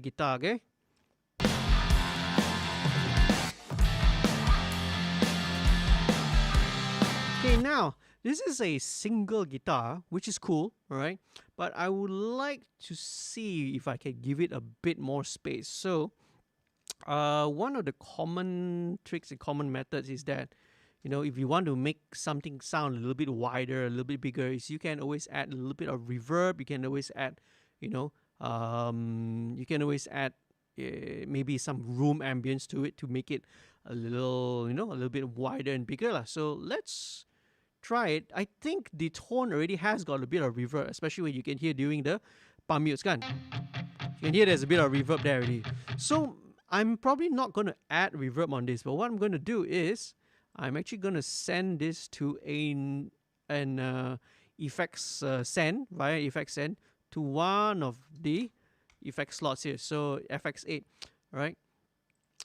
guitar. Okay. Okay, now this is a single guitar, which is cool, alright? But I would like to see if I can give it a bit more space. So, one of the common tricks and common methods is that, you know, if you want to make something sound a little bit wider, a little bit bigger, is you can always add a little bit of reverb. You can always add, maybe some room ambience to it to make it a little, a little bit wider and bigger lah. So let's try it. I think the tone already has got a bit of reverb, especially when you can hear during the palm mutes kan. You can hear there's a bit of reverb there already. So I'm probably not going to add reverb on this, but what I'm going to do is I'm actually going to send this to an effects send via effects send to one of the effect slots here. So FX8, right?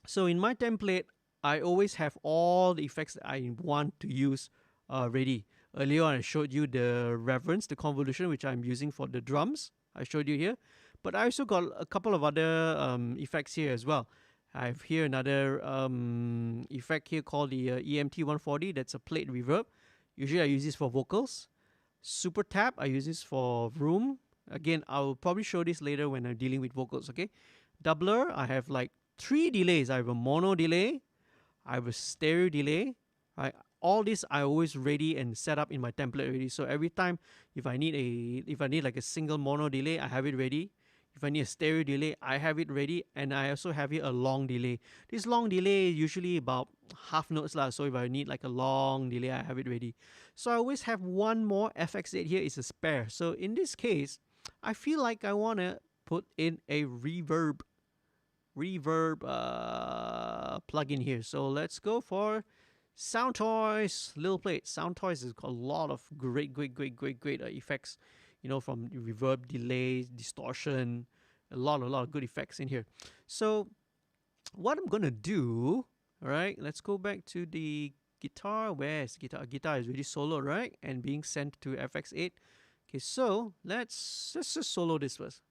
So in my template, I always have all the effects that I want to use ready. Earlier on, I showed you the reverence, the convolution, which I'm using for the drums. I showed you here. But I also got a couple of other effects here as well. I have here another effect here called the EMT140. That's a plate reverb. Usually I use this for vocals. Super tap, I use this for room. Again, I'll probably show this later when I'm dealing with vocals, okay? Doubler, I have like 3 delays. I have a mono delay, I have a stereo delay, right? All this I always ready and set up in my template already. So every time if I need like a single mono delay, I have it ready. If I need a stereo delay, I have it ready, and I also have here a long delay. This long delay is usually about half notes lah. So if I need like a long delay, I have it ready. So I always have one more FX8 here is a spare. So in this case, I feel like I want to put in a reverb plugin here. So let's go for Sound Toys, Lil Plate. Sound Toys has got a lot of great effects, from reverb, delay, distortion, a lot of good effects in here. So what I'm gonna do, all right, let's go back to the guitar. Where's the guitar? Guitar is already solo, right? And being sent to FX8. Okay, so let's just solo this first.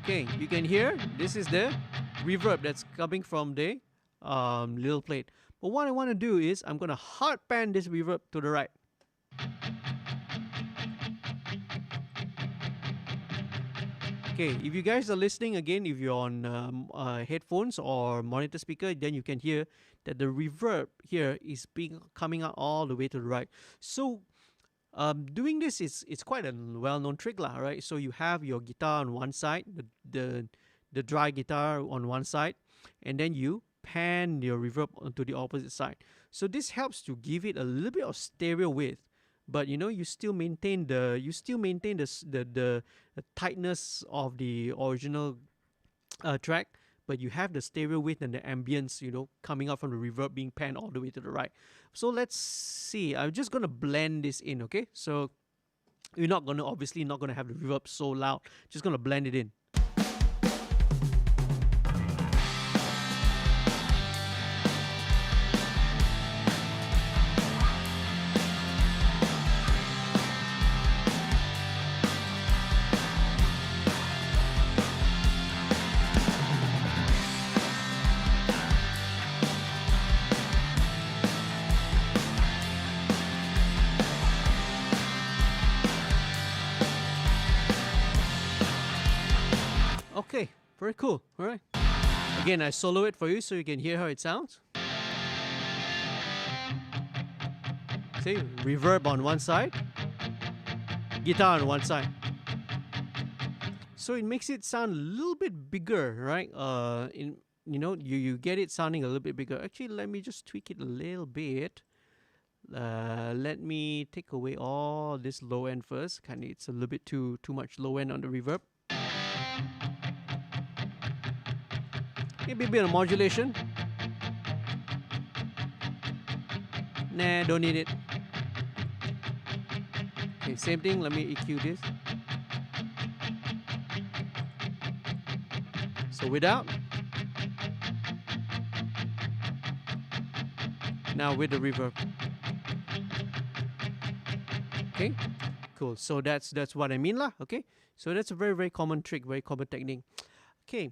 Okay, you can hear this is the reverb that's coming from the little plate. But what I want to do is I'm going to hard pan this reverb to the right. Okay, if you guys are listening again, if you're on headphones or monitor speaker, then you can hear that the reverb here is coming out all the way to the right. So doing this it's quite a well-known trick lah, right? So you have your guitar on one side, the dry guitar on one side, and then you pan your reverb onto the opposite side. So this helps to give it a little bit of stereo width, but you still maintain the tightness of the original track, but you have the stereo width and the ambience, coming out from the reverb being panned all the way to the right. So let's see. I'm just gonna blend this in, okay? So you're obviously not gonna have the reverb so loud. Just gonna blend it in. Okay, very cool. All right. Again, I solo it for you so you can hear how it sounds. See, reverb on one side, guitar on one side. So it makes it sound a little bit bigger, right? You get it sounding a little bit bigger. Actually, let me just tweak it a little bit. Let me take away all this low end first. It's a little bit too much low end on the reverb. Maybe a bit of modulation. Nah, don't need it. Okay, same thing. Let me EQ this. So without. Now with the reverb. Okay, cool. So that's what I mean lah. Okay, so that's a very common trick, very common technique. Okay,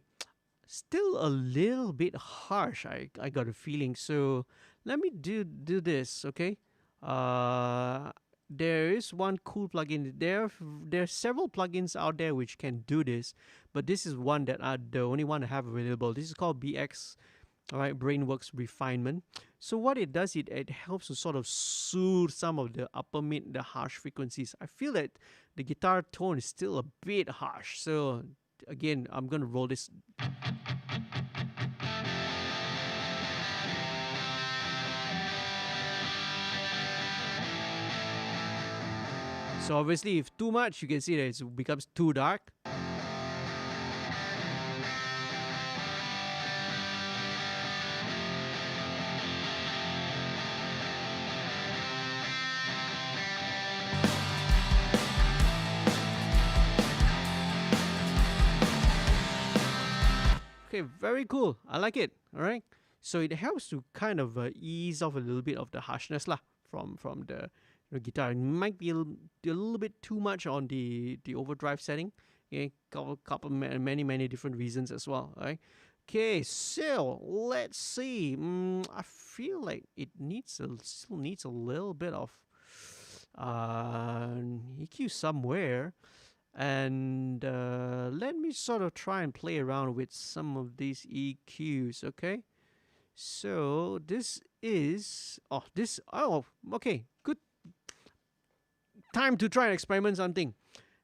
still a little bit harsh. I got a feeling. So let me do this. Okay, there is one cool plugin. There's several plugins out there which can do this, but this is one that are the only one I have available. This is called BX. All right, Brainworks Refinement. So what it does, it helps to sort of soothe some of the upper mid, the harsh frequencies. I feel that the guitar tone is still a bit harsh. So again, I'm gonna roll this. So obviously, if too much, you can see that it becomes too dark. Okay, very cool. I like it. All right. So it helps to kind of ease off a little bit of the harshness lah from the guitar. It might be a little bit too much on the overdrive setting. Okay, couple many different reasons as well. All right. Okay, so let's see. I feel like it still needs a little bit of EQ somewhere. And let me sort of try and play around with some of these EQs, okay? So this is, okay, good. Time to try and experiment something.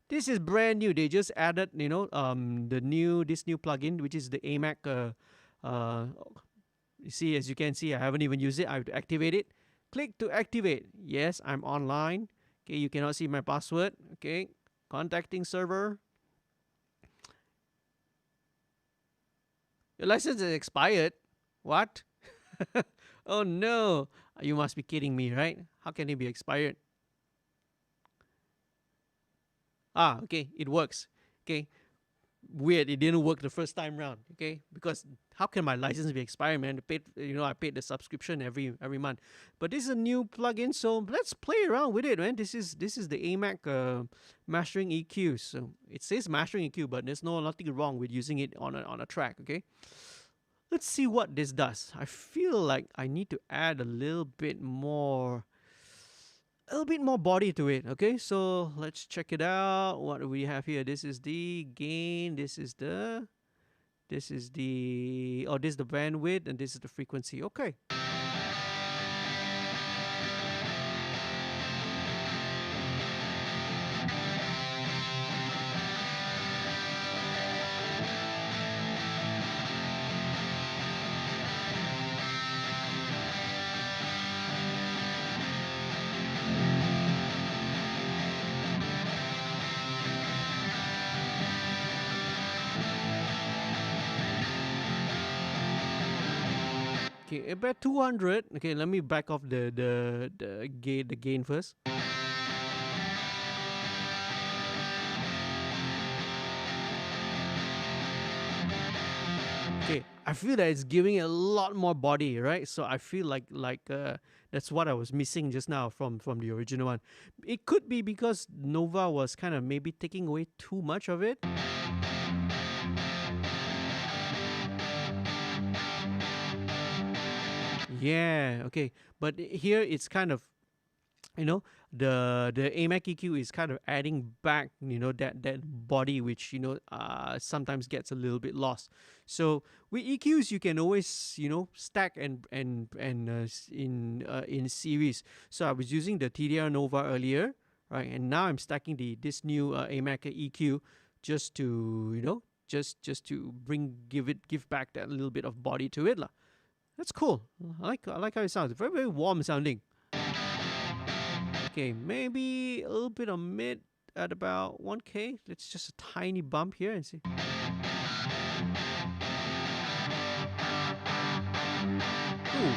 This is brand new. They just added, this new plugin, which is the AMAC. You see, as you can see, I haven't even used it. I have to activate it. Click to activate. Yes, I'm online. Okay, you cannot see my password. Okay. Contacting server. Your license is expired. What? Oh no. You must be kidding me, right? How can it be expired? Okay, it works. Okay. Weird, it didn't work the first time round. Okay, because how can my license be expired, man? I paid the subscription every month. But this is a new plugin, so let's play around with it, man. This is the AMAC mastering EQ. So it says mastering EQ, but there's nothing wrong with using it on a track. Okay, let's see what this does. I feel like I need to add a little bit more body to it. Okay, so let's check it out. What do we have here? This is the gain, this is the bandwidth, and this is the frequency. Okay. Okay, about 200. Okay, let me back off the gain first. Okay, I feel that it's giving it a lot more body, right? So I feel like that's what I was missing just now from the original one. It could be because Nova was kind of maybe taking away too much of it. Yeah, okay. But here it's kind of, the AMAC EQ is kind of adding back, that body which, sometimes gets a little bit lost. So with EQs, you can always, stack and in series. So I was using the TDR Nova earlier, right? And now I'm stacking this new AMAC EQ just to, just to give back that little bit of body to it lah. That's cool. I like how it sounds. Very warm sounding. Okay, maybe a little bit of mid at about 1K. Let's just a tiny bump here and see. Ooh.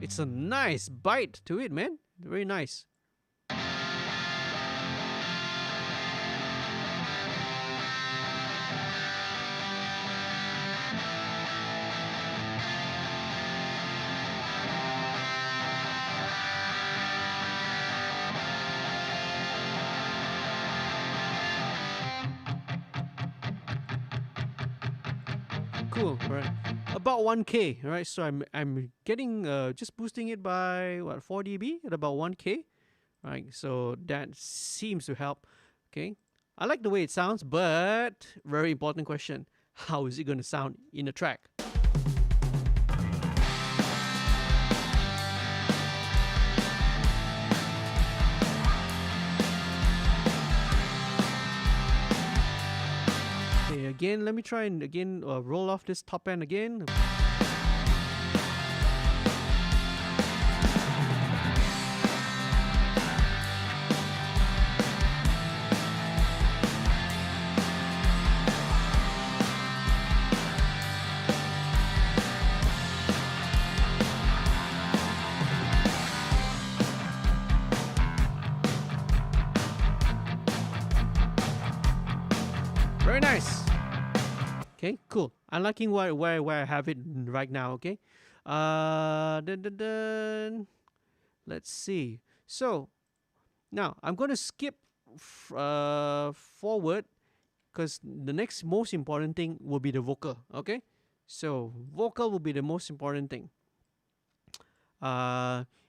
It's a nice bite to it, man. Very nice. Cool, right? About 1K, right? So I'm getting just boosting it by what 4 dB at about 1K, right? So that seems to help. Okay, I like the way it sounds, but very important question: how is it going to sound in a track? Okay, again, let me try and again roll off this top end again. Very nice. Okay, cool. I'm liking where I have it right now. Okay, let's see. So now I'm going to skip forward because the next most important thing will be the vocal. Okay, so vocal will be the most important thing.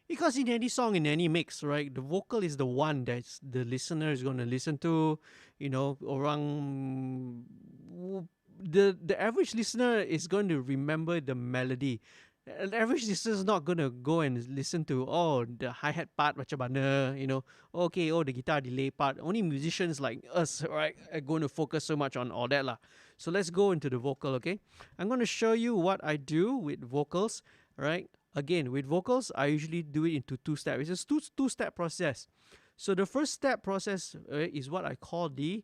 Because in any song, in any mix, right, the vocal is the one that the listener is going to listen to. You know, orang the average listener is going to remember the melody. The average listener is not going to go and listen to the hi-hat part macam mana, you know, okay, the guitar delay part. Only musicians like us, right, are going to focus so much on all that lah. So let's go into the vocal, okay? I'm going to show you what I do with vocals, right? Again, with vocals, I usually do it into two steps. It's a two-step process. So the first step process is what I call the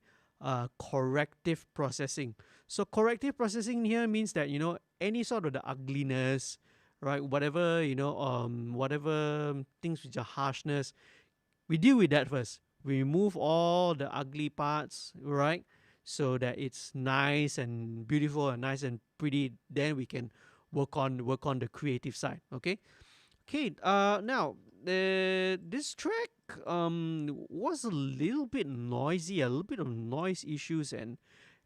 corrective processing. So corrective processing here means that, you know, any sort of the ugliness, right, whatever, you know, whatever things which are harshness, we deal with that first. We remove all the ugly parts, right, so that it's nice and beautiful and nice and pretty. Then we can work on the creative side. Okay. Now this track was a little bit noisy, a little bit of noise issues and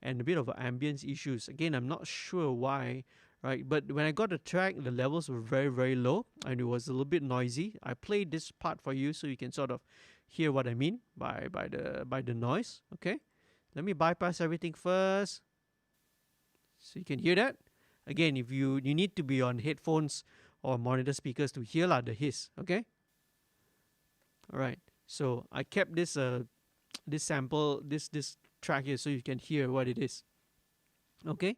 a bit of ambience issues. Again, I'm not sure why, right? But when I got the track, the levels were very, very low and it was a little bit noisy. I played this part for you so you can sort of hear what I mean by the noise. Okay, let me bypass everything first so you can hear that. Again, if you need to be on headphones or monitor speakers to hear the hiss. Okay. All right. So I kept this this sample, this track here so you can hear what it is. Okay.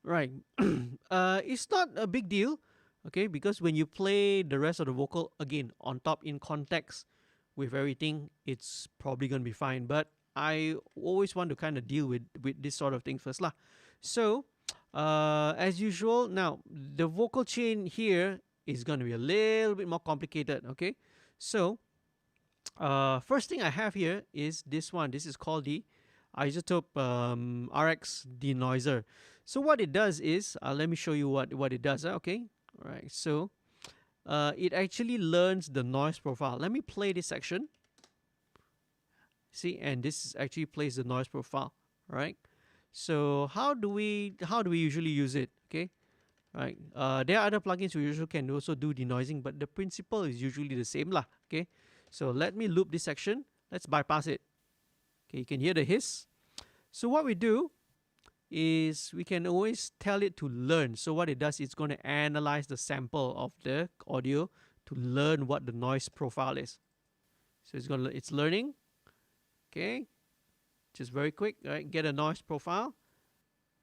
Right. It's not a big deal. Okay, because when you play the rest of the vocal again on top in context with everything, it's probably gonna be fine. But I always want to kind of deal with this sort of thing first lah. So as usual, now the vocal chain here is going to be a little bit more complicated. Okay, so first thing I have here is this one. This is called the Isotope RX denoiser. So what it does is, let me show you what it does. Okay, all right. So it actually learns the noise profile. Let me play this section. See, and this actually plays the noise profile. Right. So how do we usually use it? Okay, right. There are other plugins we usually can also do denoising, but the principle is usually the same lah. Okay, so let me loop this section. Let's bypass it. Okay, you can hear the hiss. So what we do is we can always tell it to learn. So what it does, it's going to analyze the sample of the audio to learn what the noise profile is. So it's learning. Okay. Just very quick, right? Get a noise profile,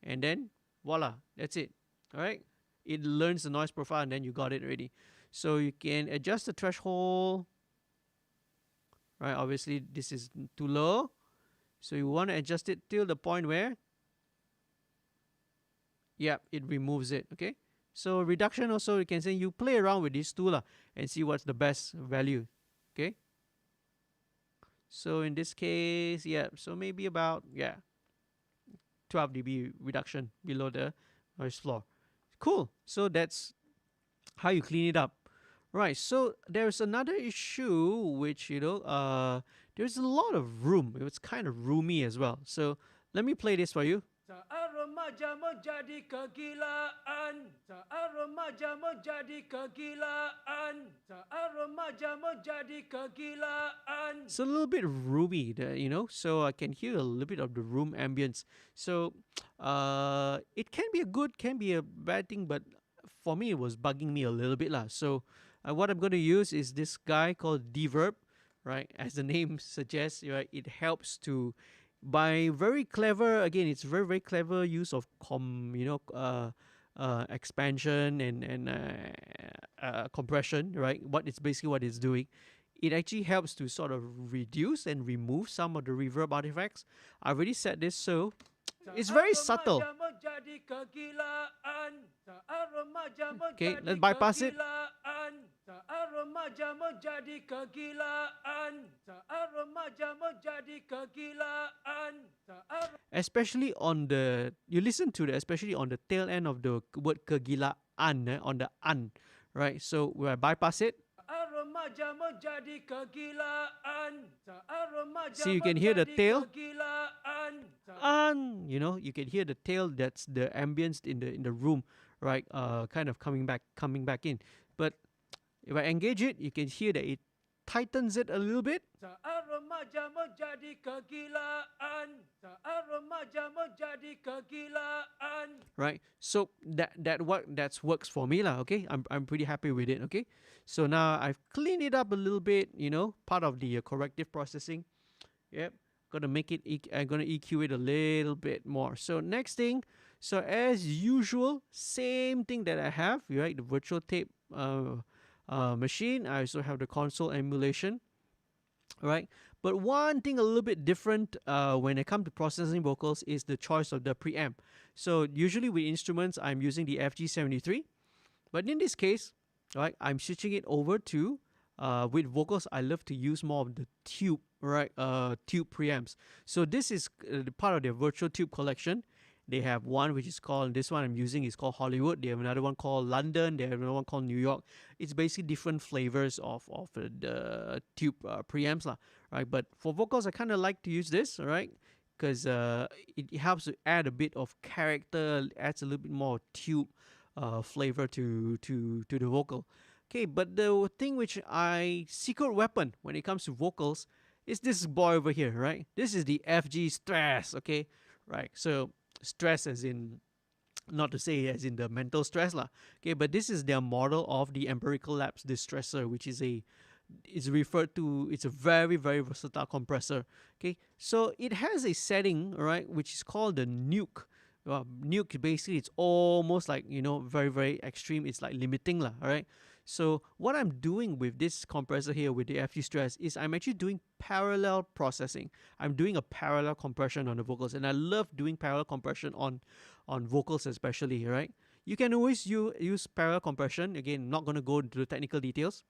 and then voila, that's it. All right, it learns the noise profile, and then you got it already. So you can adjust the threshold, right? Obviously this is too low, so you want to adjust it till the point where, yeah, it removes it. Okay, so reduction also, you can say you play around with this tool and see what's the best value. Okay, so in this case, yeah, so maybe about 12 dB reduction below the noise floor. Cool. So that's how you clean it up. Right. So there's another issue which, there's a lot of room. It's kind of roomy as well. So let me play this for you. Saat remaja menjadi kegilaan, saat remaja menjadi kegilaan, saat remaja menjadi kegilaan. It's a little bit roomy, so I can hear a little bit of the room ambience. So it can be a good, can be a bad thing, but for me, it was bugging me a little bit. So what I'm going to use is this guy called Reverb, right? As the name suggests, right? It helps to, by very clever, again, it's very, very clever use of expansion and compression, right? Basically what it's doing. It actually helps to sort of reduce and remove some of the reverb artifacts. I already said this, so it's very subtle. Okay, let's bypass it. Especially on the, you listen to the, especially on the tail end of the word kegilaan, on the an, right? So when I bypass it, see, you can hear the tail. You can hear the tail. That's the ambience in the room, right? Kind of coming back in. But if I engage it, you can hear that it tightens it a little bit. Right, so that works for me lah. Okay, I'm pretty happy with it. Okay, so now I've cleaned it up a little bit. Part of the corrective processing. Yep, gonna make it. I'm gonna EQ it a little bit more. So next thing, so as usual, same thing that I have. Right, the virtual tape machine. I also have the console emulation. Right, but one thing a little bit different when it comes to processing vocals is the choice of the preamp. So usually with instruments, I'm using the FG73, but in this case, right, I'm switching it over to with vocals. I love to use more of the tube, right, tube preamps. So this is part of their virtual tube collection. They have one which is called, this one I'm using is called Hollywood. They have another one called London. They have another one called New York. It's basically different flavors of the tube preamps, right? But for vocals, I kind of like to use this, right? Because it helps to add a bit of character, adds a little bit more tube flavor to the vocal. Okay, but the thing which secret weapon when it comes to vocals is this boy over here, right? This is the FG Stress, okay? Right, so stress as in, not to say as in the mental stress lah. Okay, but this is their model of the Empirical Labs distressor, which is referred to, it's a very, very versatile compressor. Okay, so it has a setting, right, which is called the nuke. Nuke, basically it's almost like, very, very extreme. It's like limiting lah, alright. So what I'm doing with this compressor here with the FG Stress is I'm actually doing parallel processing. I'm doing a parallel compression on the vocals, and I love doing parallel compression on vocals especially, right? You can always use parallel compression. Again, not going to go into the technical details.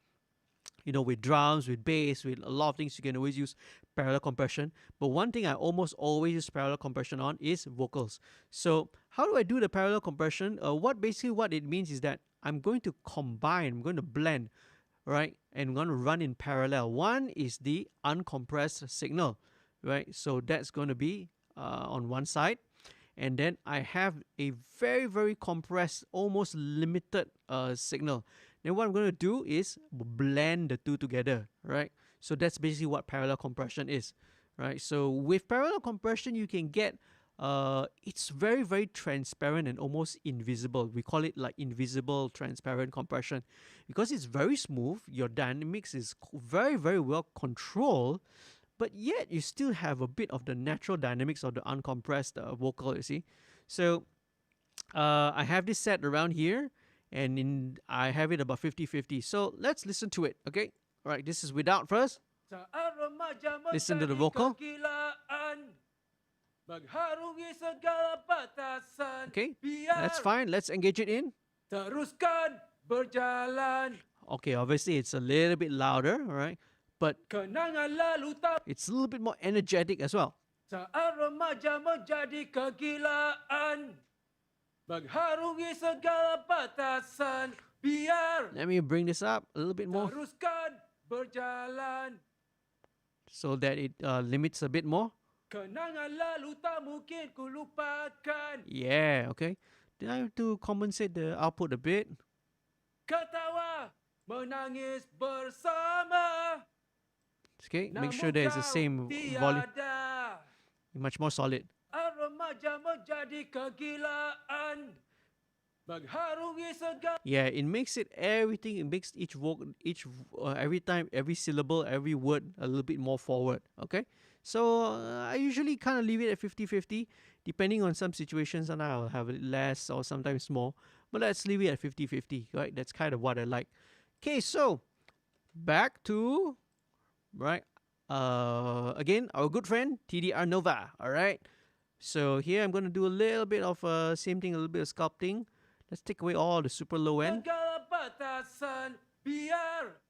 With drums, with bass, with a lot of things, you can always use parallel compression. But one thing I almost always use parallel compression on is vocals. So how do I do the parallel compression? What it means is that I'm going to combine, I'm going to blend, right? And I'm going to run in parallel. One is the uncompressed signal, right? So that's going to be on one side. And then I have a very, very compressed, almost limited signal. Then what I'm going to do is blend the two together, right? So that's basically what parallel compression is, right? So with parallel compression, you can get, it's very, very transparent and almost invisible. We call it like invisible transparent compression because it's very smooth. Your dynamics is very, very well controlled, but yet you still have a bit of the natural dynamics of the uncompressed vocal, you see. So I have this set around here. and I have it about 50-50. So let's listen to it, okay? All right, this is without first. Saat remaja Listen to the menjadi vocal. kegilaan, mengharungi segala batasan. Okay, Biar that's fine. Let's engage it in. teruskan berjalan. Okay, obviously it's a little bit louder, all right? But Kenangan lalu tak. it's a little bit more energetic as well. Saat remaja menjadi kegilaan, mengharungi segala batasan. Biar Let me bring this up a little bit more teruskan berjalan. so that it limits a bit more. Kenangan lalu tak mungkin ku lupakan. Yeah, okay. Did I have to compensate the output a bit? Ketawa, menangis bersama. Okay, make Namun sure there's the kau same volume, tiada. much more solid. Remaja menjadi kegilaan, mengharungi segala. Yeah, it makes it everything. It makes each every time, every syllable, every word a little bit more forward. Okay, so I usually kind of leave it at 50-50, depending on some situations, and I'll have it less or sometimes more. But let's leave it at 50-50. Right, that's kind of what I like. Okay, so back to right. Again, our good friend TDR Nova. All right. So here I'm going to do a little bit of same thing, a little bit of sculpting. Let's take away all the super low end. Segala batasan, biar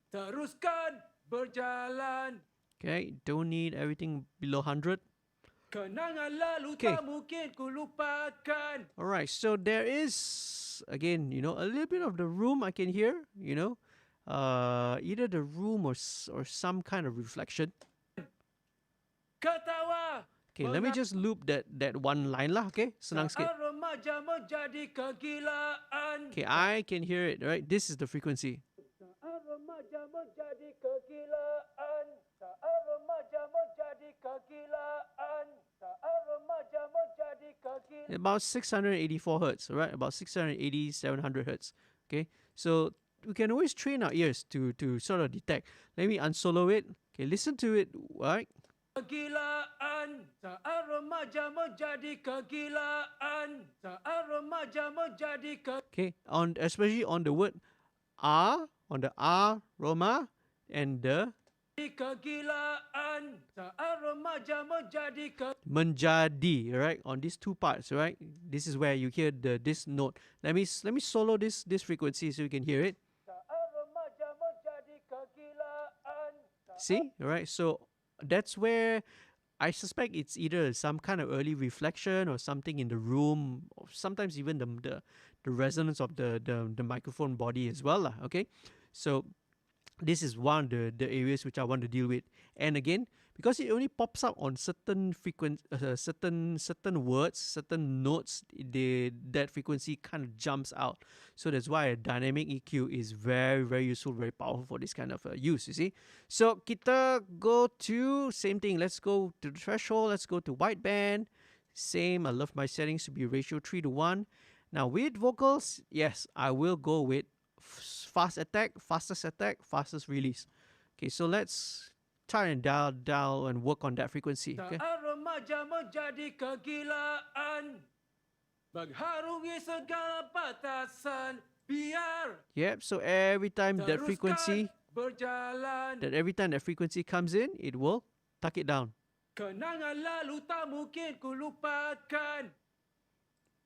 teruskan berjalan. Okay, don't need everything below 100. Kenangan lalu Okay. tak mungkin ku lupakan. All right, so there is, again, a little bit of the room I can hear, either the room or some kind of reflection. Ketawa, Okay, let me just loop that one line lah, okay? Senang sikit. saat remaja menjadi kegilaan. Okay, I can hear it, right? This is the frequency. Saat remaja menjadi kegilaan. Saat remaja menjadi kegilaan. Saat remaja menjadi kegilaan. About 684 hertz, right? About 680, 700 hertz. Okay, so we can always train our ears to sort of detect. Let me unsolo it. Okay, listen to it, right? Kegilaan. Saat remaja menjadi kegilaan. Saat remaja menjadi Okay, especially on the word R, on the R, Roma, and the kegilaan. Saat remaja menjadi menjadi, right? On these two parts, right? This is where you hear this note. Let me solo this frequency so you can hear it. saat remaja menjadi kegilaan. See, right? So that's where I suspect it's either some kind of early reflection or something in the room, or sometimes even the resonance of the microphone body as well, lah. Okay, so this is one of the areas which I want to deal with. And again, because it only pops up on certain certain words, certain notes, that frequency kind of jumps out. So that's why a dynamic EQ is very, very useful, very powerful for this kind of use, you see. So kita go to same thing. Let's go to the threshold. Let's go to wideband. Same. I love my settings to be ratio 3:1. Now with vocals, yes, I will go with fast attack, fastest release. Okay, so let's try and dial and work on that frequency. Okay. Saat remaja menjadi kegilaan, mengharungi segala batasan, biar Yep. So every time that frequency, berjalan. every time that frequency comes in, it will tuck it down. Kenangan lalu tak mungkin ku lupakan.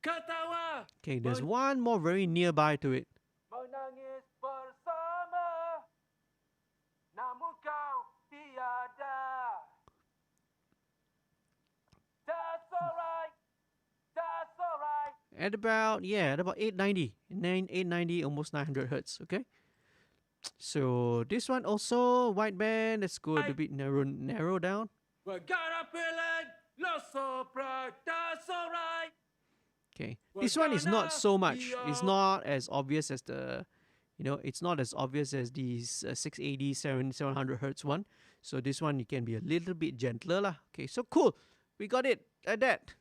Ketawa, Okay. There's one more very nearby to it. menangis bersama. Namun kau tiada. That's alright. That's alright. At about 890, 890, almost 900 hertz. Okay. So this one also wideband. Let's go a bit narrow down. We got a feeling, lo sopra, that's alright. Okay, this one is not so much. It's not as obvious as the, it's not as obvious as these 680, 700 hertz one. So this one you can be a little bit gentler lah. Okay, so cool. We got it at that.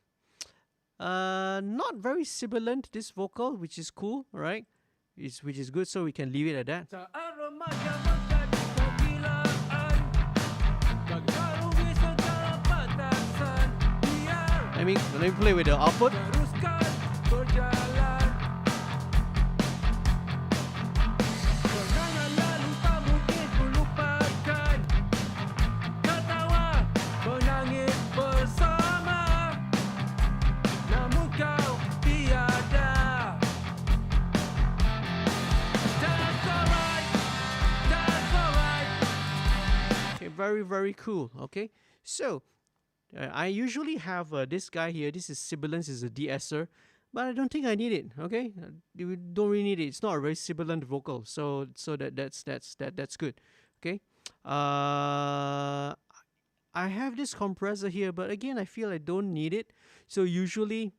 Not very sibilant, this vocal, which is cool, right? Which is good. So we can leave it at that. Saat remaja menjadi kegilaan, mengharungi segala batasan, biar Let me play with the output. teruskan berjalan. very, very cool. Okay, so I usually have this guy here. This is sibilance, is a de-esser, but I don't think I need it. Okay, you don't really need it. It's not a very sibilant vocal, so that's good. Okay, I have this compressor here, but again, I feel I don't need it. So usually,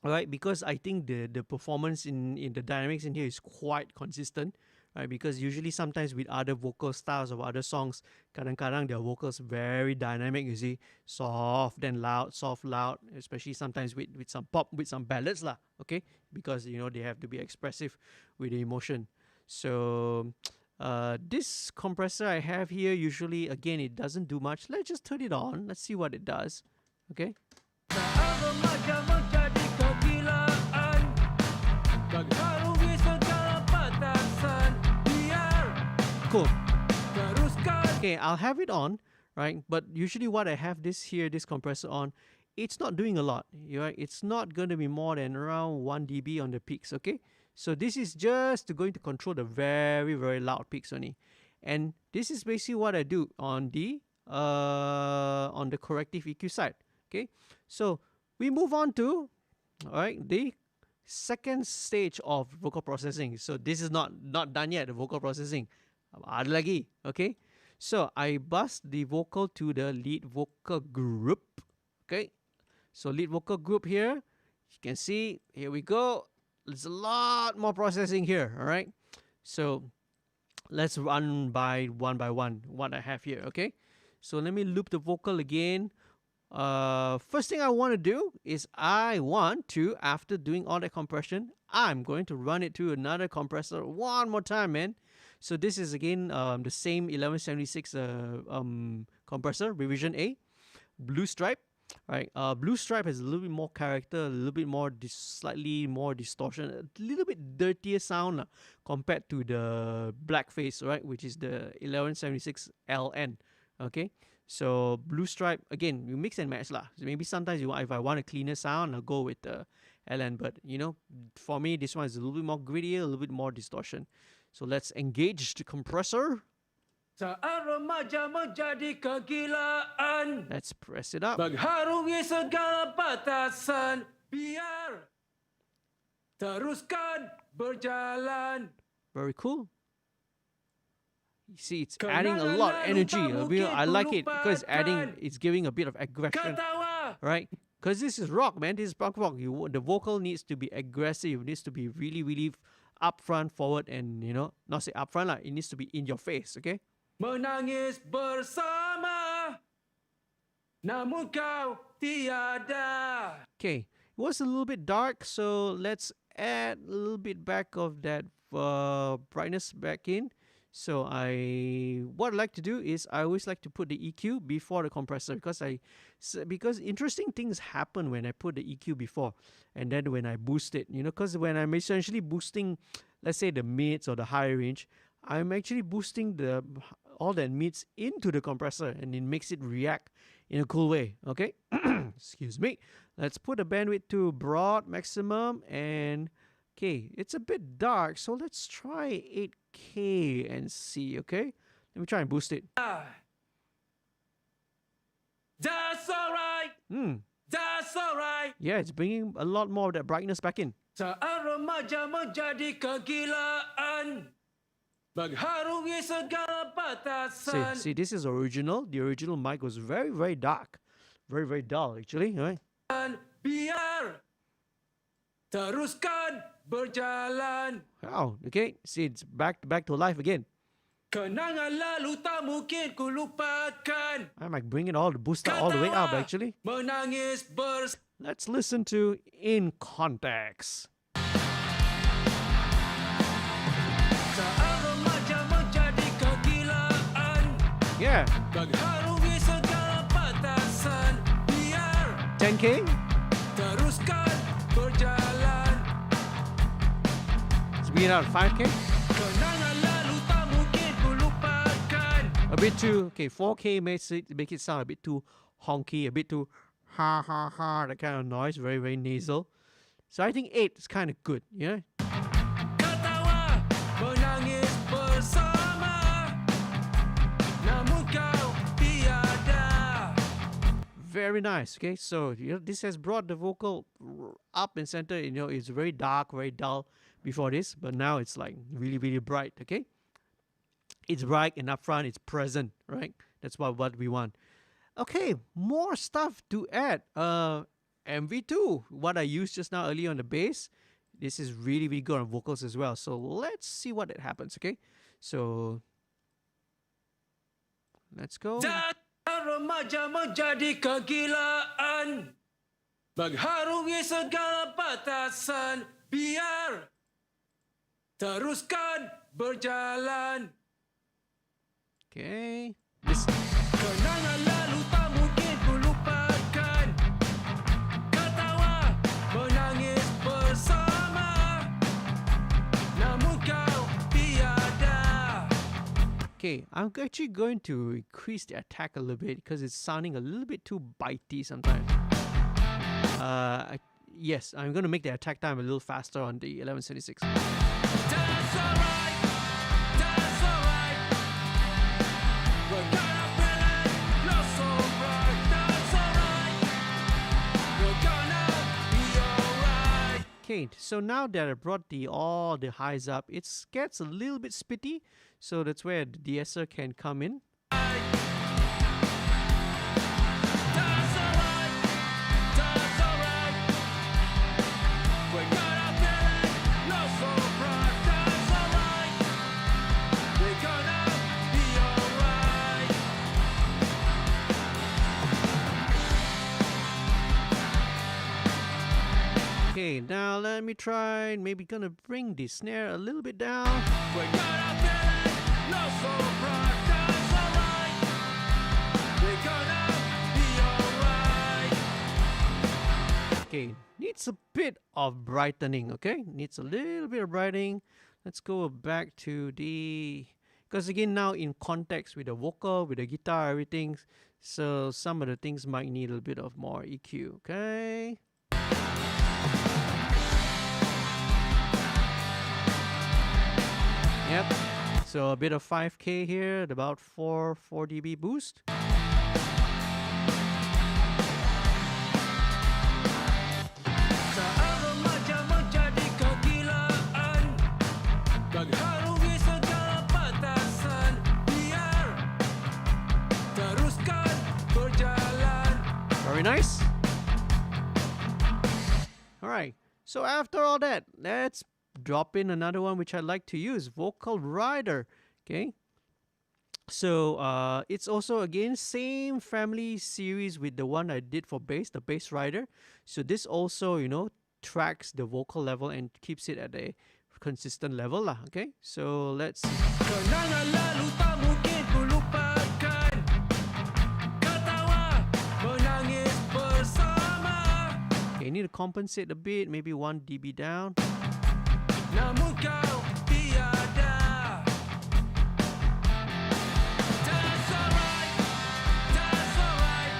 right, because I think the performance in the dynamics in here is quite consistent, right? Because usually sometimes with other vocal styles of other songs, kadang-kadang their vocals very dynamic, you see, soft then loud, soft, loud, especially sometimes with some pop, with some ballads lah, okay? Because, you know, they have to be expressive with the emotion. So this compressor I have here, usually, again, it doesn't do much. Let's just turn it on. Let's see what it does, okay? Cool. Okay, I'll have it on, right? But usually what I have this compressor on, it's not doing a lot. Right? It's not going to be more than around 1 dB on the peaks, okay? So this is just going to control the very, very loud peaks only. And this is basically what I do on the corrective EQ side, okay? So we move on to, all right, the second stage of vocal processing. So this is not done yet, the vocal processing. Ada lagi, okay? So I bus the vocal to the lead vocal group, okay? So lead vocal group here, you can see, here we go. There's a lot more processing here, all right? So let's run by one what I have here, okay? So let me loop the vocal again. First thing I want to do is I want to, after doing all that compression, I'm going to run it through another compressor one more time, man. So this is again the same 1176 compressor, revision A, Blue Stripe. Right, Blue Stripe has a little bit more character, a little bit more, slightly more distortion, a little bit dirtier sound compared to the Blackface, right, which is the 1176 LN. Okay, so Blue Stripe, again, you mix and match lah. So maybe sometimes if I want a cleaner sound, I'll go with the LN. But you know, for me, this one is a little bit more grittier, a little bit more distortion. So let's engage the compressor. Saat remaja menjadi kegilaan, let's press it up. mengharungi segala batasan, biar teruskan berjalan. Very cool. You see, it's adding a lot of energy. I like it because it's giving a bit of aggression, right? Because this is rock, man. This is punk rock. The vocal needs to be aggressive. It needs to be really, really upfront, forward, and you know, not say upfront lah. It needs to be in your face, okay? Menangis bersama, namun kau tiada. Okay, it was a little bit dark, so let's add a little bit back of that brightness back in. So what I like to do is I always like to put the EQ before the compressor because interesting things happen when I put the EQ before and then when I boost it, you know, because when I'm essentially boosting, let's say the mids or the high range, I'm actually boosting all that mids into the compressor and it makes it react in a cool way, okay? Excuse me. Let's put the bandwidth to broad maximum and okay, it's a bit dark, so let's try 8K and see, okay? Let me try and boost it. That's alright. That's alright. Yeah, it's bringing a lot more of that brightness back in. Saat remaja menjadi kegilaan, mengharungi segala batasan. See, this is original. The original mic was very, very dark. Very, very dull, actually, right? Biar teruskan berjalan. Wow, okay. See, it's back to life again. Kenangan lalu tak mungkin ku lupakan. I might bring it all, boost all the way up, actually. Menangis Let's listen to In Context. Saat remaja menjadi kegilaan, Yeah. mengharungi segala batasan, biar 10K. teruskan berjalan. Let's bring it out 5K. Kenangan lalu tak mungkin ku lupakan. A bit too, okay, 4K makes it sound a bit too honky, a bit too ha ha ha, that kind of noise, very, very nasal. So I think 8 is kind of good, yeah? Ketawa, menangis bersama, namun kau Very nice. Okay, so this has brought the vocal up and center. It's very dark, very dull before this, but now it's like really, really bright. Okay, it's bright and up front. It's present, right? That's what we want. Okay, more stuff to add. MV2, what I used just now earlier on the bass. This is really, really good on vocals as well. So let's see what it happens. Okay, so let's go. Remaja menjadi kegilaan, mengharungi segala batasan, biar teruskan berjalan. Okay. Kenangan lalu tak mungkin ku lupakan, ketawa menangis bersama, namun kau tiada. Okay, I'm actually going to increase the attack a little bit because it's sounding a little bit too bitey sometimes. Yes, I'm going to make the attack time a little faster on the 1176. That's alright, that's alright. We're gonna feel it, not so bright. That's alright, we're gonna be alright. Okay, so now that I brought all the highs up, it gets a little bit spitty, so that's where the de-esser can come in. That's alright, that's alright. We're gonna feel it, not so bright. That's alright, we're gonna be alright. Okay, now let me try, maybe gonna bring the snare a little bit down. We're gonna feel it, not so bright. That's alright, we're gonna be alright. Okay, needs a bit of brightening, okay? Needs a little bit of brightening. Let's go back to because again, now in context with the vocal, with the guitar, everything, so some of the things might need a little bit of more EQ, okay? Yep, so a bit of 5K here, at about 4 dB boost. Saat remaja menjadi kegilaan, mengharungi segala batasan, biar teruskan berjalan. Very nice. All right, so after all that, let's drop in another one which I like to use, Vocal Rider. Okay, so it's also again same family series with the one I did for bass, the Bass Rider. So this also tracks the vocal level and keeps it at a consistent level lah. Okay, so let's Kenangan lalu tak mungkin ku lupakan, ketawa menangis bersama, okay, need to compensate a bit, maybe 1 dB down. namun kau tiada. That's alright, that's alright.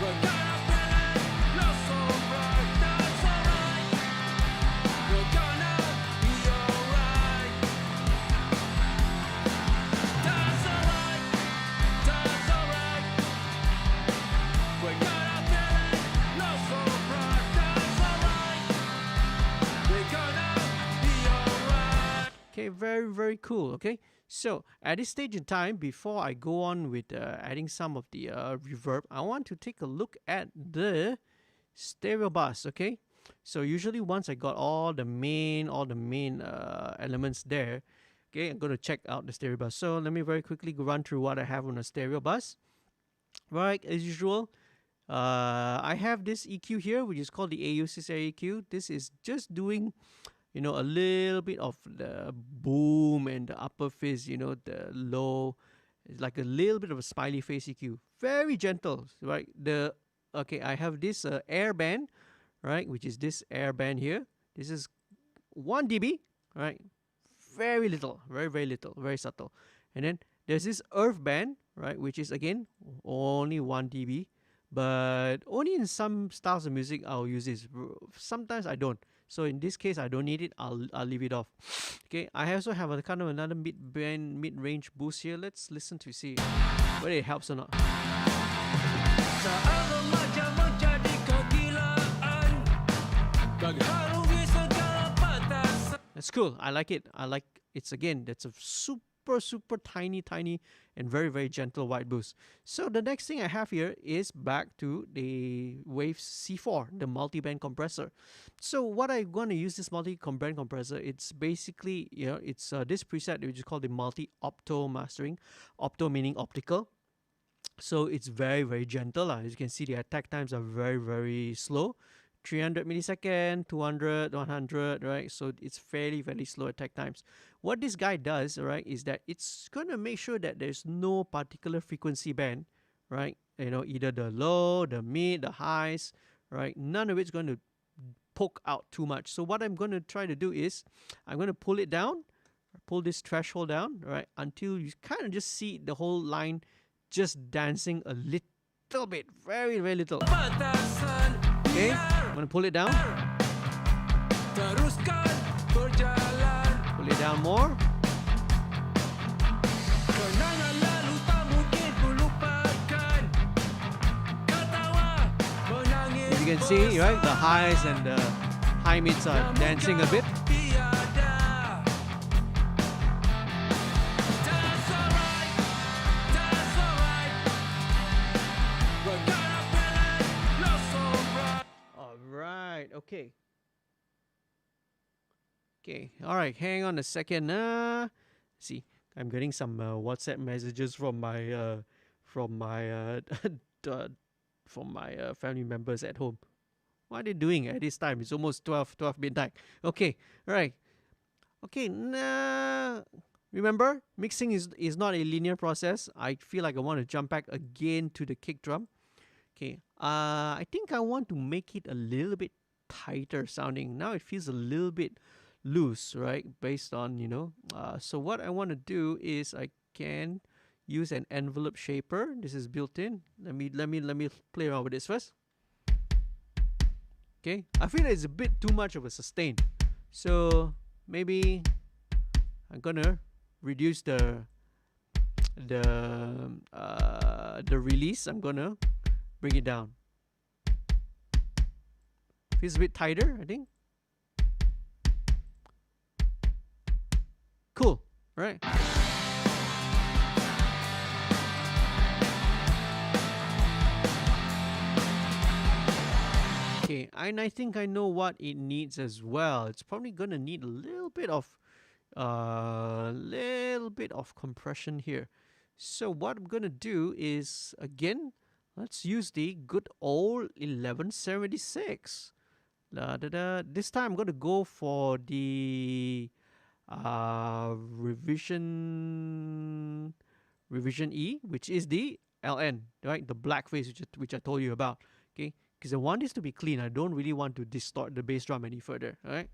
We're gonna feel it, not so bright. That's alright, we're gonna be alright. That's alright, that's alright. We're gonna feel it, not so bright. That's alright, we're gonna be alright. Okay, very, very cool. Okay, so at this stage in time, before I go on with adding some of the reverb, I want to take a look at the stereo bus. Okay, so usually once I got all the main elements there, okay, I'm going to check out the stereo bus. So let me very quickly run through what I have on a stereo bus. Right, as usual, I have this EQ here, which is called the AU6 EQ. This is just doing a little bit of the boom and the upper fizz, the low. It's like a little bit of a smiley face EQ. Very gentle, right? I have this air band, right, which is this air band here. This is 1 dB, right? Very little, very, very little, very subtle. And then there's this earth band, right, which is again only 1 dB, but only in some styles of music I'll use this. Sometimes I don't. So in this case, I don't need it. I'll leave it off. Okay, I also have a kind of another mid-range boost here. Let's listen to see whether it helps or not. Saat remaja menjadi kegilaan, mengharungi segala batasan. That's cool. I like it. I like it's again. That's a super tiny and very gentle white boost. So the next thing I have here is back to the Waves C4, the multi-band compressor. So what I'm going to use this multi-band compressor, it's basically, it's this preset which is called the multi-opto mastering. Opto meaning optical. So it's very gentle. As you can see, the attack times are very slow. 300 millisecond, 200, 100, right? So it's fairly slow attack times. What this guy does, right, is that it's going to make sure that there's no particular frequency band, right? Either the low, the mid, the highs, right? None of it's going to poke out too much. So what I'm going to try to do is I'm going to pull it down, pull this threshold down, right, until you kind of just see the whole line just dancing a little bit, very little. Okay, I'm going to pull it down. Teruskan berjalan. Pull it down more. Kenangan lalu tak mungkin kulupakan. Ketawa, menangis. As you can see, right, the highs and the high mids are dancing a bit. Tiada. That's alright. That's alright. We're gonna feel it. Love so bright. All right, okay. Okay, all right, hang on a second. See, I'm getting some WhatsApp messages from my family members at home. What are they doing at this time? It's almost 12 midnight. Okay, all right. Okay, remember, mixing is not a linear process. I feel like I want to jump back again to the kick drum. Okay, I think I want to make it a little bit tighter sounding. Now it feels a little bit loose, right? Based on, so what I want to do is I can use an envelope shaper. This is built in. Let me play around with this first. Okay, I feel it's a bit too much of a sustain. So maybe I'm gonna reduce the release. I'm gonna bring it down. Feels a bit tighter, I think. Cool, right? Okay, and I think I know what it needs as well. It's probably gonna need a little bit of compression here. So what I'm gonna do is, again, let's use the good old 1176. This time I'm gonna go for the revision E, which is the LN, right? The black face which I told you about. Okay, because I want this to be clean. I don't really want to distort the bass drum any further. All right.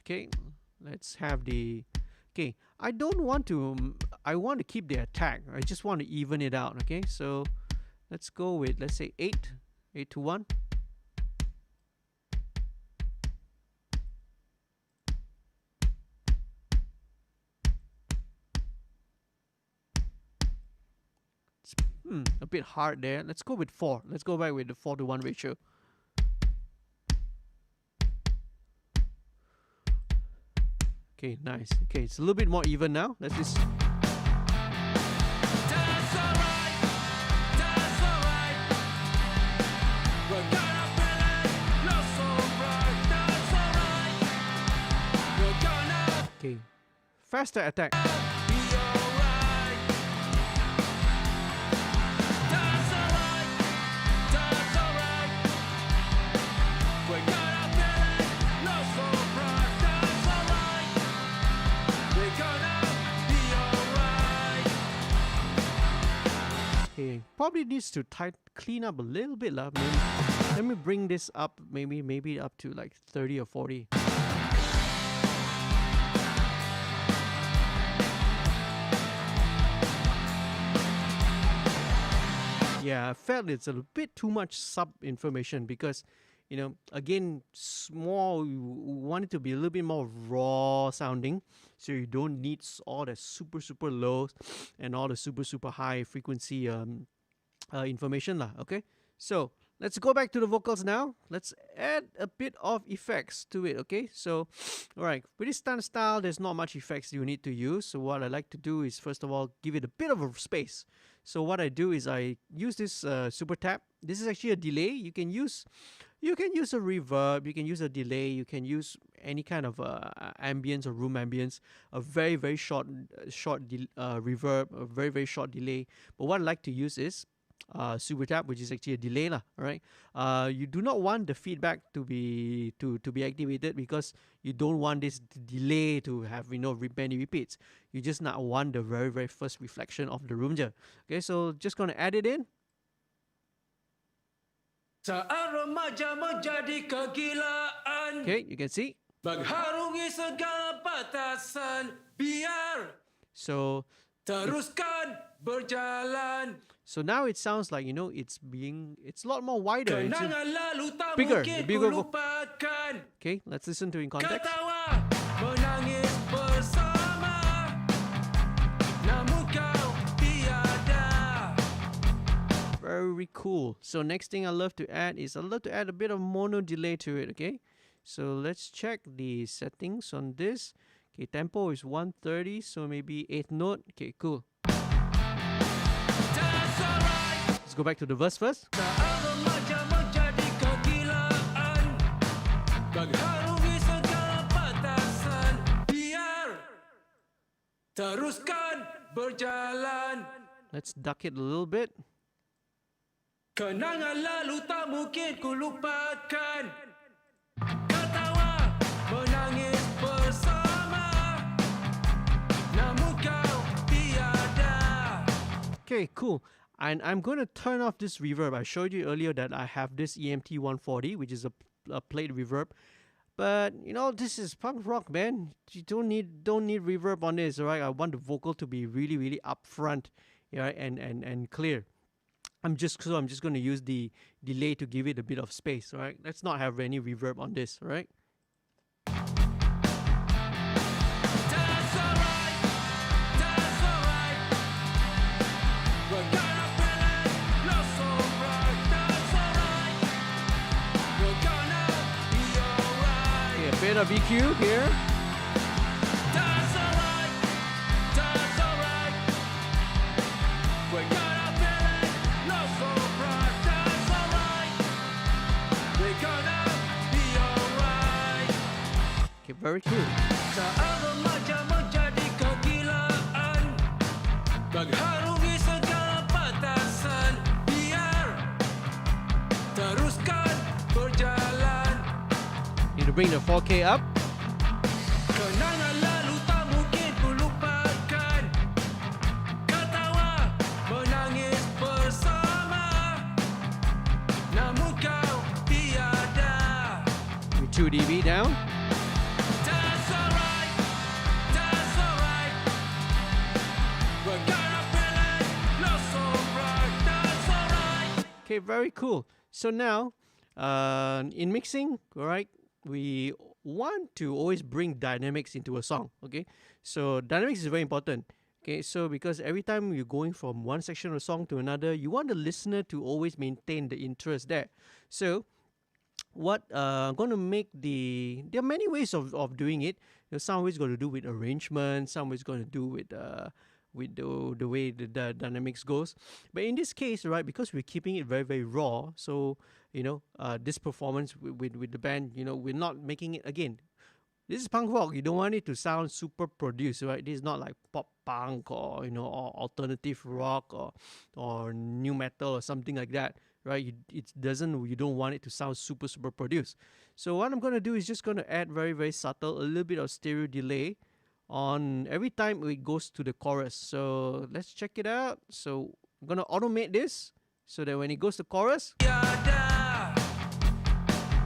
Okay, let's have the. Okay, I don't want to. I want to keep the attack. I just want to even it out. Okay, so let's go with, let's say 8 to 1. A bit hard there. Let's go with 4. Let's go back with the 4 to 1 ratio. Okay, nice. Okay, it's a little bit more even now. Let's just. That's alright. That's alright. We're gonna feel it. Love so bright. That's alright. We're gonna Okay, faster attack. be alright. That's alright. That's alright. We're gonna feel it. Love so bright. That's alright. We're gonna be alright. Okay, probably needs to clean up a little bit lah. Let me bring this up, maybe up to like 30 or 40. Yeah, I felt it's a bit too much sub information because you know, again, small, we want it to be a little bit more raw sounding, so you don't need all the super low and all the super high frequency information lah. Okay, so let's go back to the vocals now. Let's add a bit of effects to it. Okay, so all right, with this standard style, there's not much effects you need to use. So what I like to do is, first of all, give it a bit of a space. So what I do is I use this super tap. This is actually a delay. You can use a reverb, you can use a delay, you can use any kind of ambience or room ambience, a very short reverb, a very short delay. But what I like to use is super tap, which is actually a delay lah. All right, you do not want the feedback to be activated, because you don't want this delay to have, you know, many repeats. You just not want the very first reflection of the room je. Okay, so just gonna add it in. Saat remaja menjadi kegilaan. Okay, you can see. Mengharungi segala batasan. Biar So teruskan berjalan. So now it sounds like, you know, it's a lot more wider. It's Kenangan lalu tak bigger, mungkin bigger ku lupakan. okay, let's listen to it in context. Ketawa, menangis bersama. Namun kau tiada. Very cool. So next thing I love to add is a bit of mono delay to it. Okay, so let's check the settings on this. Okay, tempo is 130, so maybe 8th note. Okay, cool. That's alright. Let's go back to the verse first. Saat remaja menjadi kegilaan. Mengharungi segala batasan. Biar teruskan berjalan. Let's duck it a little bit. Kenangan lalu tak mungkin ku lupakan. Ketawa, menangis bersama. Namun kau tiada. Okay, cool. And I'm going to turn off this reverb. I showed you earlier that I have this EMT 140, which is a plate reverb. But you know, this is punk rock, man. You don't need reverb on this, alright? I want the vocal to be really upfront, yeah, and clear. I'm just going to use the delay to give it a bit of space, alright? Let's not have any reverb on this, alright? That's alright. That's alright. We're gonna feel it. Not so bright. That's alright. We're gonna be alright. Okay, a bit of EQ here. That's alright. That's alright. We're gonna feel it. Not so bright. That's alright. We're gonna be alright. Okay, very cool. Saat remaja menjadi kegilaan. Mengharungi segala batasan. Biar teruskan berjalan. Need to bring the 4K up. Kenangan lalu tak mungkin ku lupakan. Ketawa, menangis bersama. Namun kau tiada. 2 dB down. That's alright. That's alright. We're gonna feel it. Not so bright. That's alright. Okay, very cool. So now, in mixing, all right, we want to always bring dynamics into a song. Okay, so dynamics is very important. Okay, so because every time you're going from one section of a song to another, you want the listener to always maintain the interest there. So what I'm going to make there are many ways of doing it. You know, some ways going to do with arrangement, some ways going to do with the way the dynamics goes. But in this case, right, because we're keeping it very raw, so you know, this performance with the band, you know, we're not making it again. This is punk rock. You don't want it to sound super produced, right? This is not like pop punk or, you know, or alternative rock or new metal or something like that, right? You don't want it to sound super produced. So what I'm gonna do is just gonna add very subtle, a little bit of stereo delay on every time it goes to the chorus. So let's check it out. So I'm gonna automate this so that when it goes to chorus, Tiada.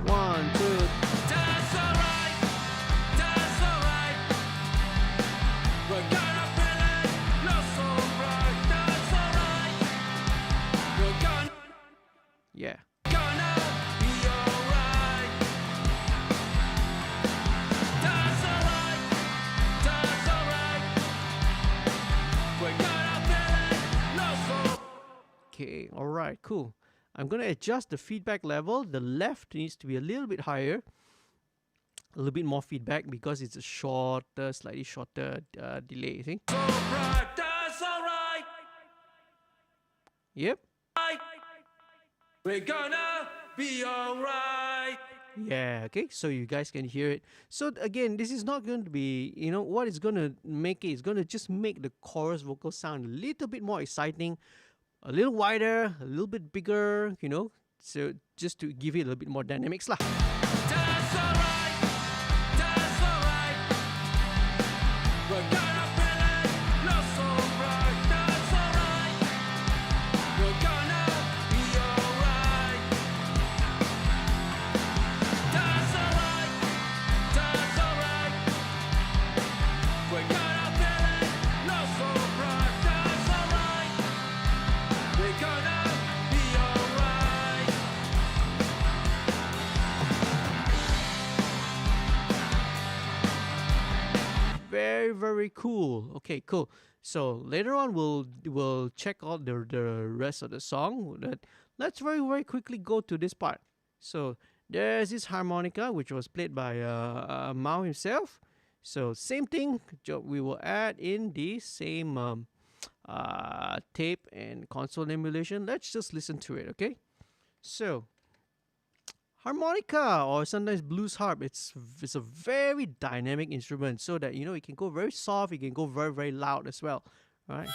1, 2. That's alright. That's alright. We're gonna feel it. Not so bright. That's alright. We're gonna Yeah. be alright. Okay, all right, cool. I'm going to adjust the feedback level. The left needs to be a little bit higher, a little bit more feedback because it's a shorter, slightly shorter delay. See? So bright, that's alright. Yep. We're gonna be alright. Yeah, okay, so you guys can hear it. So again, this is not going to be, you know, what it's going to make it is going to just make the chorus vocal sound a little bit more exciting, a little wider, a little bit bigger, you know, so just to give it a little bit more dynamics lah. That's alright. That's alright. We're gonna feel it. Love so bright. That's alright. We're gonna be alright. That's alright. That's alright. We're gonna feel it. Love so bright. That's alright. We're gonna be alright. Very, very cool. Okay, cool. So later on, we'll check out the rest of the song. Let's very, very quickly go to this part. So there's this harmonica, which was played by Mao himself. So same thing, we will add in the same tape and console emulation. Let's just listen to it, okay? So harmonica, or sometimes blues harp, it's a very dynamic instrument, so that, you know, it can go very soft, it can go very, very loud as well, right?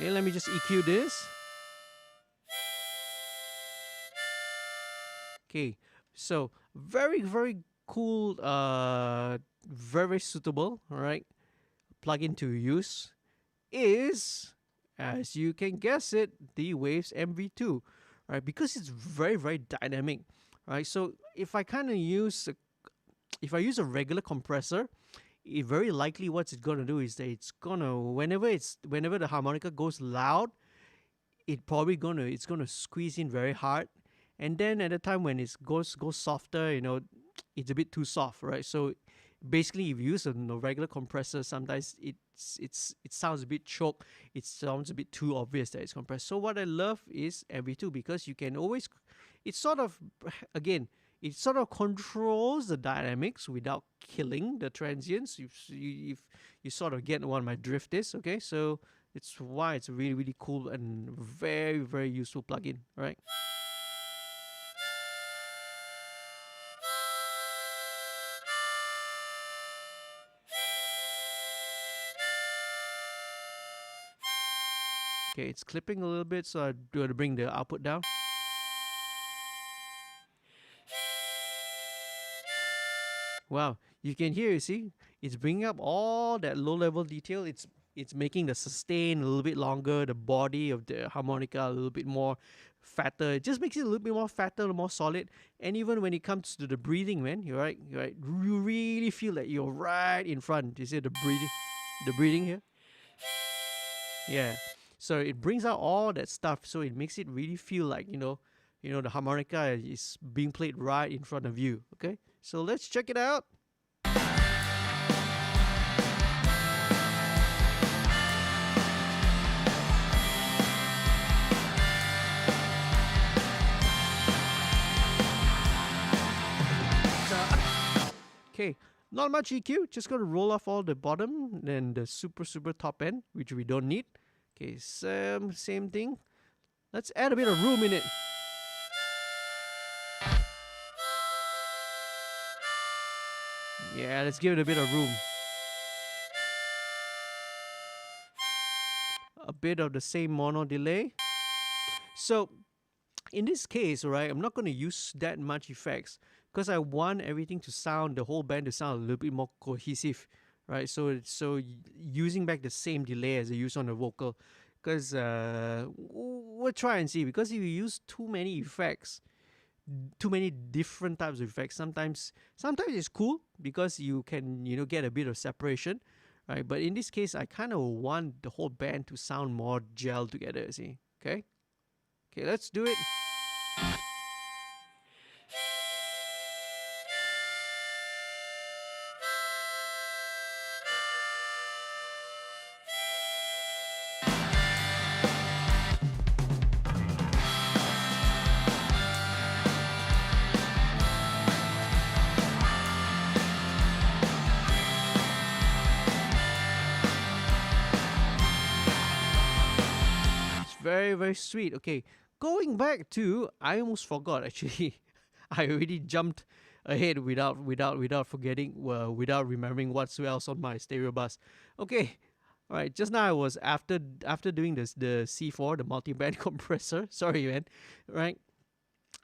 Okay, let me just EQ this. Okay, so very, very cool, very, very suitable, all right, plugin to use is, as you can guess it, the Waves MV2, right? Because it's very, very dynamic, right? So if I kind of use, if I use a regular compressor, it very likely what's it gonna do is that it's gonna, whenever the harmonica goes loud, it's gonna squeeze in very hard, and then at the time when it goes softer, you know, it's a bit too soft, right? So basically, if you use a regular compressor, sometimes it sounds a bit choked. It sounds a bit too obvious that it's compressed. So what I love is MV2 because you can always, it sort of controls the dynamics without killing the transients. You sort of get what my drift is, okay? So it's why it's a really, really cool and very, very useful plugin, right? Okay, it's clipping a little bit, so I do have to bring the output down. Wow, you can hear, you see, it's bringing up all that low-level detail. It's making the sustain a little bit longer, the body of the harmonica a little bit more fatter. It just makes it a little bit more fatter, more solid. And even when it comes to the breathing, man, you're right. You really feel that you're right in front. You see the breathing here? Yeah. So it brings out all that stuff. So it makes it really feel like, you know, the harmonica is being played right in front of you. Okay, so let's check it out. Okay, not much EQ. Just gonna roll off all the bottom and the super, super top end, which we don't need. Okay, same thing. Let's add a bit of room in it. Yeah, let's give it a bit of room. A bit of the same mono delay. So, in this case, right, I'm not going to use that much effects because I want everything to sound, the whole band to sound a little bit more cohesive, right? So using back the same delay as I use on the vocal, because we'll try and see. Because if you use too many effects, too many different types of effects, sometimes it's cool because you can, you know, get a bit of separation, right? But in this case, I kind of want the whole band to sound more gel together. See, okay, let's do it. Very, very sweet. Okay, going back to, I almost forgot actually. I already jumped ahead without forgetting, without remembering what's else on my stereo bus. Okay, all right. Just now I was after doing this the C4, the multi-band compressor. Sorry, man. Right,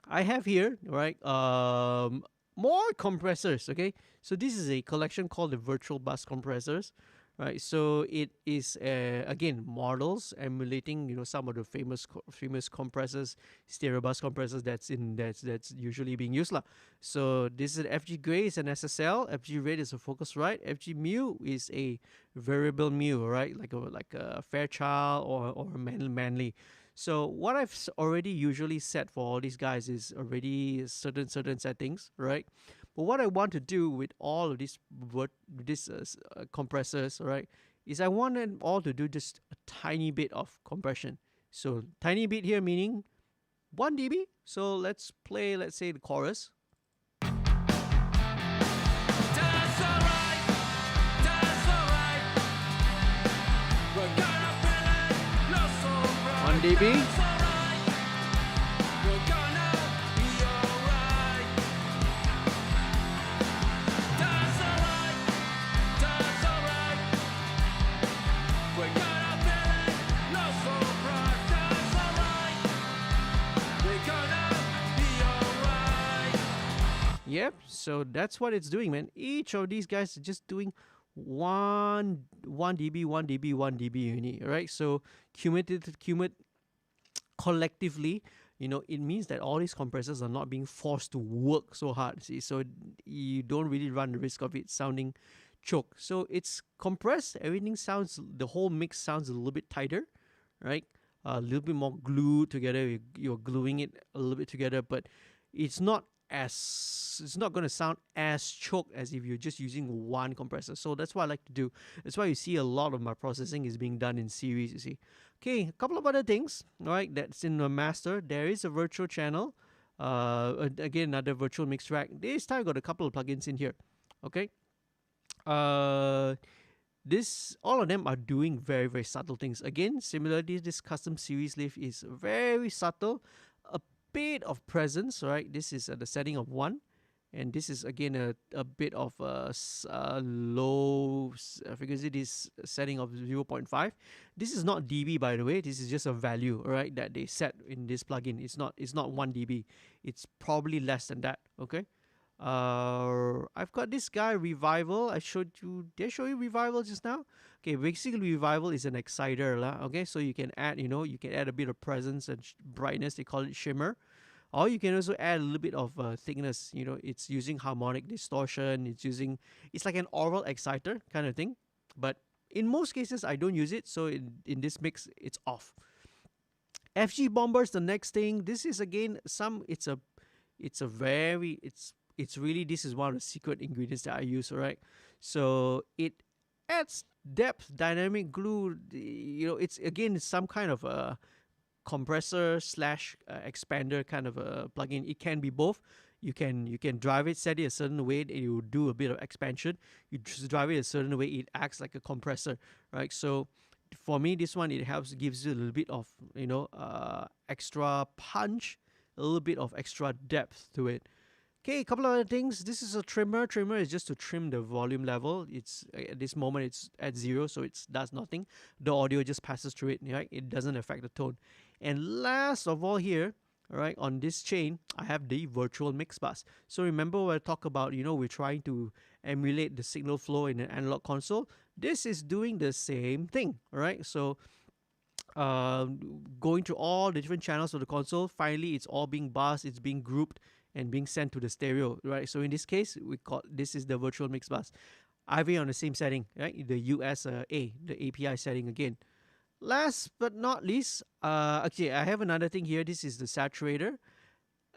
I have here, right, more compressors. Okay, so this is a collection called the virtual bus compressors, right? So it is again models emulating, some of the famous compressors, stereo bus compressors that's usually being used lah. So this is FG Gray is an SSL, FG Red is a Focusrite, FG Mu is a variable Mu, right? Like a Fairchild or Manley. So what I've already usually set for all these guys is already certain settings, right? But what I want to do with all of these compressors, right, is I want them all to do just a tiny bit of compression. So tiny bit here meaning 1 dB. So let's play, let's say, the chorus. That's alright, that's alright. We're gonna feel it, not so bright. 1 dB. That's alright, we're gonna be alright. That's alright, that's alright. We're gonna feel it, not so bright. That's alright, we're gonna be alright. Yep, so that's what it's doing, man. Each of these guys are just doing 1 dB, 1 dB, 1 dB unit, right? So collectively, it means that all these compressors are not being forced to work so hard, see? So you don't really run the risk of it sounding choke. So it's compressed, everything sounds, the whole mix sounds a little bit tighter, right? A little bit more glued together. You're gluing it a little bit together, but it's not going to sound as choked as if you're just using one compressor. So that's what I like to do. That's why you see a lot of my processing is being done in series, you see. Okay, a couple of other things, all right, that's in the master. There is a virtual channel. Again, another virtual mix track. This time I got a couple of plugins in here. Okay. All of them are doing very, very subtle things. Again, similarly, this custom series lift is very subtle. A bit of presence, right? This is at the setting of 1, and this is again a bit of low frequency. This setting of 0.5. This is not dB, by the way. This is just a value, right, that they set in this plugin. It's not 1 dB. It's probably less than that. Okay. I've got this guy Revival. Did I show you Revival just now? Okay, basically Revival is an exciter lah. Okay, so you can add, you can add a bit of presence and brightness. They call it shimmer, or you can also add a little bit of thickness. It's using harmonic distortion. It's like an oral exciter kind of thing. But in most cases, I don't use it. So in this mix, it's off. FG Bombers, the next thing. This is again it's really, this is one of the secret ingredients that I use, alright? So it adds depth, dynamic glue, it's again some kind of a compressor / expander kind of a plugin. It can be both. You can drive it, set it a certain way, and you do a bit of expansion. You just drive it a certain way, it acts like a compressor, right? So for me, this one, it gives you a little bit of, extra punch, a little bit of extra depth to it. Okay, a couple of other things. This is a trimmer. Trimmer is just to trim the volume level. It's at this moment it's at 0, so it does nothing. The audio just passes through it, right? It doesn't affect the tone. And last of all here, all right, on this chain, I have the virtual mix bus. So remember when I talk about, we're trying to emulate the signal flow in an analog console. This is doing the same thing, all right? So going through all the different channels of the console, finally it's all being bussed, it's being grouped, and being sent to the stereo, right? So in this case, this is the virtual mix bus. IV on the same setting, right? The USA, the API setting again. Last but not least, okay, I have another thing here. This is the saturator.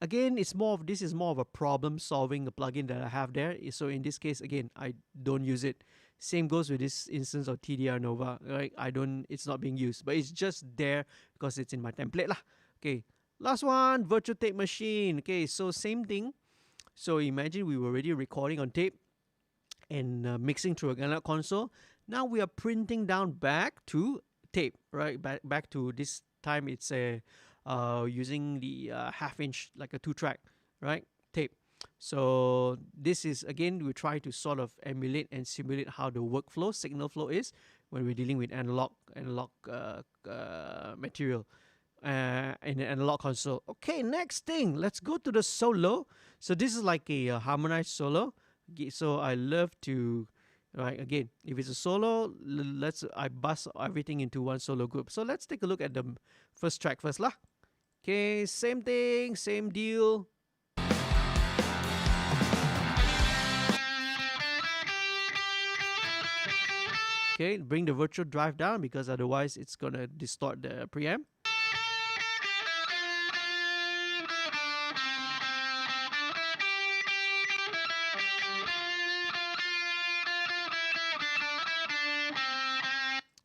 Again, this is more of a problem-solving plugin that I have there. So in this case, again, I don't use it. Same goes with this instance of TDR Nova, right? It's not being used, but it's just there because it's in my template lah. Okay. Last one, virtual tape machine. Okay, so same thing. So imagine we were already recording on tape and mixing through a analog console. Now we are printing down back to tape, right? Back to this time it's a using the half-inch, like a 2-track, right, tape. So this is, again, we try to sort of emulate and simulate how the workflow, signal flow is when we're dealing with analog material in an analog console. Okay, next thing, let's go to the solo. So this is like a harmonized solo. Okay, so I love to, right, again, if it's a solo, I bust everything into one solo group. So let's take a look at the first track first lah. Okay, same thing, same deal. Okay, bring the virtual drive down because otherwise it's gonna distort the preamp.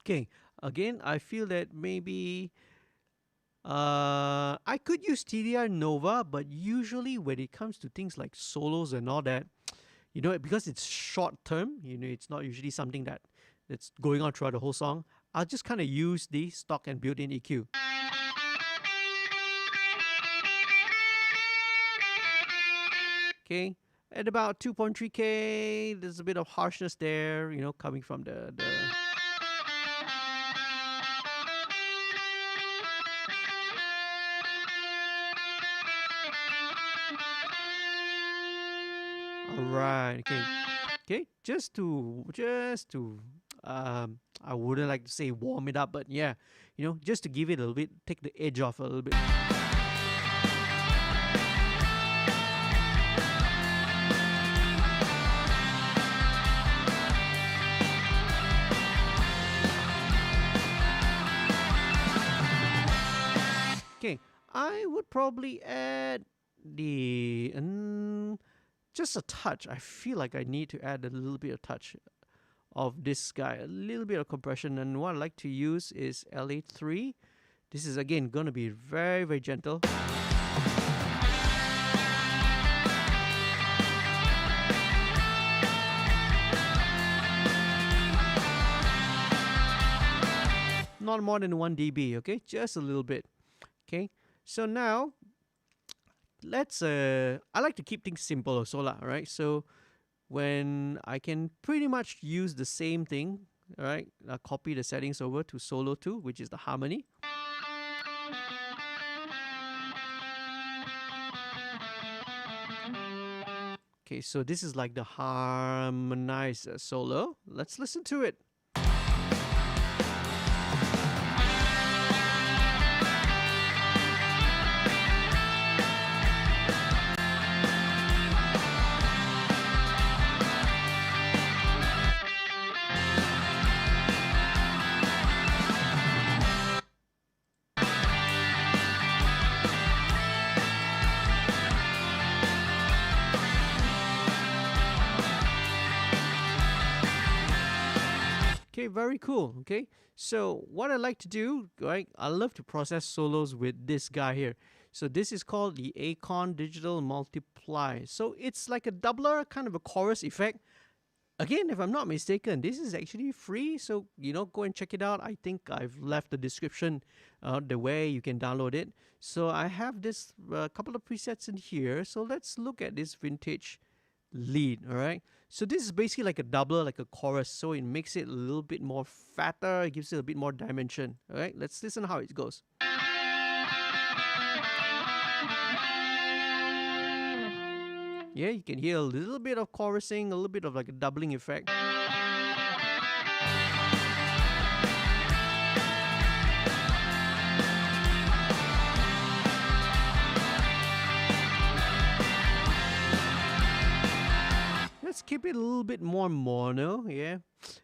Okay, again, I feel that maybe I could use TDI Nova, but usually when it comes to things like solos and all that, you know, because it's short term, you know, it's not usually something that's going on throughout the whole song, I'll just kind of use the stock and built-in EQ. Okay, at about 2.3K, there's a bit of harshness there, you know, coming from the Alright, okay, just to I wouldn't like to say warm it up, but yeah, you know, just to give it a little bit, take the edge off a little bit. Okay, I would probably add the just a touch. I feel like I need to add a little bit of touch of this guy, a little bit of compression, and what I like to use is LA3. This is again gonna be very, very gentle. Not more than 1 dB, okay? Just a little bit. Okay, so now let's I like to keep things simple also lah, right? So when I can pretty much use the same thing, all right, I'll copy the settings over to solo 2, which is the harmony. Okay, so this is like the harmonized solo. Let's listen to it. Okay, very cool. Okay, so what I like to do, right, I love to process solos with this guy here. So this is called the Acon Digital Multiply. So it's like a doubler, kind of a chorus effect. Again, if I'm not mistaken, this is actually free, so, you know, go and check it out. I think I've left the description the way you can download it. So I have this couple of presets in here. So let's look at this vintage lead, all right? So this is basically like a doubler, like a chorus, so it makes it a little bit more fatter, it gives it a bit more dimension, all right? Let's listen how it goes. Yeah, you can hear a little bit of chorusing, a little bit of like a doubling effect. Let's keep it a little bit more mono, yeah,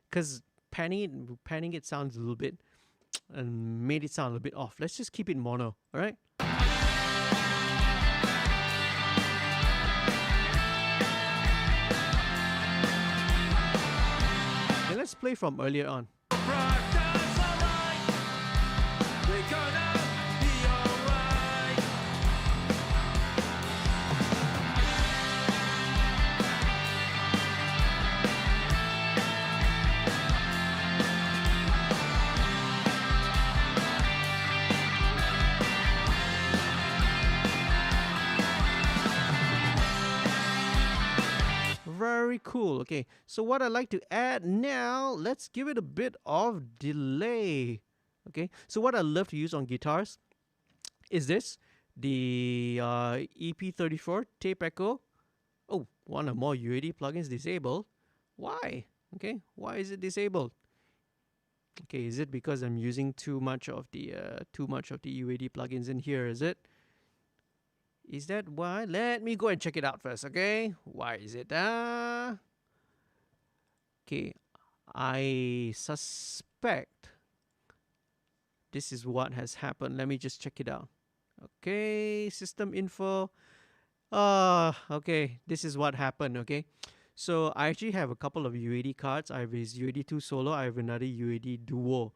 because panning it sounds a little bit and made it sound a little bit off. Let's just keep it mono, all right? And let's play from earlier on. cool. Okay, so what I like to add now, let's give it a bit of delay. Okay, so what I love to use on guitars is this, the EP34 tape echo. Oh, one or more UAD plugins disabled. Why? Okay, why is it disabled? Okay, is it because I'm using too much of the UAD plugins in here? Is it? Is that why? Let me go and check it out first. Okay, why is it? Okay, I suspect this is what has happened. Let me just check it out. Okay, system info. Okay, this is what happened. Okay, so I actually have a couple of UAD cards. I have this UAD2 solo. I have another UAD duo.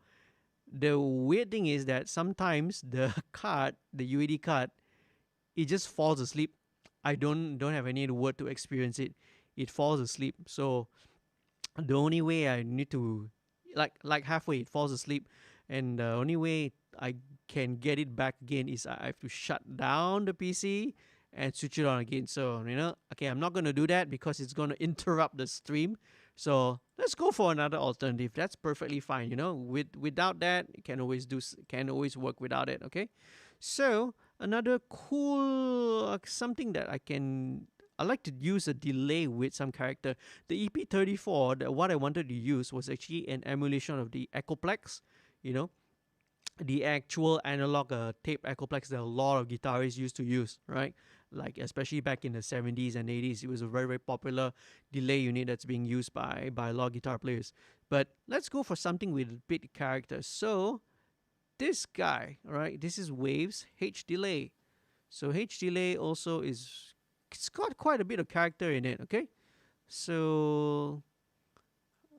The weird thing is that sometimes the card, the UAD card, it just falls asleep. I don't have any word to experience it. It falls asleep. So the only way I need to, like halfway it falls asleep, and the only way I can get it back again is I have to shut down the PC and switch it on again. So, you know, okay, I'm not going to do that because it's going to interrupt the stream. So let's go for another alternative. That's perfectly fine. You know, without that, it can always work without it. Okay, so another cool something that I like to use a delay with some character. The EP34, what I wanted to use was actually an emulation of the Echoplex. You know, the actual analog tape Echoplex that a lot of guitarists used to use, right? Like especially back in the 70s and 80s, it was a very, very popular delay unit that's being used by a lot of guitar players. But let's go for something with big character. So this guy, right? This is Waves H delay. So H delay also it's got quite a bit of character in it. Okay, so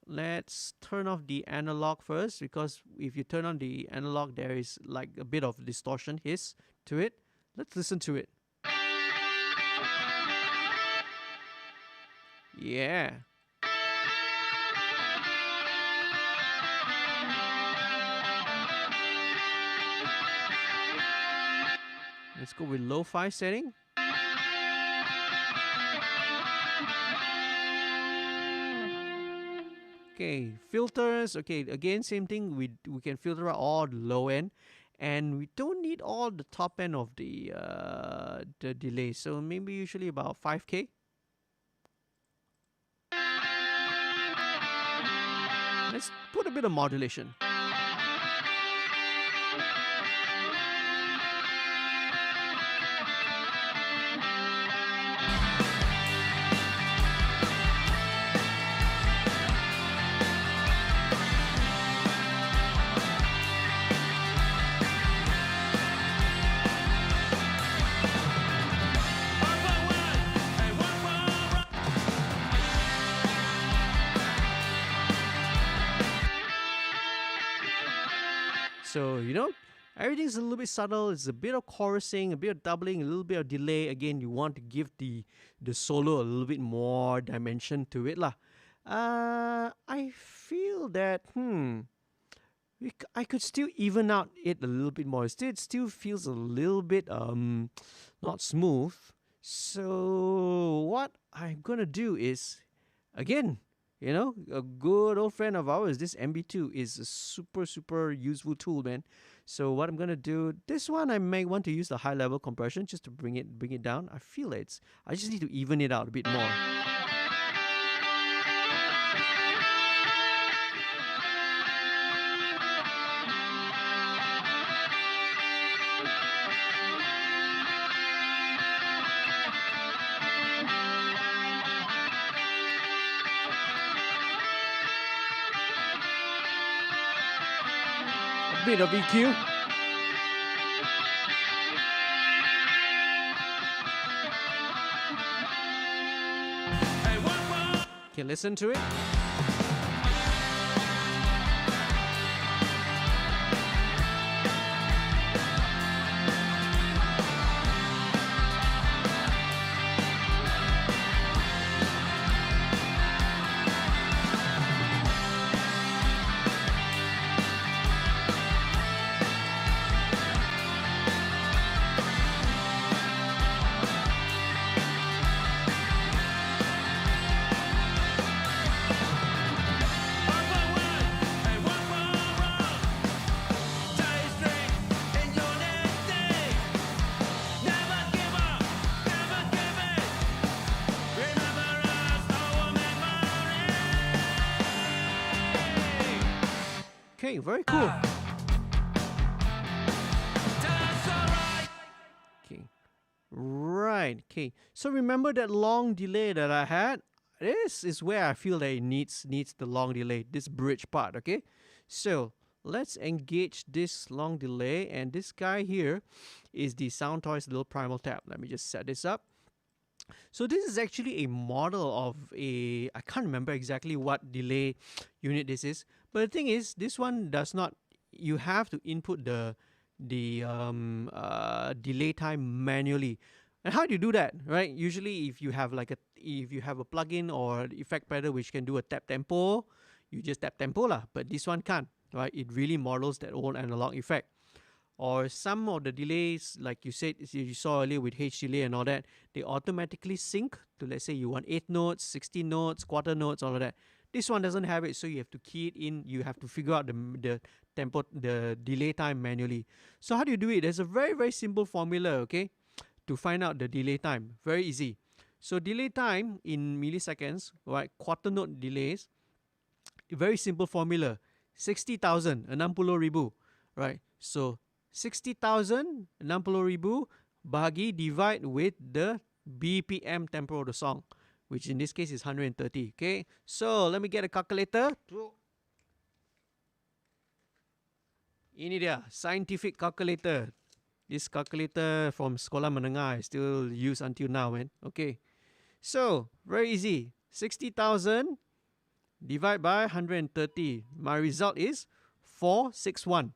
let's turn off the analog first, because if you turn on the analog, there is like a bit of distortion hiss to it. Let's listen to it. Yeah. Let's go with lo-fi setting. Okay, filters. Okay, again, same thing. We can filter out all the low end, and we don't need all the top end of the delay. So maybe usually about 5K. Let's put a bit of modulation. So, you know, everything's a little bit subtle. It's a bit of chorusing, a bit of doubling, a little bit of delay. Again, you want to give the solo a little bit more dimension to it lah. I feel that I could still even out it a little bit more. It still feels a little bit not smooth. So what I'm gonna do is, again, you know, a good old friend of ours, this MB2 is a super, super useful tool, man. So what I'm gonna do, this one I may want to use the high level compression just to bring it down. I feel I just need to even it out a bit more. Bit of EQ. Okay, listen to it. Okay, very cool. That's alright. Okay. Right. Okay. So remember that long delay that I had? This is where I feel that it needs the long delay, this bridge part, okay? So let's engage this long delay, and this guy here is the Sound Toys little primal tab. Let me just set this up. So this is actually a model of a, I can't remember exactly what delay unit this is, but the thing is, this one does not, you have to input the delay time manually. And how do you do that, right? Usually if you have like if you have a plugin or effect pedal which can do a tap tempo, you just tap tempo lah, but this one can't, right? It really models that old analog effect. Or some of the delays, like you said, you saw earlier with H delay and all that, they automatically sync to, let's say you want 8 notes, 16 notes, quarter notes, all of that. This one doesn't have it, so you have to key it in. You have to figure out the tempo, the delay time manually. So how do you do it? There's a very, very simple formula, okay, to find out the delay time. Very easy. So delay time in milliseconds, right? Quarter note delays. Very simple formula. 60,000, 60,000, right? So 60,000, 60,000 bahagi divide with the BPM tempo of the song, which in this case is 130. Okay, so let me get a calculator. Ini dia, scientific calculator. This calculator from sekolah menengah I still use until now, man. Okay, so very easy. 60,000 divide by 130. My result is 461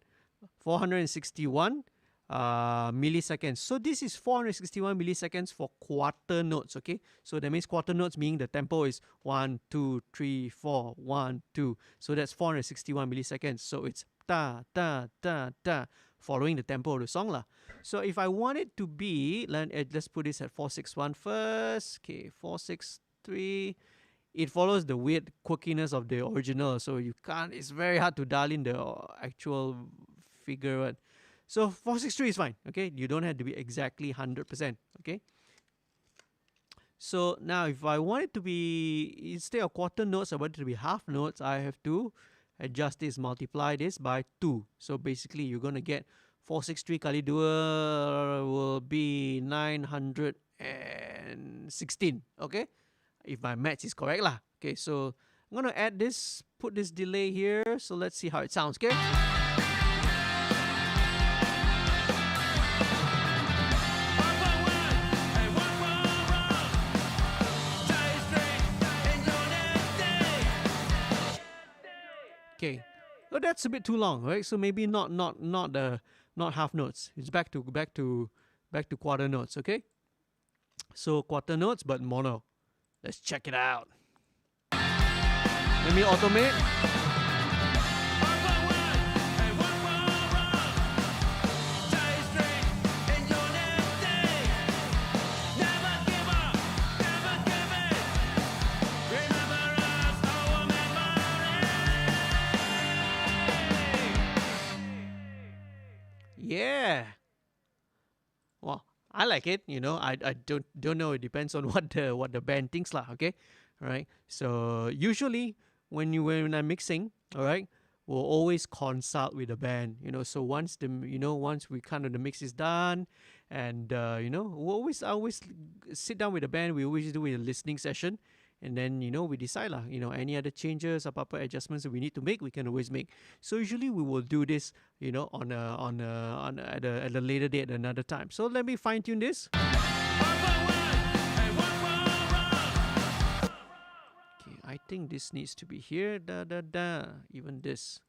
milliseconds. So this is 461 milliseconds for quarter notes, okay? So that means quarter notes meaning the tempo is 1, 2, 3, 4, 1, 2. So that's 461 milliseconds. So it's ta, ta, ta, ta, following the tempo of the song lah. So if I want it to be, let's put this at 461 first. Okay, 463. It follows the weird quirkiness of the original, so you can't, it's very hard to dial in the actual figure. So 463 is fine, okay? You don't have to be exactly 100%, okay? So now if I want it to be, instead of quarter notes, I want it to be half notes, I have to adjust this, multiply this by 2. So basically you're going to get 463 kali 2 will be 916, okay? If my maths is correct lah. Okay, so I'm going to add this, put this delay here. So let's see how it sounds, okay? Okay, well, that's a bit too long, right? So maybe not half notes. It's back to quarter notes, okay? So quarter notes but mono. Let's check it out. Let me automate. Yeah. Well, I like it, you know. I don't know. It depends on what the band thinks lah. Okay, all right. So usually when I'm mixing, all right, we'll always consult with the band, you know. So once we kind of the mix is done, and you know, I always sit down with the band. We always do a listening session. And then, you know, we decide lah, you know, any other changes or proper adjustments that we need to make, we can always make. So usually we will do this, you know, at a later date another time. So let me fine tune this. Okay, I think this needs to be here. Da da da. Even this.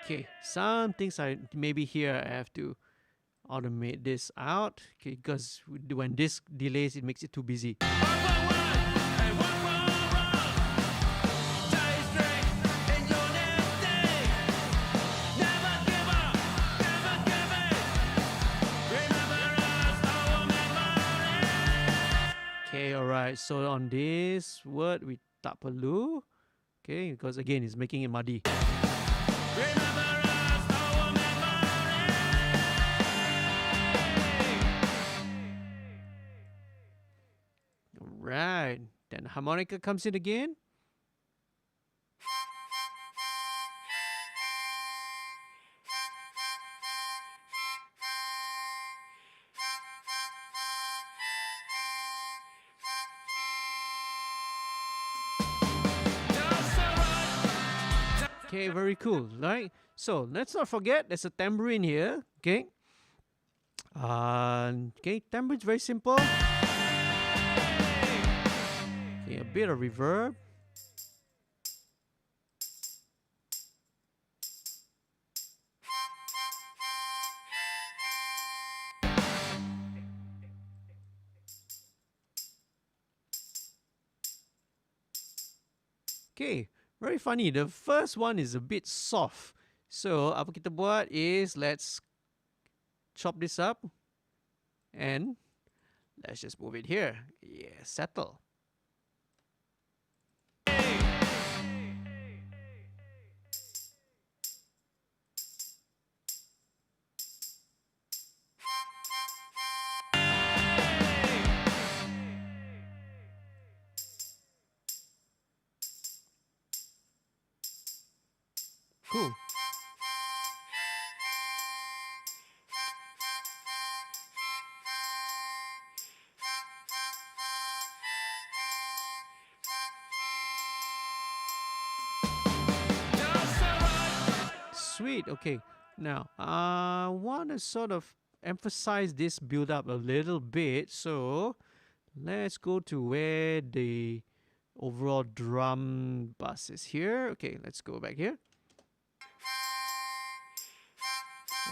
Okay, some things maybe here I have to automate this out, okay, because when this delays it makes it too busy. Okay, all Alright, so on this word we tak perlu. Okay, because again it's making it muddy. Remember us, our memory. Right. Then harmonica comes in again. Okay, very cool, right? So let's not forget there's a tambourine here. Okay. Okay, tambourine's very simple. Okay, a bit of reverb. Okay, very funny. The first one is a bit soft. So apa kita buat is let's chop this up and let's just move it here. Yeah, settle. Cool. Sweet. Okay. Now, I want to sort of emphasize this build up a little bit. So, let's go to where the overall drum bass is here. Okay, let's go back here.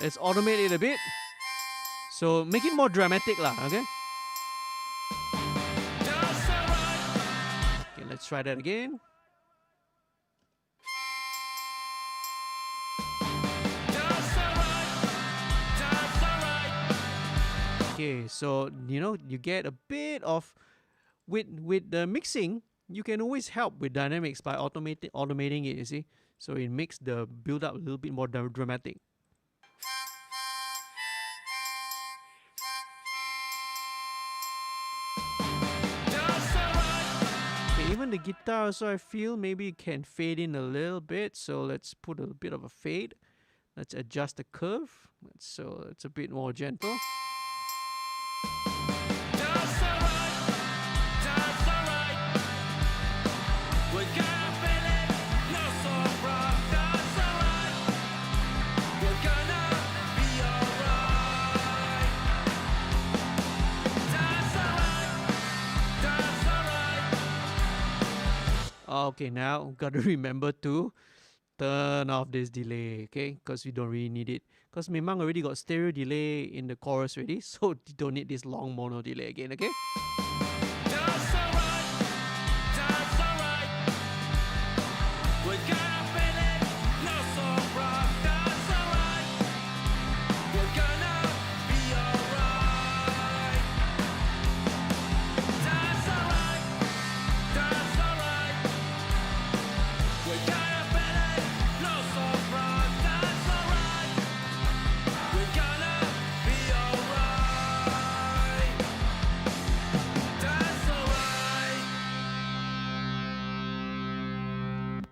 Let's automate it a bit. So, make it more dramatic lah, okay? Okay, let's try that again. Okay, so you get a bit of with the mixing. You can always help with dynamics by automating it. You see, so it makes the build up a little bit more dramatic. Okay, even the guitar also I feel maybe it can fade in a little bit. So let's put a bit of a fade. Let's adjust the curve so it's a bit more gentle. Okay, now gotta remember to turn off this delay, okay? Because we don't really need it. Because memang already got stereo delay in the chorus already, so you don't need this long mono delay again, okay?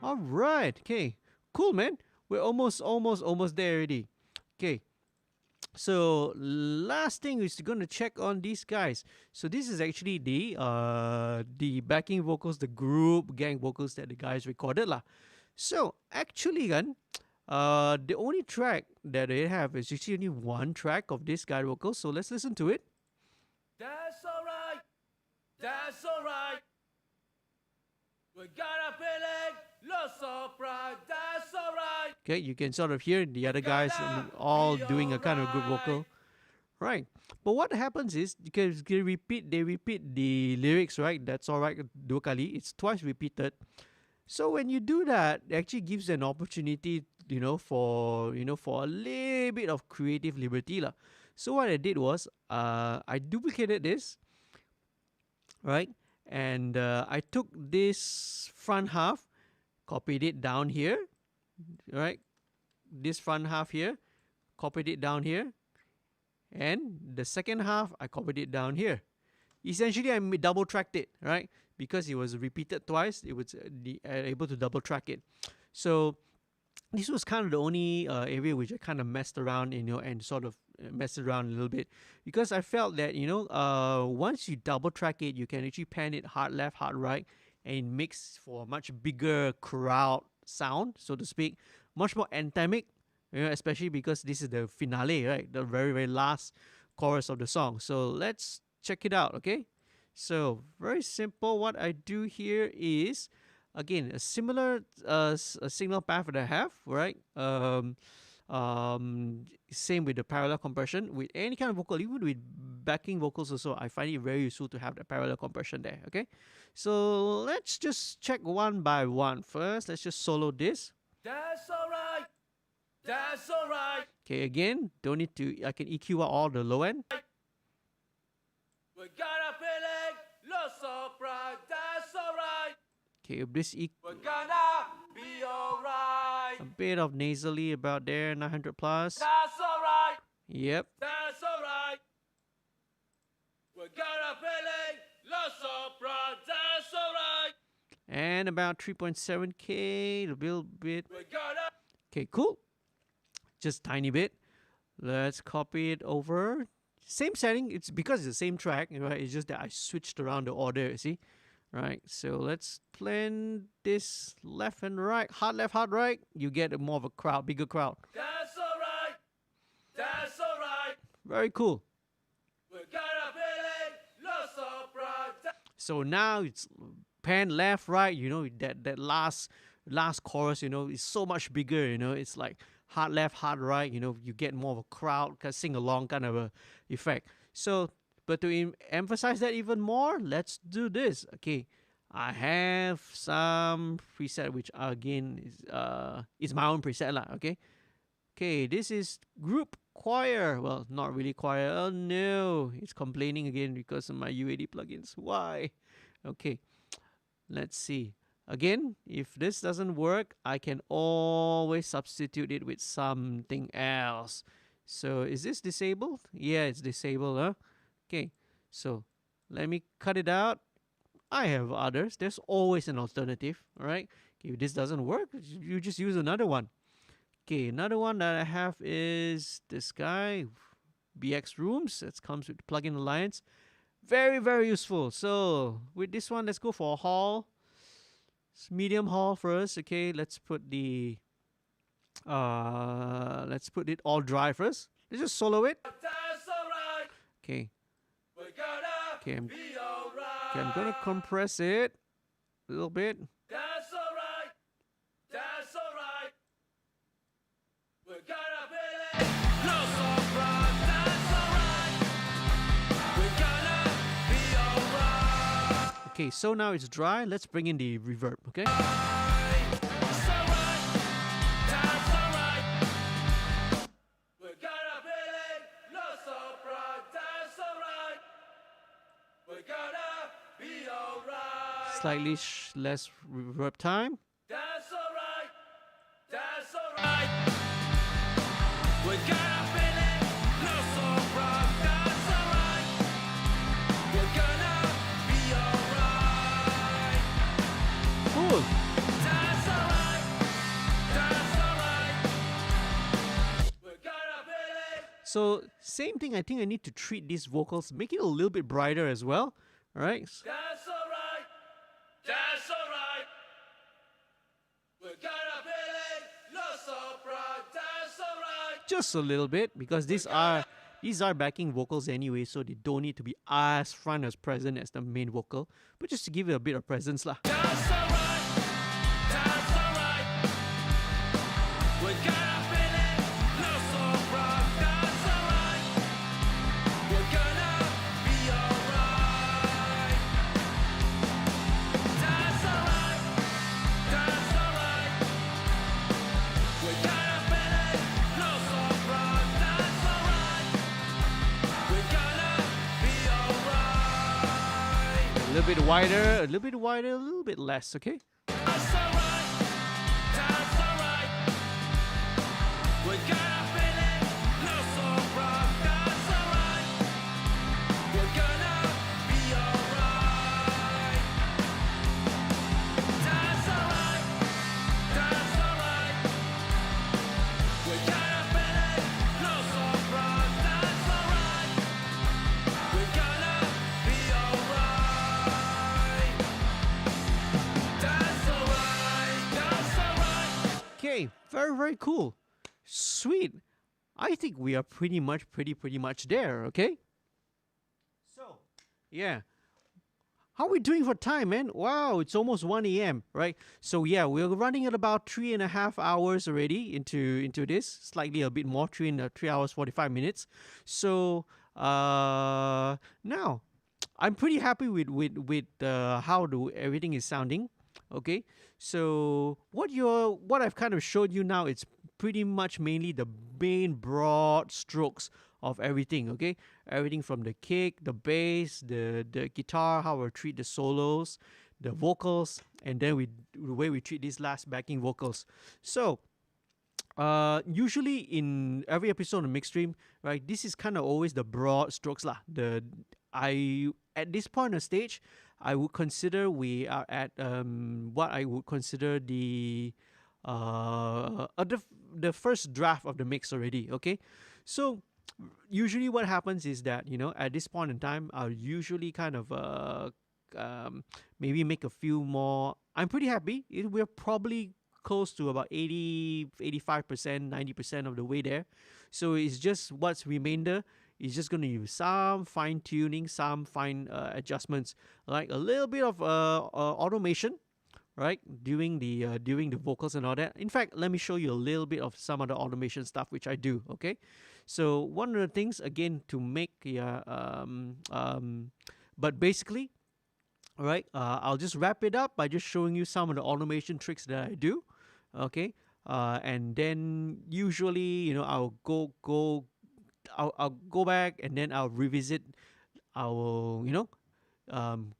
Alright, okay. Cool, man. We're almost there already. Okay. So last thing is going to check on these guys. So this is actually the backing vocals, the group gang vocals that the guys recorded lah. So actually the only track that they have is actually only one track of this guy vocals. So let's listen to it. That's alright. That's alright. We got a feeling, lots of pride. That's alright. Okay, you can sort of hear the other guys all doing a kind of group vocal. Right. But what happens is because they repeat the lyrics, right? That's alright, dua kali. It's twice repeated. So when you do that, it actually gives an opportunity, for a little bit of creative liberty lah. So what I did was, I duplicated this, right? And I took this front half, copied it down here, right? This front half here, copied it down here, and the second half I copied it down here. Essentially, I double tracked it, right? Because it was repeated twice, it was able to double track it. So this was kind of the only area which I kind of messed around, and sort of messed around a little bit, because I felt that, once you double track it, you can actually pan it hard left, hard right, and it makes for a much bigger crowd sound, so to speak, much more anthemic, especially because this is the finale, right? The very, very last chorus of the song. So let's check it out, okay? So very simple. What I do here is, again, a similar signal path that I have, right? Same with the parallel compression. With any kind of vocal, even with backing vocals also, I find it very useful to have the parallel compression there, okay? So let's just check one by one. First, let's just solo this. That's alright. That's alright. Okay, again, don't need to, I can EQ out all the low end. We got a feeling, lots of pride. That's alright. Okay, this We're gonna be alright. a bit of nasally about there, 900 plus. That's alright. Yep. That's alright. We got a feeling, lots of pride. That's alright. And about 3.7K, a little bit. We gotta. Okay, cool. Just tiny bit. Let's copy it over. Same setting. It's because it's the same track, right? It's just that I switched around the order, see? Right, so let's blend this left and right. Hard left, hard right. You get more of a crowd, bigger crowd. That's alright. That's alright. Very cool. We got a feeling, lots of pride. So now it's pan left, right. That last chorus, is so much bigger. It's like hard left, hard right. You get more of a crowd, sing along kind of a effect. So, but to emphasize that even more, let's do this. Okay, I have some preset which again is my own preset lah. Okay, this is group choir. Well, not really choir. Oh no, it's complaining again because of my UAD plugins. Why? Okay, let's see. Again, if this doesn't work, I can always substitute it with something else. So is this disabled? Yeah, it's disabled, huh? Okay, so let me cut it out. I have others. There's always an alternative, all right? Okay, if this doesn't work, you just use another one. Okay, another one that I have is this guy, BX Rooms. That comes with Plugin Alliance. Very, very useful. So with this one, let's go for a hall. It's medium hall first. Okay, let's put it all dry first. Let's just solo it. That's alright. Okay. We gotta Okay, be alright. Okay, I'm gonna compress it a little bit. That's alright. That's alright. We gotta feel it. Lots of pride. That's alright. We gotta be alright. Okay, so now it's dry. Let's bring in the reverb, okay? It's alright. That's alright. We gotta feel it. Lots of pride. That's alright. We gotta be alright. Slightly less reverb time. That's alright. That's alright. We gotta feel it. Lots of pride. That's alright. We're gonna be alright. Cool. That's alright. That's alright. We gotta feel it. So same thing. I think I need to treat these vocals, make it a little bit brighter as well. All right. That's alright. That's alright. We gotta feel it. Lots of pride. That's alright. Just a little bit, because these are backing vocals anyway, so they don't need to be as front as present as the main vocal, but just to give it a bit of presence lah. That's alright. That's alright. We gotta feel it. Lots of pride. That's alright. We're gonna be alright. That's alright. That's alright. We gotta feel it. Lots of pride. That's alright. We're gonna be alright. A little bit wider, a little bit wider, a little bit less, okay? That's alright, that's alright. We're gonna feel it, no so rock. That's alright, we're gonna be alright. That's alright, that's alright. We're gonna feel it, no so rock. That's alright, we're gonna be alright. That's alright, that's alright. Okay, very, very cool. Sweet. I think we are pretty much there, okay? So, yeah. How are we doing for time, man? Wow, it's almost 1 a.m., right? So, yeah, we're running at about 3.5 hours already into this. Slightly a bit more, 3 hours, 45 minutes. So, now, I'm pretty happy with how everything is sounding. Okay, so what I've kind of showed you now, it's pretty much mainly the main broad strokes of everything. Okay, everything from the kick, the bass, the guitar, how we treat the solos, the vocals, and then the way we treat these last backing vocals. So usually in every episode of MixStream, right, this is kind of always the broad strokes lah. At this point of stage, I would consider we are at what I would consider the first draft of the mix already. Okay, so usually what happens is that, you know, at this point in time, I'll usually kind of maybe make a few more. I'm pretty happy. We're probably close to about 85%, 90% of the way there. So it's just what's remainder is just going to use some fine tuning, some fine adjustments, like a little bit of automation, right, during the vocals and all that. In fact, let me show you a little bit of some of the automation stuff which I do. Okay, so one of the things, again, to make but basically, all right, I'll just wrap it up by just showing you some of the automation tricks that I do. Okay, and then usually, you know, I'll go back and then I'll revisit. I will, you know,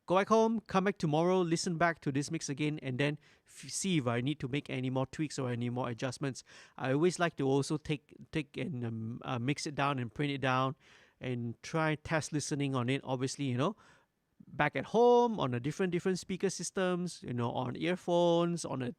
go back home, come back tomorrow, listen back to this mix again, and then see if I need to make any more tweaks or any more adjustments. I always like to also take and mix it down and print it down and try test listening on it. Obviously, you know, back at home on a different speaker systems, you know, on earphones, on a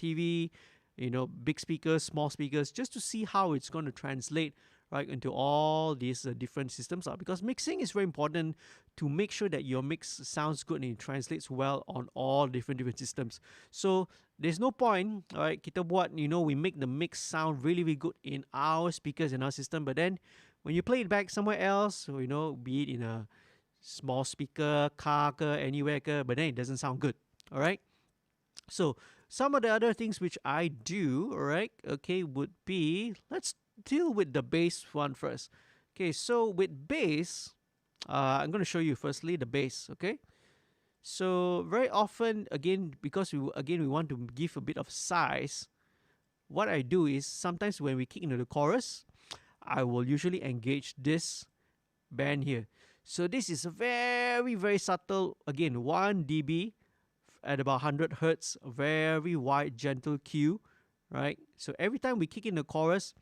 TV, you know, big speakers, small speakers, just to see how it's going to translate, right, into all these different systems. Because mixing is very important to make sure that your mix sounds good and it translates well on all different systems. So there's no point, all right, kita buat, you know, we make the mix sound really, really good in our speakers in our system, but then when you play it back somewhere else, so, you know, be it in a small speaker, car, anywhere, but then it doesn't sound good. All right. So some of the other things which I do, all right, okay, would be, let's deal with the bass one first. Okay, so with bass, I'm going to show you firstly the bass. Okay, so very often, again, because we want to give a bit of size, what I do is sometimes when we kick into the chorus, I will usually engage this band here. So this is a very, very subtle, again, 1 dB at about 100 hertz, very wide, gentle cue, right? So every time we kick in the chorus,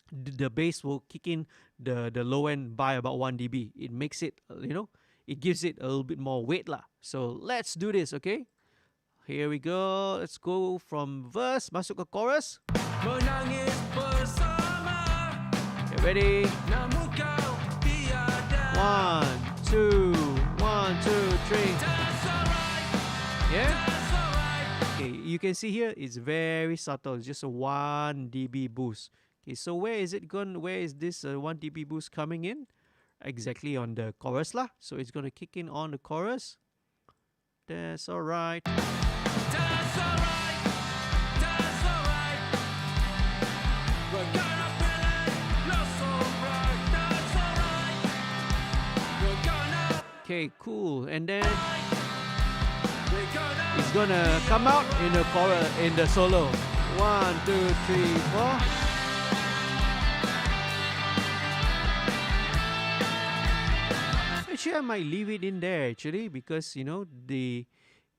the bass will kick in the low end by about 1 dB. It makes it, you know, it gives it a little bit more weight lah. So let's do this, okay? Here we go. Let's go from verse, masuk ke chorus. Menangis bersama, Okay, ready? namun kau tiada. 1, 2, 1, 2, 3. That's alright, Yeah? that's alright. Okay, you can see here it's very subtle. It's just a 1 dB boost. Okay, so where is it gone? Where is this 1 dB boost coming in? Exactly on the chorus lah. So it's going to kick in on the chorus. That's alright. That's alright, that's alright. We're gonna feel it, love so bright. That's alright, we're gonna, Okay, cool. And then we're gonna. it's gonna come out in the chorus, in the solo. 1, 2, 3, 4. Actually, I might leave it in there actually, because you know the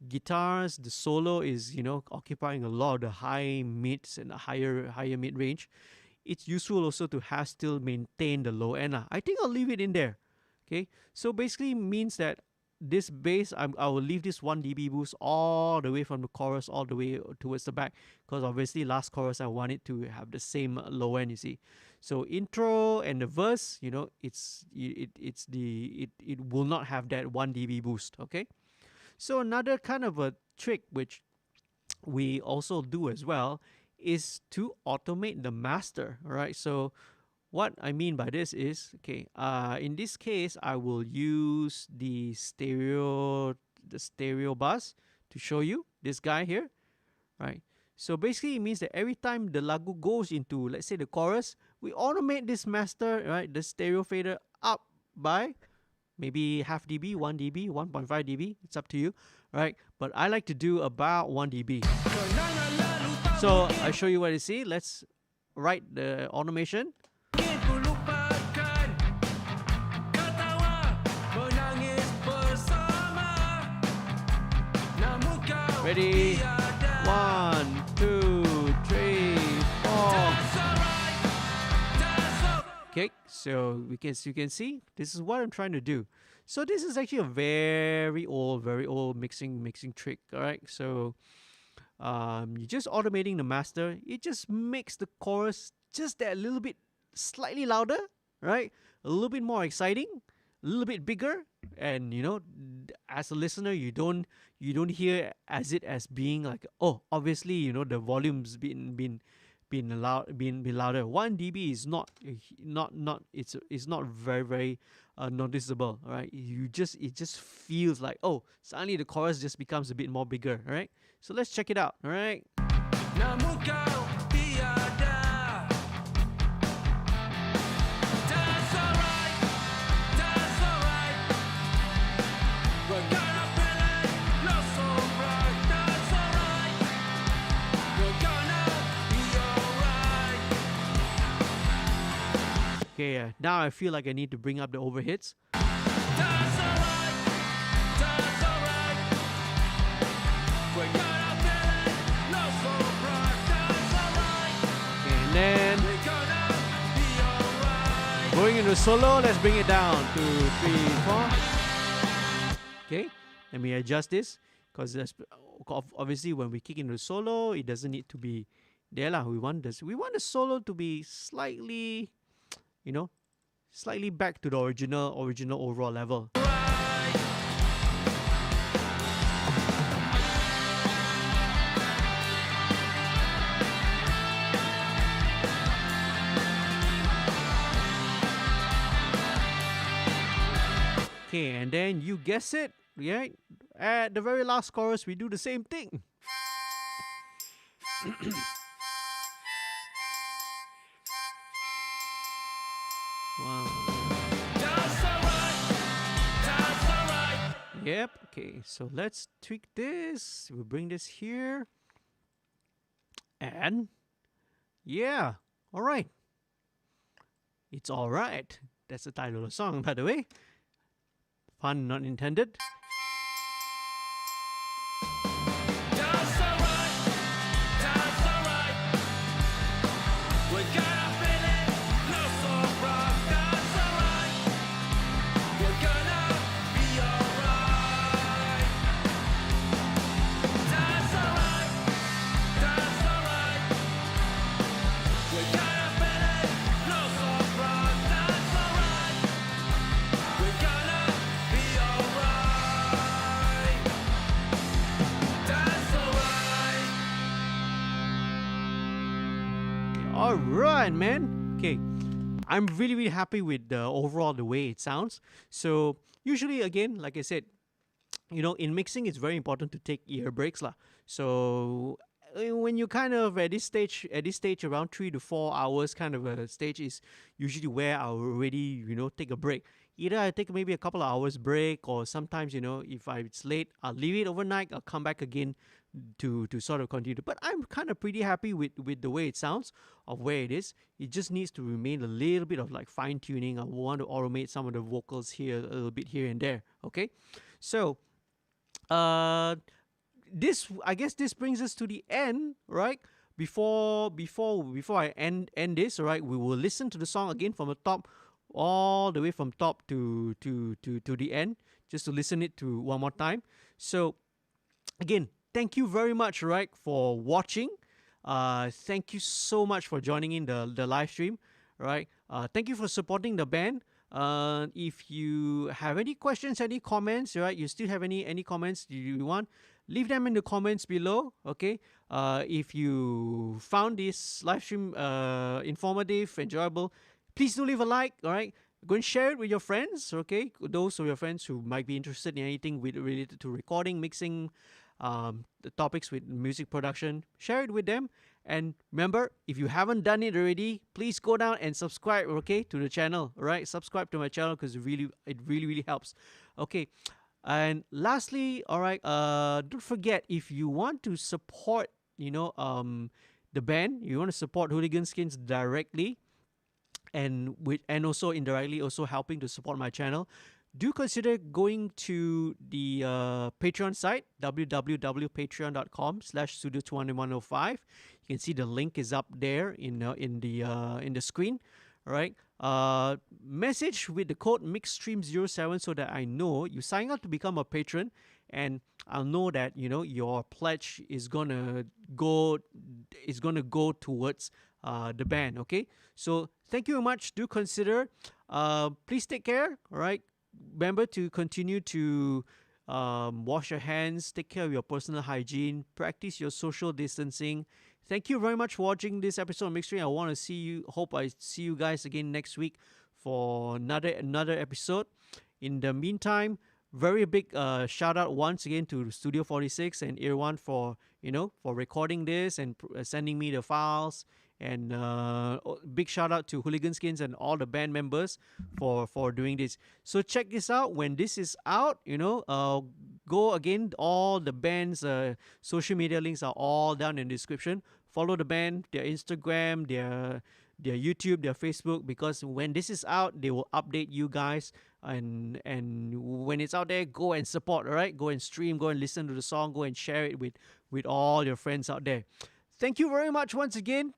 guitars, the solo is, you know, occupying a lot of the high mids and the higher mid range. It's useful also to have still maintain the low end. I think I'll leave it in there. Okay, so basically means that this bass, I will leave this 1 dB boost all the way from the chorus all the way towards the back, because obviously last chorus I want it to have the same low end, you see. So intro and the verse, you know, it will not have that 1 dB boost. Okay, so another kind of a trick which we also do as well is to automate the master. All right, so what I mean by this is, okay, in this case I will use the stereo bus to show you this guy here, right? So basically it means that every time the lagu goes into, let's say, the chorus, we automate this master, right, the stereo fader up by maybe half dB, 1 dB, 1.5 dB, it's up to you, right? But I like to do about 1 dB. So I show you what you see. Let's write the automation. Ready? 1, 2, 3, 4. Okay, so you can see this is what I'm trying to do. So this is actually a very old mixing trick. All right, so you're just automating the master. It just makes the chorus just that little bit slightly louder, right? A little bit more exciting, a little bit bigger, and you know, as a listener, you don't hear as being like, oh, obviously, you know, the volume's been louder. 1 dB is not it's not very noticeable. All right, it just feels like, oh, suddenly the chorus just becomes a bit more bigger. All right, so let's check it out. All right. Okay, now I feel like I need to bring up the overheads. Okay, and then going into solo, let's bring it down. 2, 3, 4. Okay, let me adjust this, because obviously when we kick into solo, it doesn't need to be there lah. We want the solo to be slightly, you know, slightly back to the original overall level. Okay, and then you guess it, right? At the very last chorus, we do the same thing. Wow. Yep. Okay, so let's tweak this. We'll bring this here. And yeah, all right. It's all right. That's the title of the song, by the way. Pun not intended. Alright, man. Okay, I'm really happy with the overall the way it sounds. So usually, again, like I said, you know, in mixing, it's very important to take ear breaks lah. So when you kind of at this stage around 3 to 4 hours kind of a stage is usually where I'll already, you know, take a break. Either I take maybe a couple of hours break, or sometimes, you know, if it's late, I'll leave it overnight. I'll come back again to sort of continue. But I'm kind of pretty happy with the way it sounds, of where it is. It just needs to remain a little bit of like fine tuning. I want to automate some of the vocals here, a little bit here and there. Okay, so this, I guess this brings us to the end, right? Before I end this, right, we will listen to the song again from the top, all the way from top to the end, just to listen it to one more time. So again, thank you very much, right, for watching. Thank you so much for joining in the live stream, right? Thank you for supporting the band. If you have any questions, any comments, right, you still have any comments you want, leave them in the comments below, okay? If you found this live stream informative, enjoyable, please do leave a like, all right? Go and share it with your friends, okay? Those of your friends who might be interested in anything related to recording, mixing, the topics with music production, share it with them. And remember, if you haven't done it already, please go down and subscribe, okay, to the channel, all right? Subscribe to my channel, because it really helps, okay? And lastly, all right, don't forget, if you want to support, the band, you want to support Hooligan Skins directly, and also indirectly also helping to support my channel, do consider going to the Patreon site, www.patreon.com/studio21105. You can see the link is up there in the screen. All right. Message with the code MixStream07 so that I know you sign up to become a patron, and I'll know that your pledge is gonna go towards the band. Okay. So thank you very much. Do consider. Please take care. All right. Remember to continue to wash your hands, take care of your personal hygiene, practice your social distancing. Thank you very much for watching this episode of MixStream. Hope I see you guys again next week for another episode. In the meantime, very big shout out once again to Studio 46 and Irwan for recording this and sending me the files. And big shout out to Hooligan Skins and all the band members for doing this. So check this out. When this is out, go again. All the band's social media links are all down in the description. Follow the band, their Instagram, their YouTube, their Facebook, because when this is out, they will update you guys. And when it's out there, go and support. All right, go and stream, go and listen to the song, go and share it with all your friends out there. Thank you very much once again.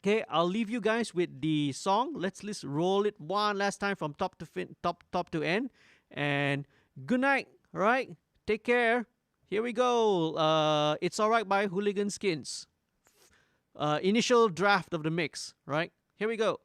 Okay, I'll leave you guys with the song. Let's roll it one last time from top to end. And good night. All right, take care. Here we go. It's Alright by Hooligan Skins. Initial draft of the mix. Right, here we go.